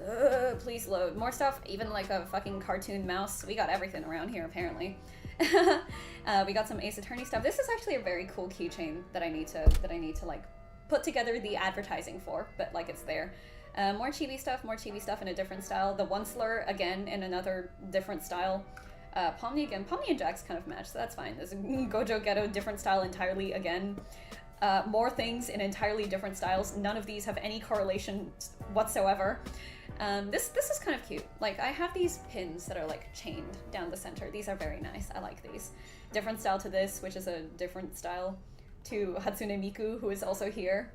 please load. More stuff, even like a fucking cartoon mouse. We got everything around here, apparently. We got some Ace Attorney stuff. This is actually a very cool keychain that I need to like put together the advertising for, but like it's there. More chibi stuff in a different style. The Onceler, again, in another different style. Pomni again. Pomni and Jax kind of match, so that's fine. There's a Gojo Ghetto, different style entirely again. More things in entirely different styles. None of these have any correlation whatsoever. This is kind of cute. Like, I have these pins that are like chained down the center. These are very nice. I like these. Different style to this, which is a different style to Hatsune Miku, who is also here.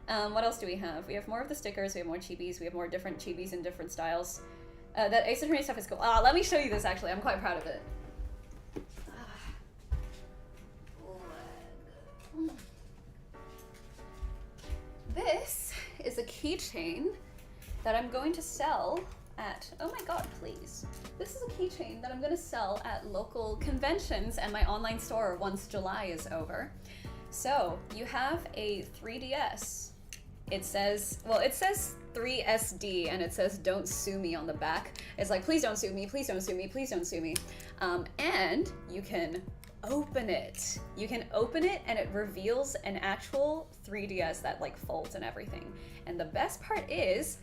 What else do we have? We have more of the stickers. We have more chibis. We have more different chibis in different styles. That Ace Attorney stuff is cool. Let me show you this, actually. I'm quite proud of it. This is a keychain that I'm going to sell at, oh my god, please. This is a keychain that I'm going to sell at local conventions and my online store once July is over. So, you have a 3DS. It says 3SD, and it says don't sue me on the back. It's like, please don't sue me, please don't sue me, please don't sue me. And you can open it. You can open it and it reveals an actual 3DS that like folds and everything. And the best part is,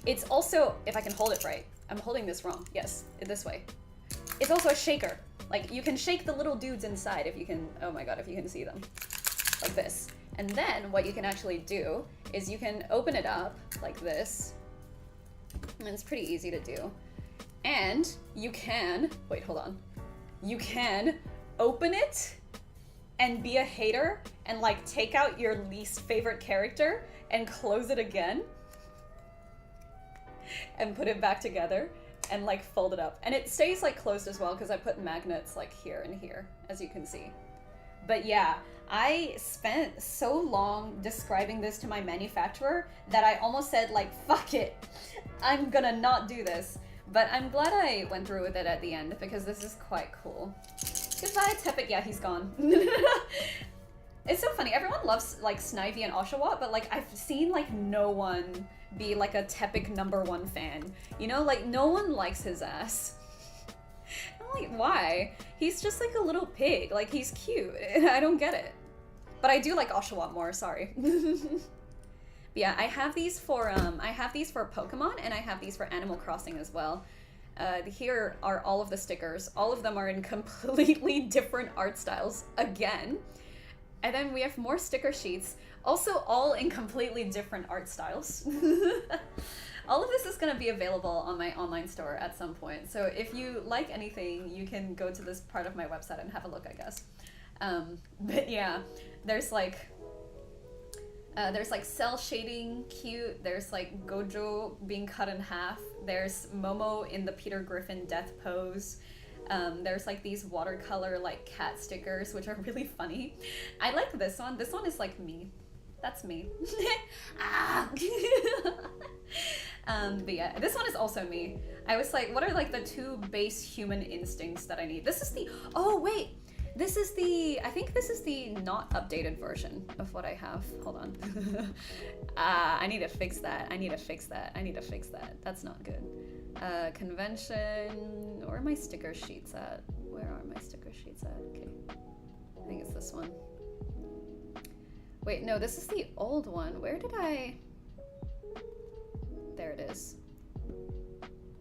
it's also, if I can hold it right, I'm holding this wrong. Yes, this way. It's also a shaker. Like, you can shake the little dudes inside if you can, oh my god, if you can see them. like this. And then what you can actually do is you can open it up like this. And it's pretty easy to do. And you can, wait, hold on. You can open it and be a hater and like take out your least favorite character and close it again and put it back together and like fold it up. And it stays like closed as well because I put magnets like here and here, as you can see. But yeah, I spent so long describing this to my manufacturer that I almost said like, fuck it, I'm gonna not do this. But I'm glad I went through with it at the end because this is quite cool. Goodbye, Tepid. Yeah, he's gone. It's so funny. Everyone loves like Snivy and Oshawott, but like I've seen like no one be like a Tepid #1 fan. You know, like no one likes his ass. I'm like, why? He's just like a little pig. Like he's cute. I don't get it. But I do like Oshawott more. Sorry. Yeah, I have these for Pokemon and I have these for Animal Crossing as well. Here are all of the stickers. All of them are in completely different art styles again. And then we have more sticker sheets, also all in completely different art styles. All of this is going to be available on my online store at some point. So if you like anything, you can go to this part of my website and have a look, I guess. But yeah, there's like cell shading, cute. There's like Gojo being cut in half. There's Momo in the Peter Griffin death pose. There's like these watercolor like cat stickers, which are really funny. I like this one. This one is like me. That's me. Ah. But yeah, this one is also me. I was like, what are like the 2 base human instincts that I need? This is the, oh wait. This is the, I think this is the not updated version of what I have. Hold on. I need to fix that. I need to fix that. That's not good. Convention, where are my sticker sheets at? Where are my sticker sheets at? Okay. I think it's this one. Wait, no, this is the old one. Where did I, there it is.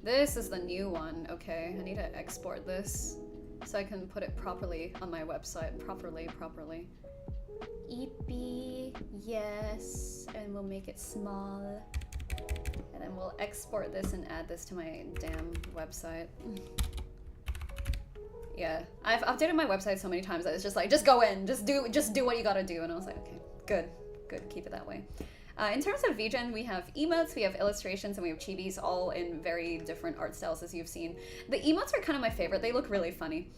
This is the new one. Okay, I need to export this so I can put it properly on my website. Properly. EP, yes, and we'll make it small. And then we'll export this and add this to my damn website. Yeah, I've updated my website so many times that it's just like, just go in, just do what you gotta do. And I was like, okay, good, keep it that way. In terms of vGen, we have emotes, we have illustrations, and we have chibis, all in very different art styles, as you've seen. The emotes are kind of my favorite. They look really funny.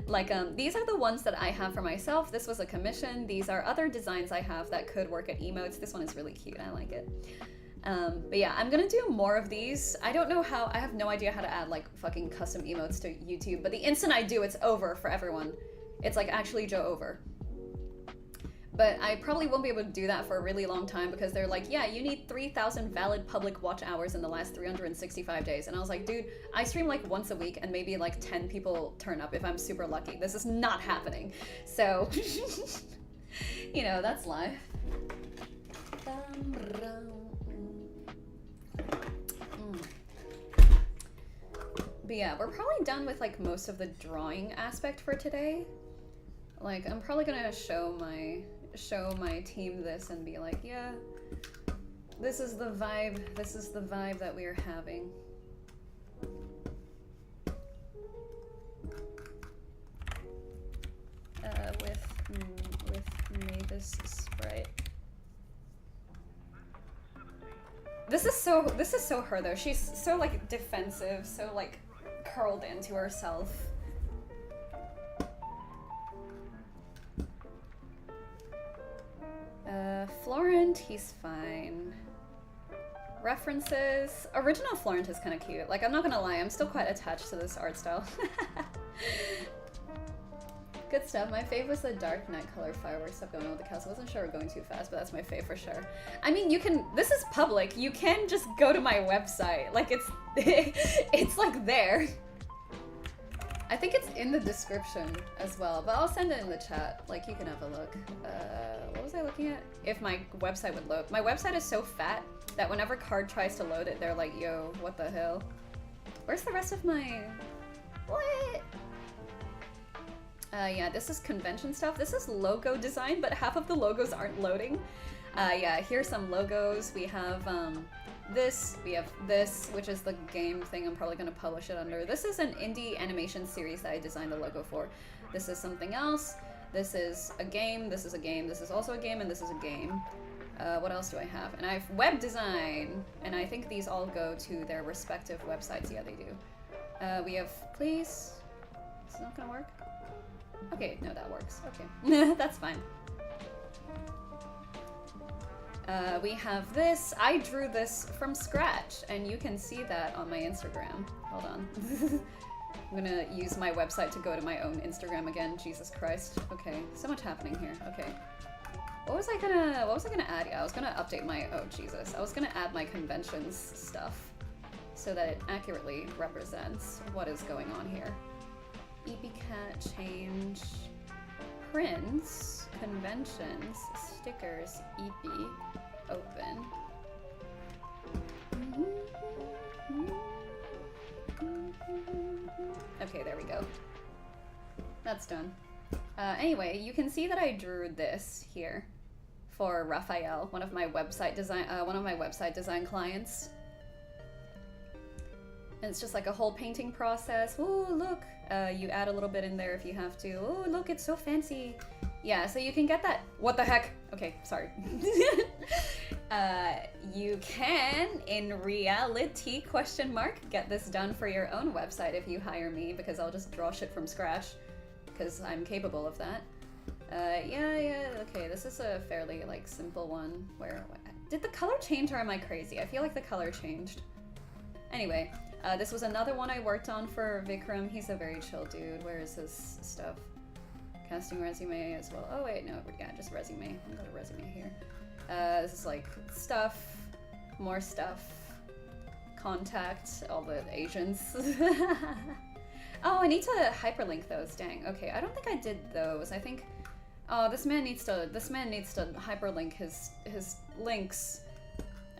Like, these are the ones that I have for myself. This was a commission. These are other designs I have that could work at emotes. This one is really cute. I like it. But yeah, I'm gonna do more of these. I don't know how, I have no idea how to add like fucking custom emotes to YouTube, but the instant I do, it's over for everyone. It's like actually Joe over. But I probably won't be able to do that for a really long time because they're like, yeah, you need 3,000 valid public watch hours in the last 365 days. And I was like, dude, I stream like once a week and maybe like 10 people turn up if I'm super lucky. This is not happening. So, you know, that's life. But yeah, we're probably done with like most of the drawing aspect for today. Like, I'm probably gonna show my team this and be like, yeah, this is the vibe that we are having. With Mavis Sprite. This is so her though. She's so like defensive, so like curled into herself. Florent, he's fine. References. Original Florent is kind of cute. Like, I'm not gonna lie, I'm still quite attached to this art style. Good stuff. My fave was the dark night color fireworks stuff going on with the castle. I wasn't sure we're going too fast, but that's my fave for sure. I mean, you can, this is public. You can just go to my website. Like, it's, it's like there. I think it's in the description as well, but I'll send it in the chat. Like, you can have a look. What was I looking at? If my website would load. My website is so fat that whenever Card tries to load it, they're like, yo, what the hell? Where's the rest of my... What? Yeah, this is convention stuff. This is logo design, but half of the logos aren't loading. Yeah, here's some logos. We have this, we have this, which is the game thing I'm probably going to publish it under. This is an indie animation series that I designed the logo for. This is something else. This is a game, this is a game, this is also a game, and this is a game. What else do I have? And I have web design, and I think these all go to their respective websites. Yeah, they do. We have, please, it's not gonna work? Okay, no, that works. Okay, that's fine. We have this. I drew this from scratch, and you can see that on my Instagram. Hold on. I'm gonna use my website to go to my own Instagram again. Jesus Christ. Okay, so much happening here. Okay. What was I gonna add? Yeah, I was gonna update my, oh Jesus. I was gonna add my conventions stuff so that it accurately represents what is going on here. EPCAT change, prints, conventions, stickers, EP, open. Okay, there we go. That's done. Anyway, you can see that I drew this here for Raphael, one of my website design clients. And it's just like a whole painting process. Ooh, look! You add a little bit in there if you have to. Oh, look, it's so fancy. Yeah, so you can get that. What the heck? Okay, sorry. You can, in reality, question mark, get this done for your own website if you hire me, because I'll just draw shit from scratch, because I'm capable of that. Yeah, okay, this is a fairly, like, simple one. Did the color change or am I crazy? I feel like the color changed. Anyway, this was another one I worked on for Vikram. He's a very chill dude. Where is his stuff? Casting resume as well. Oh wait, no, yeah, just resume. I've got a resume here. This is like stuff, more stuff, contact, all the Asians. Oh, I need to hyperlink those, dang. Okay, I don't think I did those. I think, oh, this man needs to hyperlink his links.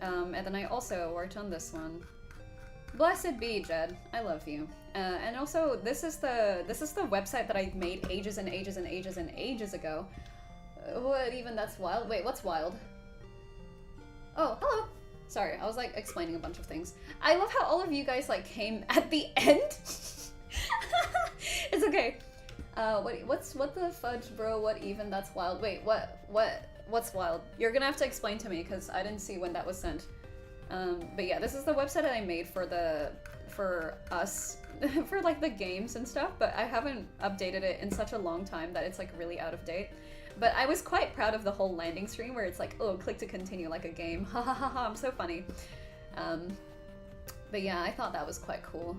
And then I also worked on this one. Blessed be, Jed. I love you. And also, this is the website that I made ages and ages and ages and ages ago. What even? That's wild. Wait, what's wild? Oh, hello. Sorry, I was like explaining a bunch of things. I love how all of you guys like came at the end. It's okay. What the fudge, bro? What even? That's wild. Wait, what's wild? You're gonna have to explain to me because I didn't see when that was sent. But yeah, this is the website that I made for us, for like the games and stuff, but I haven't updated it in such a long time that it's like really out of date. But I was quite proud of the whole landing screen where it's like, oh, click to continue like a game. Ha ha ha ha, I'm so funny. But yeah, I thought that was quite cool.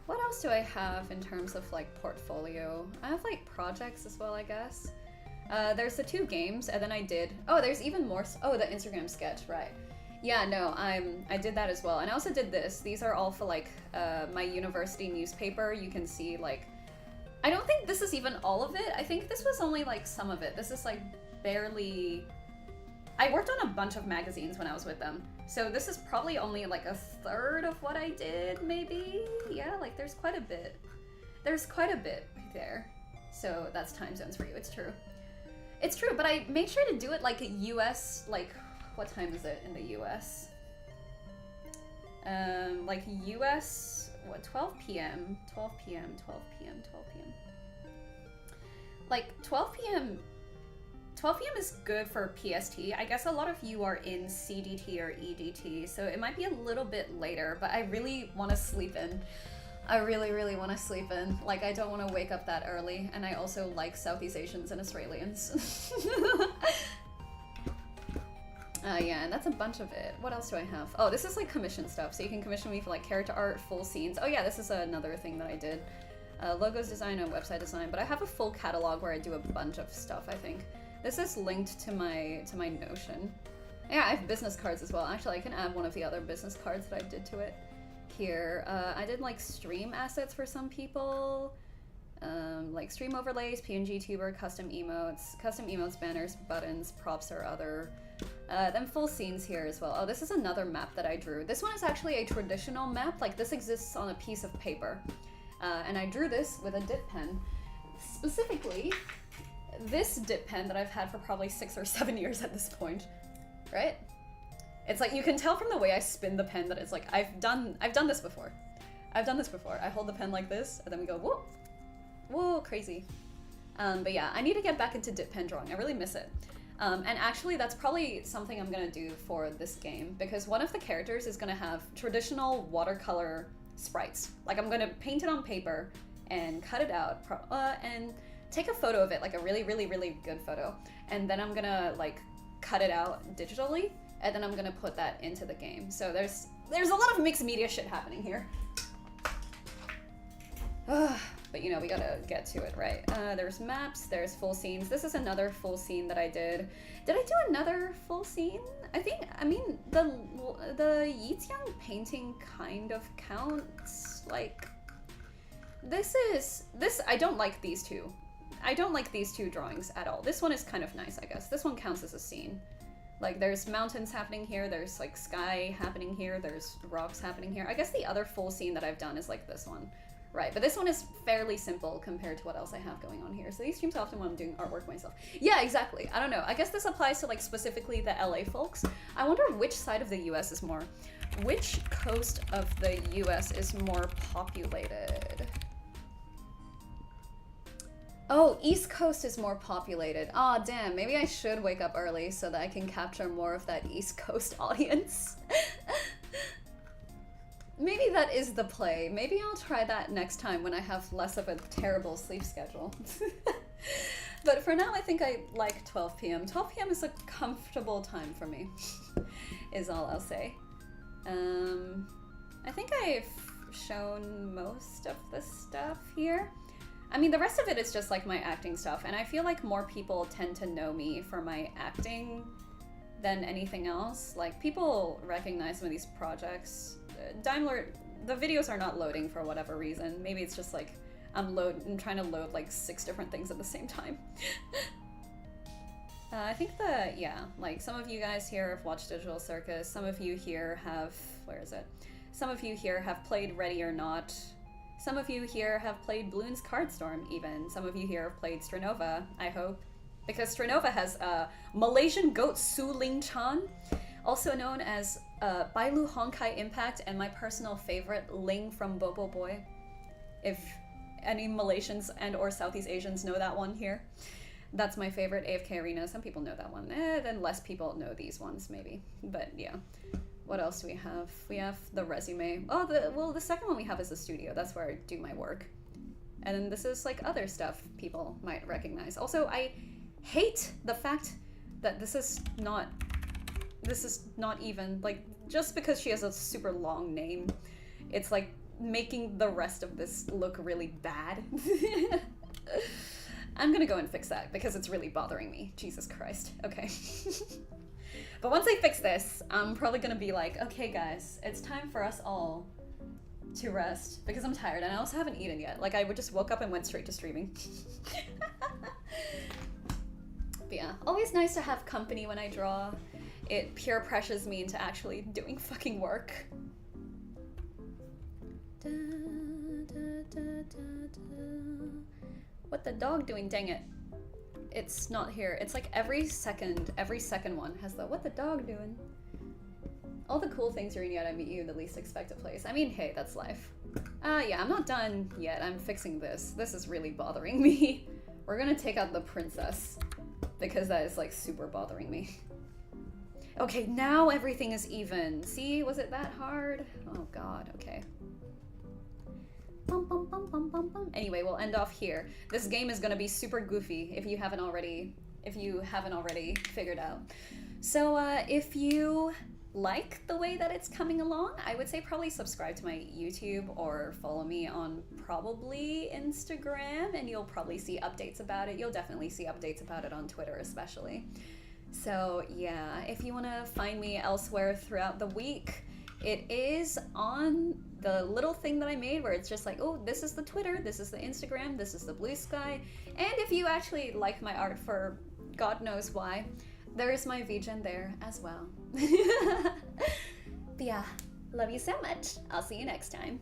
What else do I have in terms of like portfolio? I have like projects as well, I guess. There's the 2 games, and then I did, oh, there's even more, oh, the Instagram sketch, right. Yeah, no, I did that as well. And I also did this. These are all for like my university newspaper. You can see like, I don't think this is even all of it. I think this was only like some of it. This is like barely, I worked on a bunch of magazines when I was with them. So this is probably only like a third of what I did, maybe? Yeah, like there's quite a bit. There's quite a bit there. So that's time zones for you, it's true. It's true, but I made sure to do it like a US, like, what time is it in the US? Like US, what, 12 p.m., 12 p.m., 12 p.m., 12 p.m. Like 12 p.m. 12 p.m. is good for PST. I guess a lot of you are in CDT or EDT, so it might be a little bit later, but I really want to sleep in. I really, really want to sleep in. Like, I don't want to wake up that early, and I also like Southeast Asians and Australians. Yeah, and that's a bunch of it. What else do I have? Oh, this is like commission stuff, so you can commission me for like character art, full scenes. Oh yeah, this is another thing that I did. Logos design and website design, but I have a full catalog where I do a bunch of stuff, I think. This is linked to my Notion. Yeah, I have business cards as well. Actually, I can add one of the other business cards that I did to it here. I did like stream assets for some people. Like stream overlays, PNG tuber, custom emotes, banners, buttons, props, or other. Then full scenes here as well. Oh, this is another map that I drew. This one is actually a traditional map. Like, this exists on a piece of paper. And I drew this with a dip pen. Specifically, this dip pen that I've had for probably 6 or 7 years at this point, right? It's like, you can tell from the way I spin the pen that it's like, I've done this before. I hold the pen like this, and then we go, whoa, whoa, crazy. But yeah, I need to get back into dip pen drawing. I really miss it. And actually, that's probably something I'm gonna do for this game, because one of the characters is gonna have traditional watercolor sprites. Like, I'm gonna paint it on paper and cut it out, and take a photo of it, like a really, really, really good photo. And then I'm gonna, like, cut it out digitally, and then I'm gonna put that into the game. So there's a lot of mixed media shit happening here. But you know, we gotta get to it, right? There's maps, there's full scenes. This is another full scene that I did. Did I do another full scene? I mean, the Yitzyang painting kind of counts. Like, I don't like these two. I don't like these two drawings at all. This one is kind of nice, I guess. This one counts as a scene. Like, there's mountains happening here, there's like sky happening here, there's rocks happening here. I guess the other full scene that I've done is like this one. Right, but this one is fairly simple compared to what else I have going on here. So these streams often when I'm doing artwork myself. Yeah, exactly. I don't know. I guess this applies to like specifically the LA folks. I wonder which side of the US is more, which coast of the US is more populated? Oh, East Coast is more populated. Aw, damn, maybe I should wake up early so that I can capture more of that East Coast audience. Maybe that is the play. Maybe I'll try that next time when I have less of a terrible sleep schedule. But for now, I think I like 12 p.m. 12 p.m. is a comfortable time for me, is all I'll say. I think I've shown most of the stuff here. I mean, the rest of it is just like my acting stuff, and I feel like more people tend to know me for my acting than anything else. Like, people recognize some of these projects. Daimler, the videos are not loading for whatever reason. Maybe it's just like I'm trying to load like 6 different things at the same time. I think like some of you guys here have watched Digital Circus. Some of you here have, where is it? Some of you here have played Ready or Not. Some of you here have played Bloons Cardstorm even. Some of you here have played Stranova, I hope. Because Stranova has Malaysian goat Su Ling Chan, also known as Bailu Honkai Impact, and my personal favorite, Ling from Bobo Boy. If any Malaysians and or Southeast Asians know that one here. That's my favorite, AFK Arena. Some people know that one. Then less people know these ones, maybe. But yeah. What else do we have? We have the resume. Oh, the second one we have is the studio. That's where I do my work. And then this is like other stuff people might recognize. Also, I hate the fact that this is not even, like, just because she has a super long name, it's like making the rest of this look really bad. I'm gonna go and fix that because it's really bothering me. Jesus Christ. Okay. But once I fix this, I'm probably gonna be like, okay guys, it's time for us all to rest because I'm tired and I also haven't eaten yet. Like, I just woke up and went straight to streaming. But yeah, always nice to have company when I draw. It pure pressures me into actually doing fucking work. Da, da, da, da, da. What the dog doing? Dang it. It's not here. It's like every second one has the what the dog doing. All the cool things you're in yet I meet you in the least expected place. I mean, hey, that's life. Yeah, I'm not done yet. I'm fixing this. This is really bothering me. We're gonna take out the princess because that is like super bothering me. Okay, now everything is even. See, was it that hard? Oh god, okay. Bum, bum, bum, bum, bum, bum. Anyway, we'll end off here. This game is gonna be super goofy if you haven't already figured out. So if you like the way that it's coming along, I would say probably subscribe to my YouTube or follow me on probably Instagram, and you'll probably see updates about it. You'll definitely see updates about it on Twitter especially. So yeah, if you want to find me elsewhere throughout the week, it is on the little thing that I made where it's just like, oh, this is the Twitter, this is the Instagram, this is the Bluesky, and if you actually like my art for God knows why, there is my vGen there as well. But yeah, love you so much. I'll see you next time.